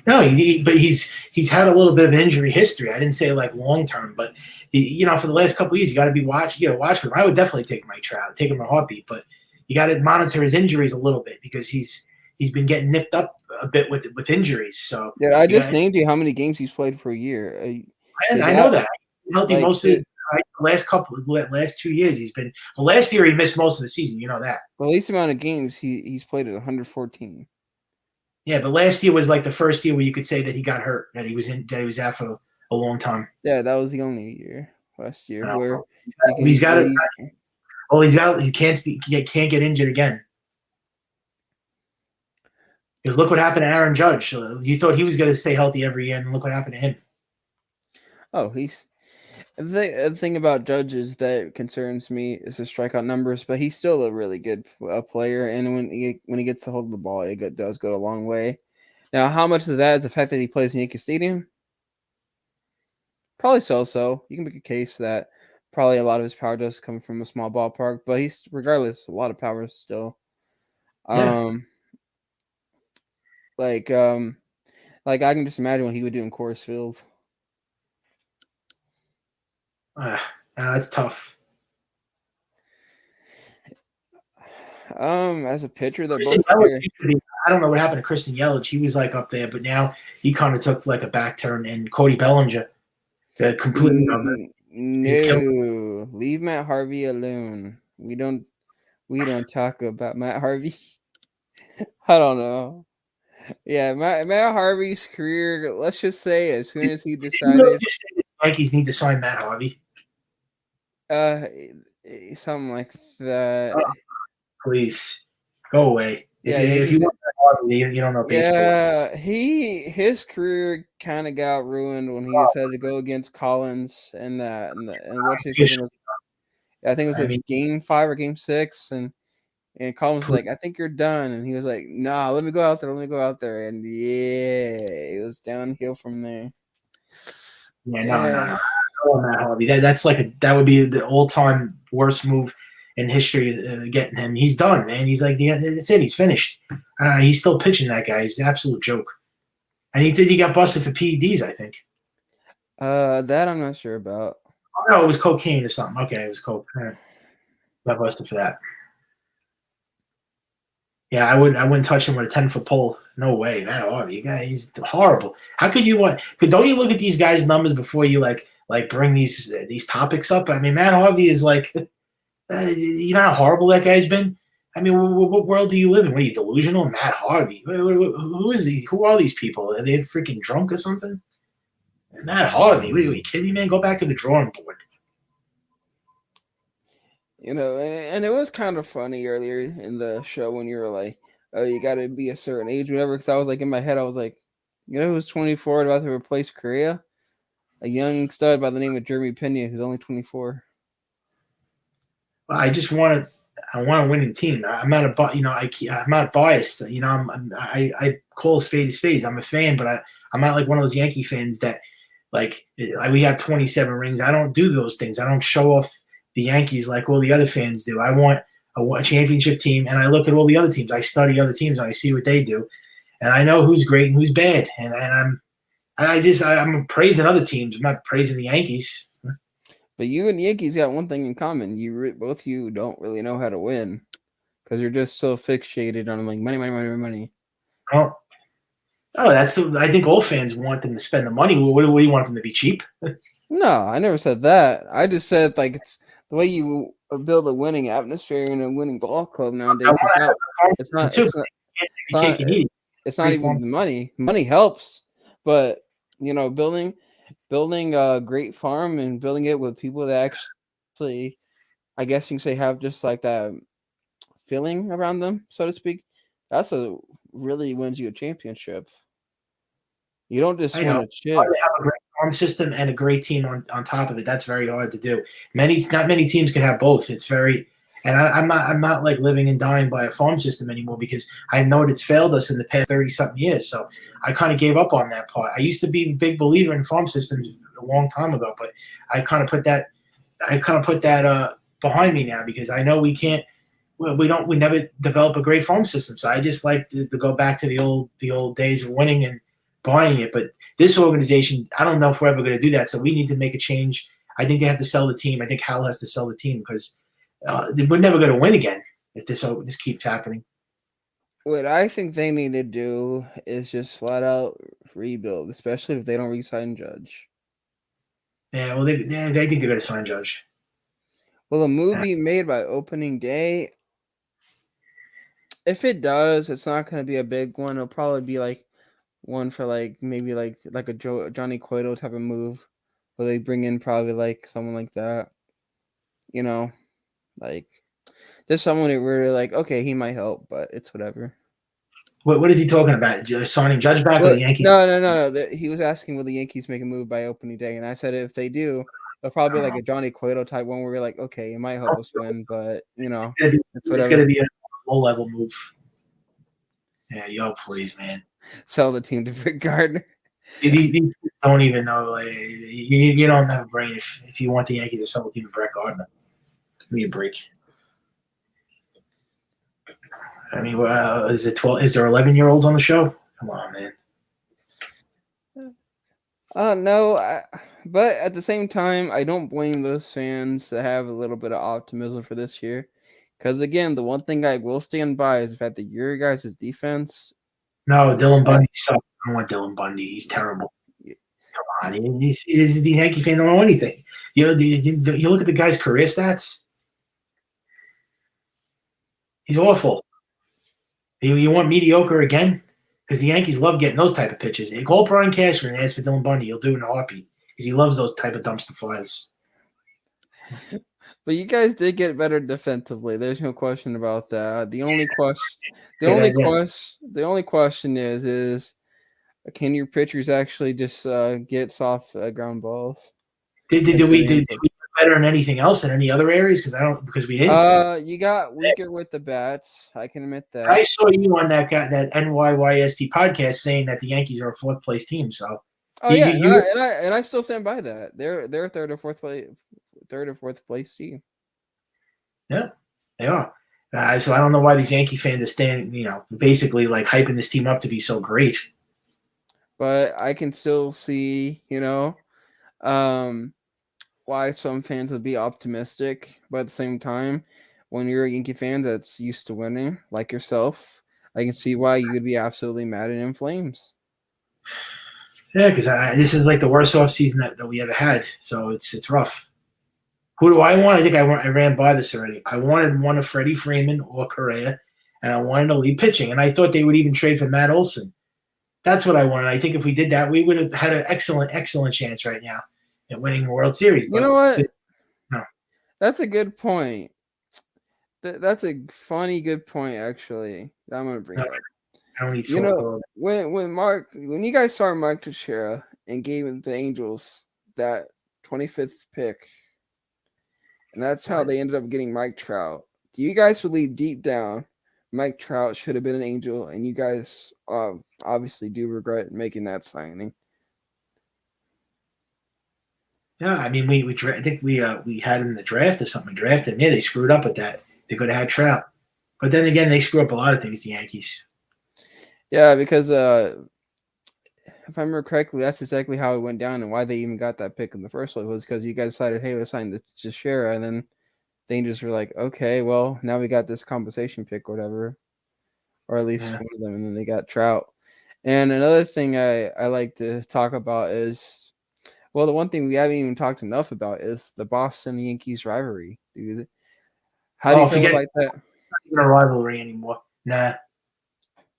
No, but he's had a little bit of injury history. I didn't say like long term, but for the last couple of years, you got to be watch for him. I would definitely take Mike Trout, take him a heartbeat, but you got to monitor his injuries a little bit because he's been getting nipped up a bit with injuries. So yeah, I just named you how many games he's played for a year. I know that. Healthy most of last 2 years he's been. Well, last year he missed most of the season. You know that. The least amount of games he's played at 114. Yeah, but last year was like the first year where you could say that he got hurt, that he was out for a long time. Yeah, that was the only year last year where he can't get injured again. Because look what happened to Aaron Judge. You thought he was going to stay healthy every year, and look what happened to him. Oh, the thing about Judge is that concerns me is the strikeout numbers, but he's still a really good player, and when he gets to hold the ball, it does go a long way. Now, how much of that is the fact that he plays in Yankee Stadium? Probably so. You can make a case that probably a lot of his power does come from a small ballpark, but he's regardless a lot of power still. Yeah. Like I can just imagine what he would do in Coors Field. That's tough. As a pitcher, they're Kristen both Yelich scary. I don't know what happened to Kristen Yelich. He was like up there, but now he kind of took like a back turn. And Cody Bellinger, completely. No, leave Matt Harvey alone. We don't talk about Matt Harvey. I don't know. Yeah, Matt Harvey's career. Let's just say, as soon as he decided, Yankees need to sign Matt Harvey. Something like that. Please go away. Yeah, if you want Matt Harvey, you don't know baseball. Yeah, his career kind of got ruined when he decided to go against Collins and what's his name was. I think it was game 5 or game 6, and Collins was like, "I think you're done," and he was like, "Nah, let me go out there," and yeah, it was downhill from there. Yeah, no. Matt Harvey. That would be the all-time worst move in history. Getting him, he's done, man. He's like, that's it. He's finished. He's still pitching. That guy. He's an absolute joke. And he got busted for PEDs, I think. That I'm not sure about. Oh, no, it was cocaine or something. Okay, it was coke. Got busted for that. Yeah, I wouldn't touch him with a 10-foot pole. No way, Matt Harvey. He's horrible. How could you don't you look at these guys' numbers before you like bring these topics up? I mean, Matt Harvey is like, you know how horrible that guy's been. I mean, what world do you live in? What are you, delusional? Matt Harvey. Who is he? Who are these people? Are they freaking drunk or something? Matt Harvey. What are you kidding me, man? Go back to the drawing board. You know, and it was kind of funny earlier in the show when you were like, "Oh, you got to be a certain age, whatever." Because I was like, in my head, I was like, you know, who's 24 about to replace Correa? A young stud by the name of Jeremy Pena, who's only 24. Well, I want a winning team. I'm not I'm not biased. You know, I call spades. I'm a fan, but I'm not like one of those Yankee fans that we have 27 rings. I don't do those things. I don't show off the Yankees like all the other fans do. I want a championship team, and I look at all the other teams. I study other teams, and I see what they do, and I know who's great and who's bad. And I'm praising other teams. I'm not praising the Yankees. But you and the Yankees got one thing in common. Both of you don't really know how to win because you're just so fixated on like money. Oh, I think all fans want them to spend the money. What do you want them to be cheap? No, I never said that. I just said like it's the way you build a winning atmosphere in a winning ball club nowadays. It's not even the money. Money helps, but you know, building a great farm and building it with people that actually, I guess you can say, have just like that feeling around them, so to speak. That's a really wins you a championship. You don't just win a chip. Hard to have a great farm system and a great team on top of it. That's very hard to do. Not many teams can have both. It's very, and I'm not like living and dying by a farm system anymore because I know it's failed us in the past 30-something years. So I kind of gave up on that part. I used to be a big believer in farm systems a long time ago, but I kind of put that behind me now because I know we can't. We never develop a great farm system. So I just like to go back to the old days of winning and buying it. But this organization, I don't know if we're ever going to do that. So we need to make a change. I think they have to sell the team. I think Hal has to sell the team because we're never going to win again if this keeps happening. What I think they need to do is just flat out rebuild, especially if they don't re-sign Judge. Yeah, well, they think they're going to sign Judge. Will a movie made by opening day? If it does, it's not going to be a big one. It'll probably be like one for like maybe like a Johnny Cueto type of move, where they bring in probably like someone like that. You know, like just someone that we're like, okay, he might help, but it's whatever. What is he talking about? Signing Judge back or Well, the Yankees? no. He was asking will the Yankees make a move by opening day, and I said if they do, it'll probably be like a Johnny Cueto type one where we're like, okay, it might help us win, but you know, It's going to be a low-level move. Yeah, yo, please, man. Sell the team to Rick Gardner. These don't even know. Like, you don't have a brain if you want the Yankees to sell the team to Brett Gardner. Give me a break. I mean, is it 12? Is there 11-year-olds on the show? Come on, man. No, but at the same time, I don't blame those fans to have a little bit of optimism for this year. Because again, the one thing I will stand by is the fact that your guys' defense. No, Dylan Bundy sucks. I don't want Dylan Bundy. He's terrible. Come on, he's the Yankee fan. Don't know anything. You look at the guy's career stats. He's awful. You want mediocre again? Because the Yankees love getting those type of pitches. Call Brian Cashman and ask for Dylan Bundy. He'll do it in a heartbeat because he loves those type of dumpster fires. But you guys did get better defensively. There's no question about that. The only question is can your pitchers actually just get soft ground balls? Did we get better in anything else in any other areas? Because we didn't. You got weaker with the bats. I can admit that. I saw you on that NYYST podcast saying that the Yankees are a fourth place team. So I still stand by that. They're third or fourth place team. Yeah, they are. So I don't know why these Yankee fans are basically like hyping this team up to be so great. But I can still see, why some fans would be optimistic. But at the same time, when you're a Yankee fan that's used to winning, like yourself, I can see why you would be absolutely mad and in flames. Yeah, because this is like the worst offseason that we ever had. So it's rough. Who do I want? I think I ran by this already. I wanted one of Freddie Freeman or Correa, and I wanted to lead pitching. And I thought they would even trade for Matt Olson. That's what I wanted. I think if we did that, we would have had an excellent chance right now at winning the World Series. You know what? No. That's a good point. That's a funny, good point, actually. I'm going to bring up. I don't need when you guys saw Mark Teixeira and gave the Angels that 25th pick, and that's how they ended up getting Mike Trout. Do you guys believe deep down Mike Trout should have been an Angel, and you guys obviously do regret making that signing? Yeah, I mean, I think we had him in the draft or something. Drafted him. Yeah, they screwed up with that. They could have had Trout, but then again, they screw up a lot of things. The Yankees. Yeah, because if I remember correctly, that's exactly how it went down, and why they even got that pick in the first place was because you guys decided, hey, let's sign the Teixeira, and then the Angels were like, okay, well, now we got this compensation pick, or whatever, or at least one of them, and then they got Trout. And another thing I like to talk about is, well, the one thing we haven't even talked enough about is the Boston Yankees rivalry. How do you feel about that? It's not even a rivalry anymore. Nah.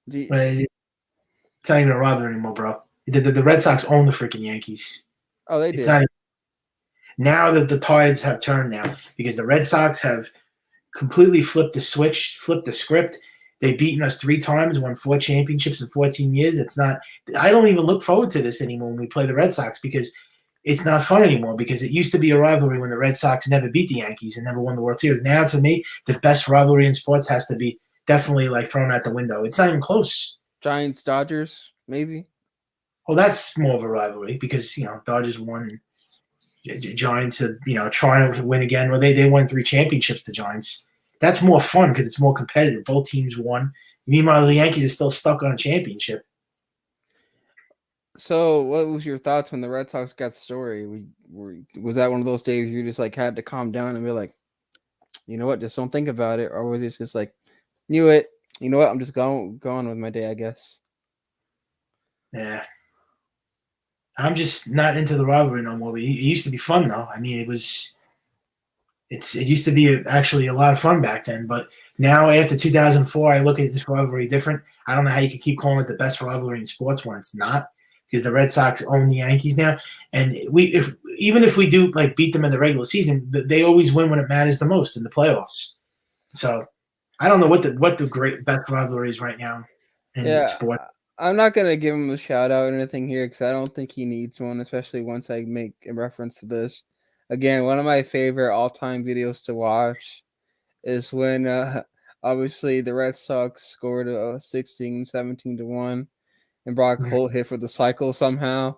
It's not even a rivalry anymore, bro. The Red Sox own the freaking Yankees. Oh, they do. Now that the tides have turned now, because the Red Sox have completely flipped the switch, flipped the script. They've beaten us 3 times, won 4 championships in 14 years. I don't even look forward to this anymore when we play the Red Sox because it's not fun anymore because it used to be a rivalry when the Red Sox never beat the Yankees and never won the World Series. Now, to me, the best rivalry in sports has to be definitely like thrown out the window. It's not even close. Giants, Dodgers, maybe. Well, that's more of a rivalry because Dodgers won, and Giants are trying to win again. Well, they won 3 championships. The Giants. That's more fun because it's more competitive. Both teams won. Meanwhile, the Yankees are still stuck on a championship. So, what was your thoughts when the Red Sox got story? Was that one of those days you just like had to calm down and be like, you know what, just don't think about it, or was it just like, knew it? You know what? I'm just going with my day, I guess. Yeah. I'm just not into the rivalry no more. It used to be fun though. I mean, it used to be actually a lot of fun back then. But now after 2004, I look at this rivalry different. I don't know how you can keep calling it the best rivalry in sports when it's not, because the Red Sox own the Yankees now, and even if we do like beat them in the regular season, they always win when it matters the most in the playoffs. So I don't know what the great best rivalry is right now in sports. I'm not gonna give him a shout out or anything here because I don't think he needs one, especially once I make a reference to this. Again, one of my favorite all-time videos to watch is when obviously the Red Sox scored 17-1 and Brock Holt hit for the cycle somehow.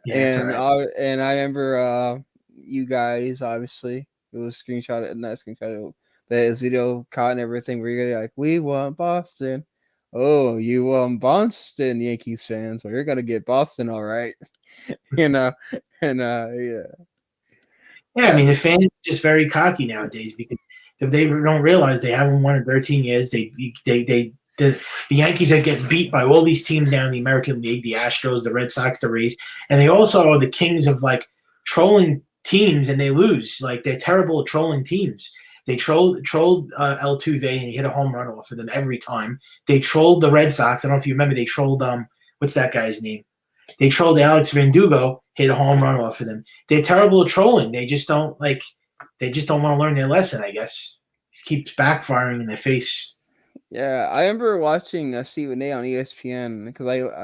Yeah, and I remember you guys, obviously it was not screenshot, but his video caught and everything where you're like, we want Boston. Oh, you Boston Yankees fans. Well, you're gonna get Boston, all right. Yeah. Yeah, I mean the fans are just very cocky nowadays because if they don't realize they haven't won in 13 years, the Yankees that get beat by all these teams now in the American League, the Astros, the Red Sox, the Rays, and they also are the kings of like trolling teams, and they lose. Like they're terrible at trolling teams. They trolled Altuve and he hit a home run off of them every time. They trolled the Red Sox. I don't know if you remember. They trolled what's that guy's name? They trolled Alex Verdugo, hit a home run off of them. They're terrible at trolling. They just don't want to learn their lesson, I guess. It keeps backfiring in their face. Yeah, I remember watching Stephen A on ESPN because I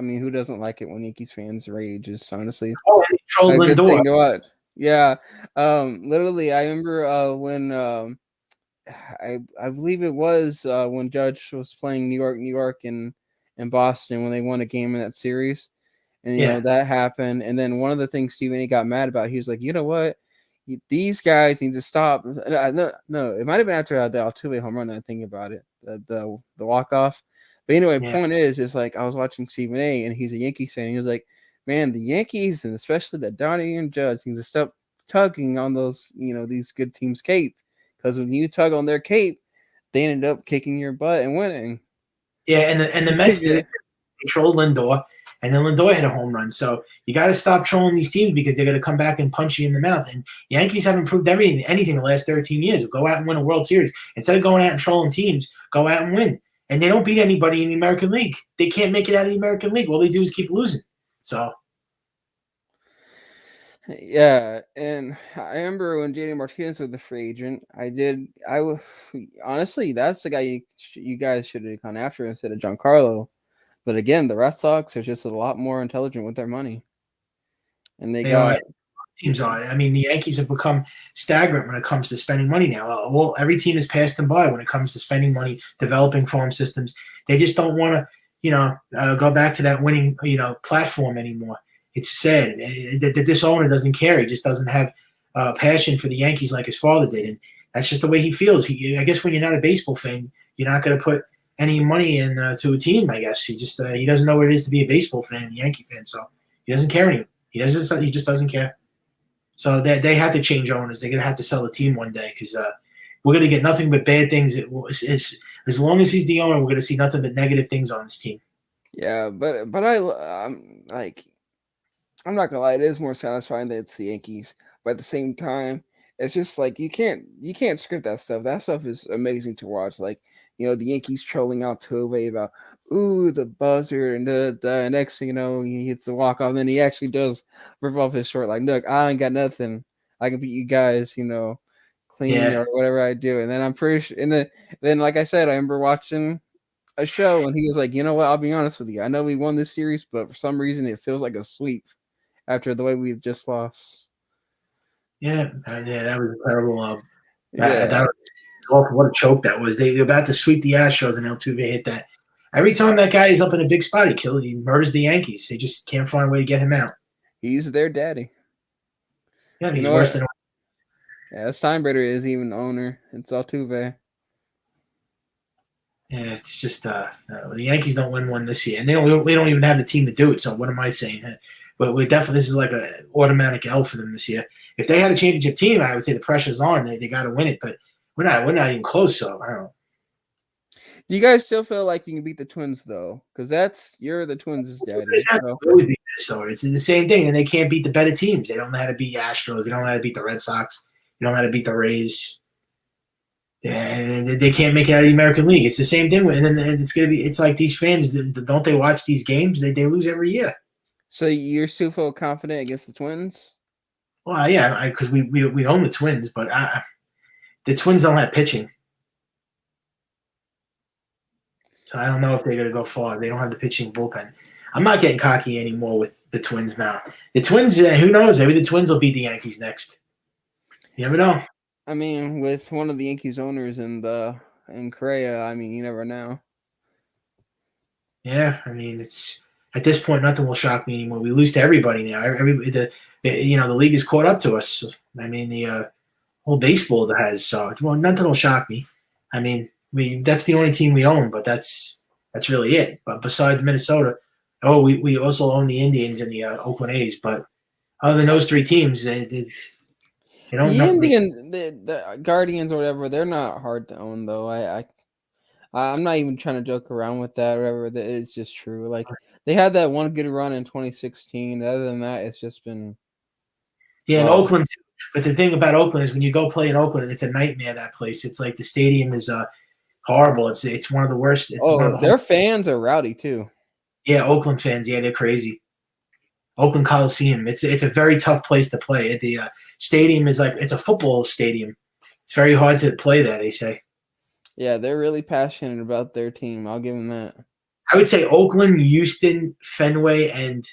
mean, who doesn't like it when Yankees fans rage? Is honestly and they trolled a good Lindor. thing to watch. Yeah, literally, I remember when I believe it was when Judge was playing New York, and Boston when they won a game in that series, and you know that happened. And then one of the things Stephen A got mad about, he was like, you know what, these guys need to stop. No, it might have been after the Altuve home run. I think about it, the walk off. But anyway, point is like I was watching Stephen A. and he's a Yankees fan. He was like, man, the Yankees and especially the Donnie and Judge needs to stop tugging on those, these good teams' cape, because when you tug on their cape, they ended up kicking your butt and winning. Yeah, and the Mets did it. They trolled Lindor, and then Lindor hit a home run. So you got to stop trolling these teams because they're going to come back and punch you in the mouth. And Yankees haven't proved anything the last 13 years. Go out and win a World Series. Instead of going out and trolling teams, go out and win. And they don't beat anybody in the American League. They can't make it out of the American League. All they do is keep losing. So. Yeah, and I remember when JD Martinez was the free agent, honestly, that's the guy you guys should have gone after instead of Giancarlo. But again, the Red Sox are just a lot more intelligent with their money, and they got teams on it. I mean, the Yankees have become stagnant when it comes to spending money now. Well, every team has passed them by when it comes to spending money, developing farm systems. They just don't want to, go back to that winning, platform anymore. It's sad that this owner doesn't care. He just doesn't have passion for the Yankees like his father did, and that's just the way he feels. I guess when you're not a baseball fan, you're not going to put any money in to a team. I guess he doesn't know what it is to be a baseball fan, a Yankee fan, so he doesn't care anymore. He just doesn't care. So they have to change owners. They're going to have to sell the team one day because we're going to get nothing but bad things. As long as he's the owner, we're going to see nothing but negative things on this team. Yeah, but I'm like. I'm not gonna lie, it is more satisfying that it's the Yankees, but at the same time, it's just like you can't script that stuff. That stuff is amazing to watch. Like, the Yankees trolling out Altuve about the buzzer and the next thing you know, he hits the walk off, and then he actually does rip off his short. Like, look, I ain't got nothing. I can beat you guys, clean or whatever I do. And then I'm pretty sure. And then like I said, I remember watching a show, and he was like, you know what? I'll be honest with you. I know we won this series, but for some reason, it feels like a sweep. After the way we just lost. Yeah, that was terrible. That was, what a choke that was. They were about to sweep the Astros, and Altuve hit that. Every time that guy is up in a big spot, he murders the Yankees. They just can't find a way to get him out. He's their daddy. Yeah, he's worse than. Yeah, Steinbrenner is even the owner. It's Altuve. Yeah, it's just the Yankees don't win one this year, and we don't even have the team to do it. So what am I saying? But this is like an automatic L for them this year. If they had a championship team, I would say the pressure's on. They got to win it, but we're not even close. So I don't know. Do you guys still feel like you can beat the Twins though? Because you're the Twins' daddy. So. Really beat Minnesota. It's the same thing, and they can't beat the better teams. They don't know how to beat the Astros. They don't know how to beat the Red Sox. They don't know how to beat the Rays. And they can't make it out of the American League. It's the same thing, and then it's gonna be. It's like these fans. Don't they watch these games? They lose every year. So you're still feel confident against the Twins? Well, yeah, because we own the Twins, but the Twins don't have pitching. So I don't know if they're going to go far. They don't have the pitching bullpen. I'm not getting cocky anymore with the Twins now. The Twins, who knows? Maybe the Twins will beat the Yankees next. You never know. I mean, with one of the Yankees owners in Correa, I mean, you never know. Yeah, I mean, it's at this point nothing will shock me anymore. We lose to everybody now. The league is caught up to us. I mean, the whole baseball that has nothing will shock me. I mean. That's the only team we own, but that's really it. But besides Minnesota, we also own the Indians and the Oakland A's. But other than those three teams, they don't. The Guardians or whatever, they're not hard to own though. I'm not even trying to joke around with that. Or whatever, it's just true. Like they had that one good run in 2016. Other than that, it's just been. Yeah, in Oakland. But the thing about Oakland is when you go play in Oakland, it's a nightmare. That place. It's like the stadium is horrible. It's one of the worst. Their fans are rowdy too. Yeah, Oakland fans. Yeah, they're crazy. Oakland Coliseum. It's a very tough place to play. The stadium is it's a football stadium. It's very hard to play there. They say. Yeah, they're really passionate about their team. I'll give them that. I would say Oakland, Houston, Fenway, and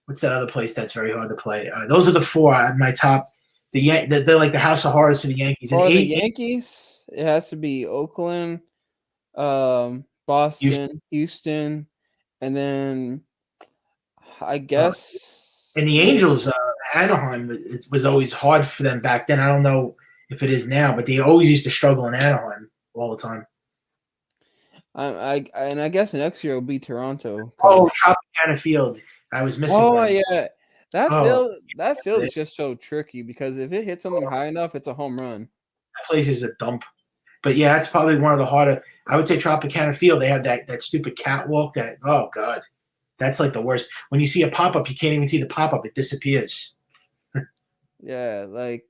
what's that other place that's very hard to play? Those are the four at my top. They're like the house of horrors for the Yankees. For the Yankees, it has to be Oakland. Boston, Houston, and then I guess and the Angels, Anaheim. It was always hard for them back then. I don't know if it is now, but they always used to struggle in Anaheim all the time. I guess next year will be Toronto. Oh, Tropicana Field. I was missing. Oh one. Yeah, that field is just so tricky because if it hits something high enough, it's a home run. That place is a dump. But yeah, that's probably one of the harder. I would say Tropicana Field. They have that stupid catwalk. Oh god, that's like the worst. When you see a pop up, you can't even see the pop up. It disappears. Yeah, like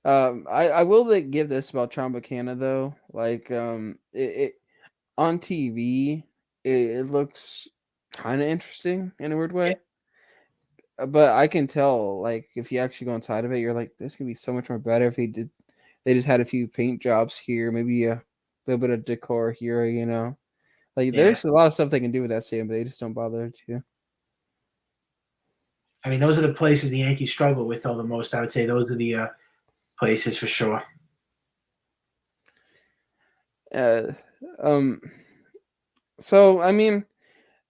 I will give this about Tropicana though. Like it on TV, it looks kind of interesting in a weird way. But I can tell, like, if you actually go inside of it, you're like, this could be so much more better if they just had a few paint jobs here, maybe a little bit of decor here, you know. Like, there's a lot of stuff they can do with that stadium, but they just don't bother to. I mean, those are the places the Yankees struggle with the most. I would say those are the places for sure. So, I mean,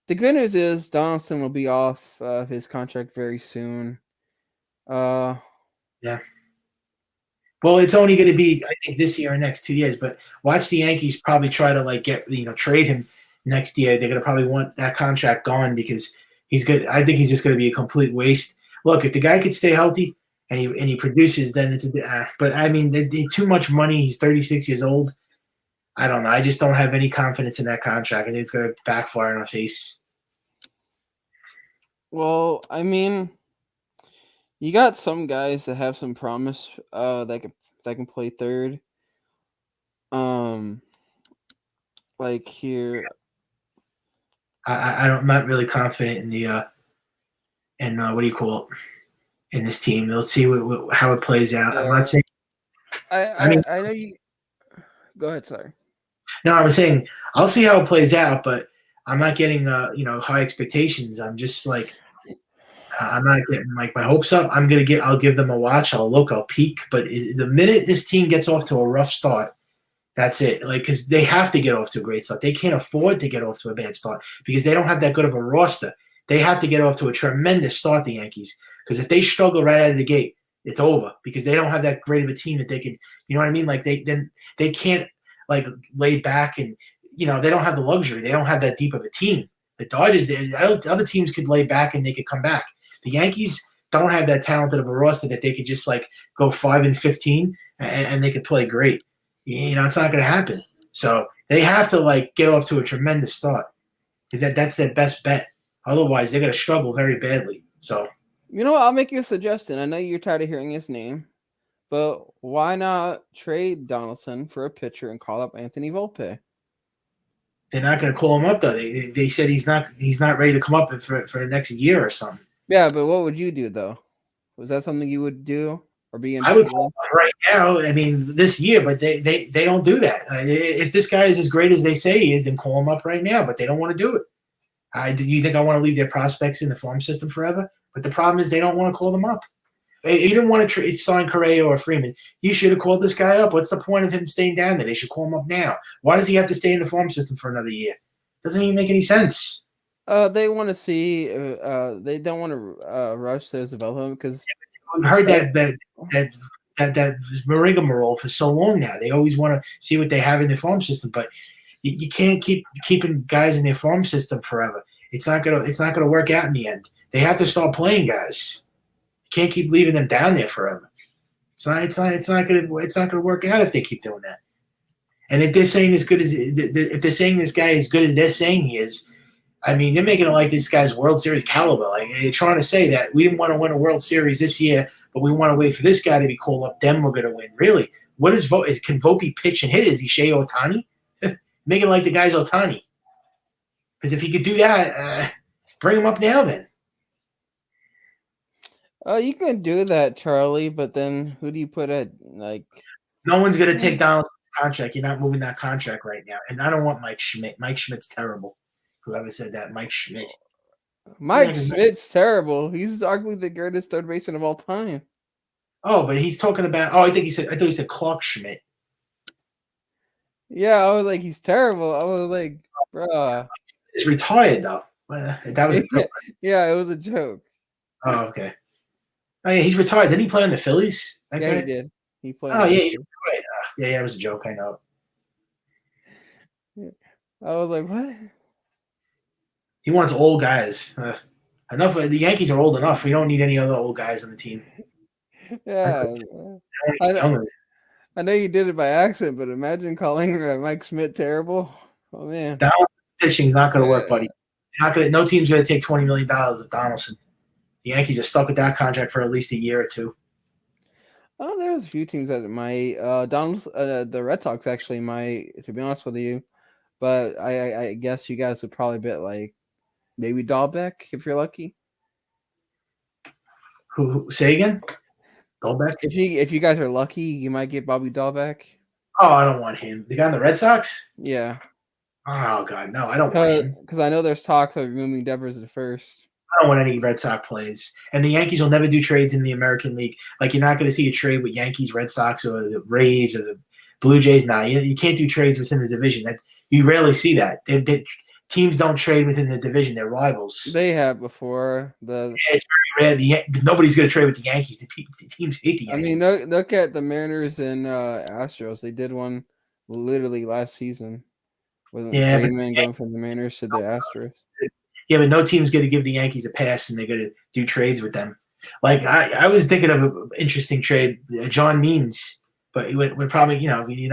the good news is Donaldson will be off his contract very soon. Yeah. Well, it's only going to be, I think, this year or next 2 years. But watch the Yankees probably try to trade him next year. They're going to probably want that contract gone because he's good. I think he's just going to be a complete waste. Look, if the guy could stay healthy and he produces, then it's but I mean, they too much money. He's 36 years old. I don't know. I just don't have any confidence in that contract. I think it's going to backfire in our face. Well, I mean, you got some guys that have some promise that can play third. Like here, I'm not really confident in the what do you call it, in this team. Let's see how it plays out. I'm not saying. I know you. Go ahead, sorry. No, I was saying I'll see how it plays out, but I'm not getting high expectations. I'm just like I'm not getting my hopes up. I'll give them a watch. I'll look. I'll peek. But the minute this team gets off to a rough start, that's it. Like because they have to get off to a great start. They can't afford to get off to a bad start because they don't have that good of a roster. They have to get off to a tremendous start. The Yankees, because if they struggle right out of the gate, it's over because they don't have that great of a team that they can. You know what I mean? Like they can't lay back and they don't have the luxury. They don't have that deep of a team. The Dodgers, the other teams could lay back and they could come back. The Yankees don't have that talented of a roster that they could just go 5-15 and they could play great. It's not going to happen. So They have to like get off to a tremendous start. Because that's their best bet. Otherwise, they're going to struggle very badly. So, You know what? I'll make you a suggestion. I know you're tired of hearing his name, but why not trade Donaldson for a pitcher and call up Anthony Volpe? they're not going to call him up though. They said he's not ready to come up for the next year or something. Yeah, but what would you do though? Was that something you would do or be I would interested call in? him up right now. I mean, this year, but they don't do that. If this guy is as great as they say he is, then call him up right now. But they don't want to do it. Do you think I want to leave their prospects in the farm system forever? But the problem is they don't want to call them up. You didn't want to sign Correa or Freeman. You should have called this guy up. What's the point of him staying down there? They should call him up now. Why does he have to stay in the farm system for another year? Doesn't even make any sense. They want to see. They don't want to rush those development because We've heard that rigmarole for so long now. They always want to see what they have in their farm system, but you can't keep keeping guys in their farm system forever. It's not gonna work out in the end. They have to start playing guys. You can't keep leaving them down there forever. It's not gonna work out if they keep doing that. And if they're saying if they're saying this guy is good as they're saying he is, I mean, they're making it like this guy's World Series caliber. Like they're trying to say that we didn't want to win a World Series this year, but we want to wait for this guy to be called up. Then we're going to win. Really? What is can Volpe pitch and hit? Is he Shea Ohtani? Making it like the guy's Ohtani. Because if he could do that, bring him up now. Then. you can do that, Charlie. But then who do you put at like? No one's going to take Donaldson's contract. You're not moving that contract right now. And I don't want Mike Schmidt. Mike Schmidt's terrible. Whoever said that, Mike Schmidt. Mike Schmidt's terrible. He's arguably the greatest third baseman of all time. Oh, but he's talking about. I thought he said Clark Schmidt. Yeah, I was like, he's terrible. I was like, bruh. He's retired though. That was a joke. Yeah, it was a joke. Oh, okay. Oh yeah, he's retired. Didn't he play on the Phillies? Yeah, guy? he did. He played. Oh yeah, he's retired. Yeah, it was a joke. I know. I was like, what? He wants old guys. Enough. The Yankees are old enough. We don't need any other old guys on the team. Yeah. I know you did it by accident, but imagine calling Mike Schmidt terrible. Oh man. Pitching is not going to work, buddy. No team's going to take $20 million of Donaldson. The Yankees are stuck with that contract for at least a year or two. Oh, there's a few teams that might. The Red Sox actually might, to be honest with you. But I guess you guys would probably bet like maybe Dahlbeck if you're lucky. Who say again? Dahlbeck? If you guys are lucky, you might get Bobby Dahlbeck. Oh, I don't want him. The guy on the Red Sox? Yeah. Oh God, no, I don't want him. Because I know there's talks of removing Devers at first. I don't want any Red Sox plays. And the Yankees will never do trades in the American League. Like you're not going to see a trade with Yankees, Red Sox, or the Rays or the Blue Jays. Nah, you can't do trades within the division. That you rarely see that. Teams don't trade within the division; they're rivals. They have before. It's very rare. Nobody's going to trade with the Yankees. The teams hate the Yankees. I mean, look at the Mariners and Astros. They did one literally last season. With Raymond going from the Mariners to the Astros. Yeah, but no team's going to give the Yankees a pass, and they're going to do trades with them. Like I was thinking of an interesting trade, John Means, but we're probably they're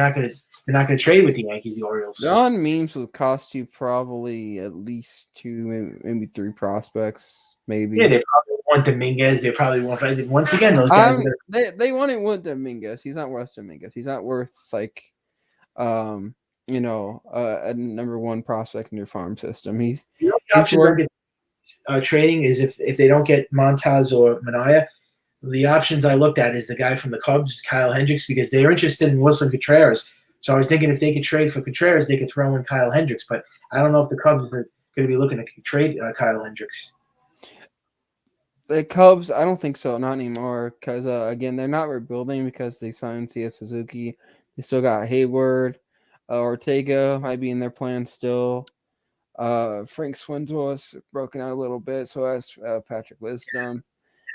not going to trade with the Yankees, the Orioles. John Means would cost you probably at least 2, maybe 3 prospects, maybe. Yeah, they probably want Dominguez. They probably want once again those guys. They wouldn't want Dominguez. He's not worth Dominguez. He's not worth like, a number 1 prospect in your farm system. He's worth. Trading is if they don't get Montas or Manaea, the options I looked at is the guy from the Cubs, Kyle Hendricks, because they're interested in Wilson Contreras. So I was thinking if they could trade for Contreras, they could throw in Kyle Hendricks. But I don't know if the Cubs are going to be looking to trade Kyle Hendricks. The Cubs, I don't think so, not anymore. Because again, they're not rebuilding because they signed C.S. Suzuki. They still got Hayward, Ortega might be in their plan still. Frank Swinzel has broken out a little bit, so has Patrick Wisdom.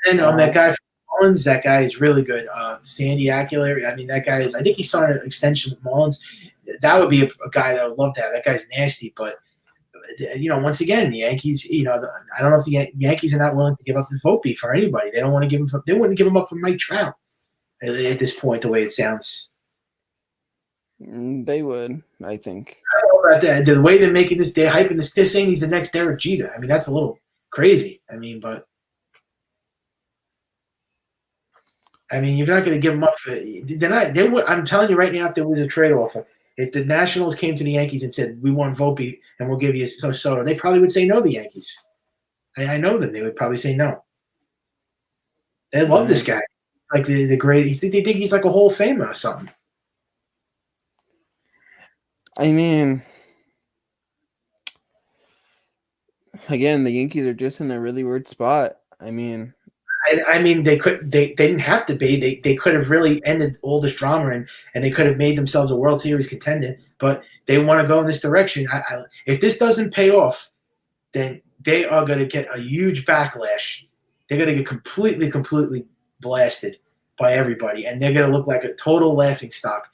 And then that guy from Mullins, that guy is really good. Sandy Aguilar, I mean, that guy is. I think he signed an extension with Mullins. That would be a guy that I would love to have. That guy's nasty, but once again, the Yankees. I don't know if the Yankees are not willing to give up the Volpe for anybody. They don't want to give him. They wouldn't give him up for Mike Trout at this point. The way it sounds. They would, I think. I don't know about that. The way they're making this, they're hyping this. They're saying he's the next Derek Jeter. I mean, that's a little crazy. I mean, but I mean, you're not going to give him up for. They're not. They would. I'm telling you right now, if there was a trade offer, if the Nationals came to the Yankees and said, "We want Volpe and we'll give you Soto," they probably would say no. The Yankees. I know them. They would probably say no. They love this guy. Like the great. They think he's like a Hall of Famer or something. I mean, again, the Yankees are just in a really weird spot. I mean, they didn't have to be. They could have really ended all this drama and they could have made themselves a World Series contender. But they want to go in this direction. If this doesn't pay off, then they are going to get a huge backlash. They're going to get completely blasted by everybody, and they're going to look like a total laughingstock.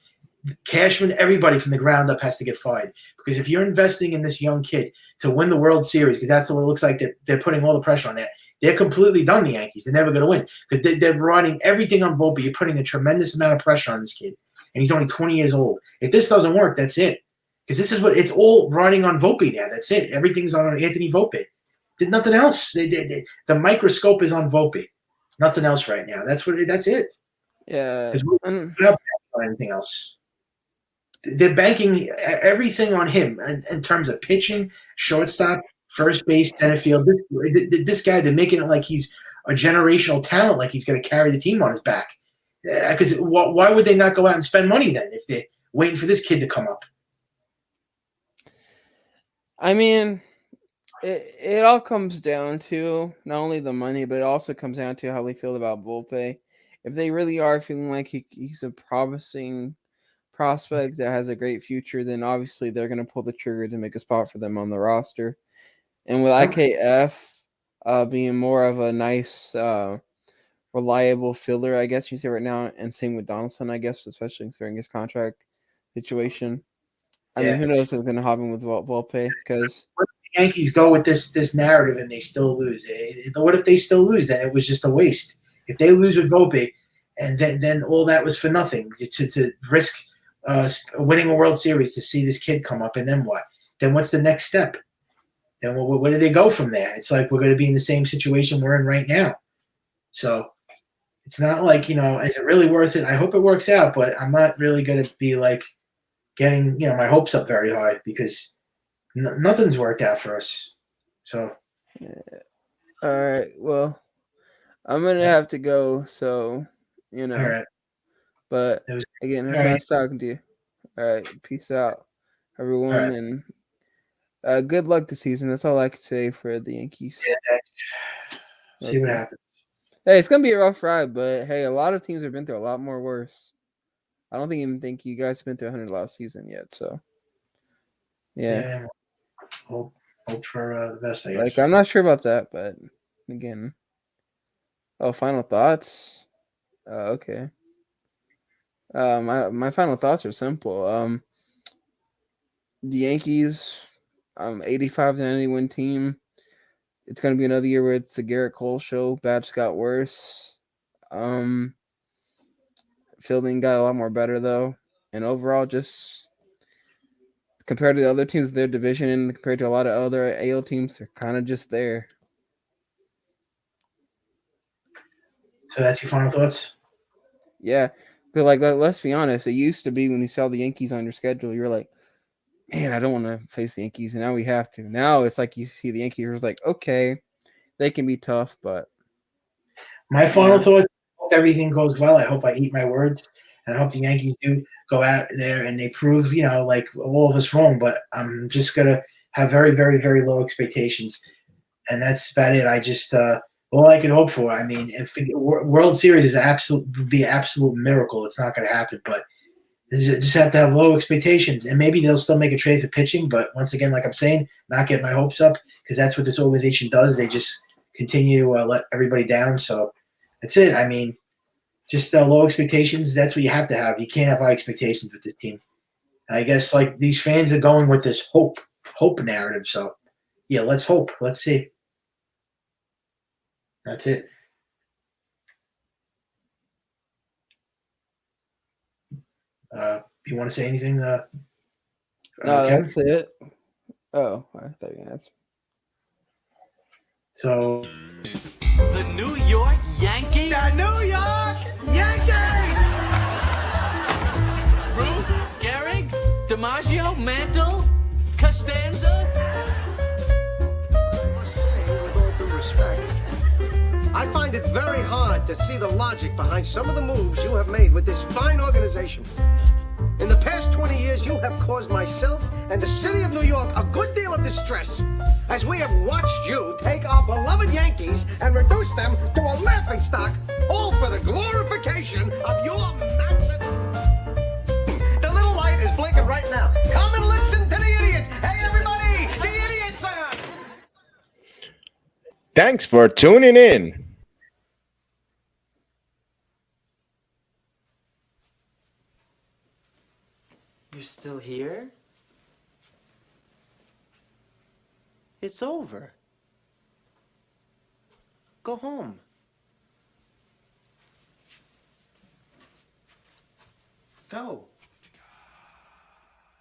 Cashman, everybody from the ground up has to get fired, because if you're investing in this young kid to win the World Series, because that's what it looks like, they're putting all the pressure on that. They're completely done, the Yankees. They're never going to win because they're running everything on Volpe. You're putting a tremendous amount of pressure on this kid, and he's only 20 years old. If this doesn't work, that's it. Because this is what it's all running on Volpe now. That's it. Everything's on Anthony Volpe. There's nothing else. The microscope is on Volpe. Nothing else right now. That's it. yeah. We're not on anything else. They're banking everything on him in terms of pitching, shortstop, first base, center field. This guy, they're making it like he's a generational talent, like he's going to carry the team on his back. Because why would they not go out and spend money then if they're waiting for this kid to come up? I mean, it all comes down to not only the money, but it also comes down to how we feel about Volpe. If they really are feeling like he's a promising prospect that has a great future, then obviously they're going to pull the trigger to make a spot for them on the roster. And with IKF being more of a nice, reliable filler, I guess you say right now, and same with Donaldson, I guess, especially considering his contract situation. I mean, who knows what's going to happen with Volpe? Because the Yankees go with this narrative and they still lose. What if they still lose? Then it was just a waste. If they lose with Volpe, and then all that was for nothing to risk winning a World Series to see this kid come up, and then what? Then what's the next step? Then where do they go from there? It's like we're going to be in the same situation we're in right now. So it's not like, is it really worth it? I hope it works out, but I'm not really going to be like getting my hopes up very high because nothing's worked out for us. So all right, well, I'm gonna have to go. So all right. But again, it was nice talking to you. All right, peace out, everyone, and good luck this season. That's all I can say for the Yankees. Yeah, see what happens. Hey, it's gonna be a rough ride, but hey, a lot of teams have been through a lot more worse. I don't even think you guys have been through 100 last season yet. So, yeah. Hope for the best, I guess. Like, I'm not sure about that, but again. Oh, final thoughts? Okay. My final thoughts are simple. The Yankees, 85 to 91 team. It's gonna be another year where it's the Garrett Cole show. Bats got worse. Fielding got a lot more better though, and overall, just compared to the other teams in their division and compared to a lot of other AL teams, they're kind of just there. So that's your final thoughts? Yeah, but like, let's be honest. It used to be when you saw the Yankees on your schedule, you're like, man, I don't want to face the Yankees, and now we have to. Now it's like you see the Yankees, it's like, okay, they can be tough, but my final thoughts. Hope everything goes well. I hope I eat my words, and I hope the Yankees do go out there and they prove, like all of us wrong. But I'm just gonna have very, very, very low expectations, and that's about it. I just all I can hope for. I mean, if World Series would be an absolute miracle. It's not going to happen, but you just have to have low expectations, and maybe they'll still make a trade for pitching. But once again, like I'm saying, not get my hopes up because that's what this organization does. They just continue to let everybody down. So that's it. I mean, just low expectations. That's what you have to have. You can't have high expectations with this team. And I guess like these fans are going with this hope narrative. So yeah, let's hope. Let's see. That's it. you want to say anything? No, Ken? that's it. Oh, I thought you were gonna ask. So The New York Yankees? The New York Yankees! Ruth, Gehrig, DiMaggio, Mantle, Costanza? I must say, with all due respect, I find it very hard to see the logic behind some of the moves you have made with this fine organization. In the past 20 years, you have caused myself and the city of New York a good deal of distress, as we have watched you take our beloved Yankees and reduce them to a laughingstock, all for the glorification of your massive... The little light is blinking right now. Come and listen to the idiot. Hey, everybody, the idiot's on. Thanks for tuning in. You're still here? It's over. Go home. Go.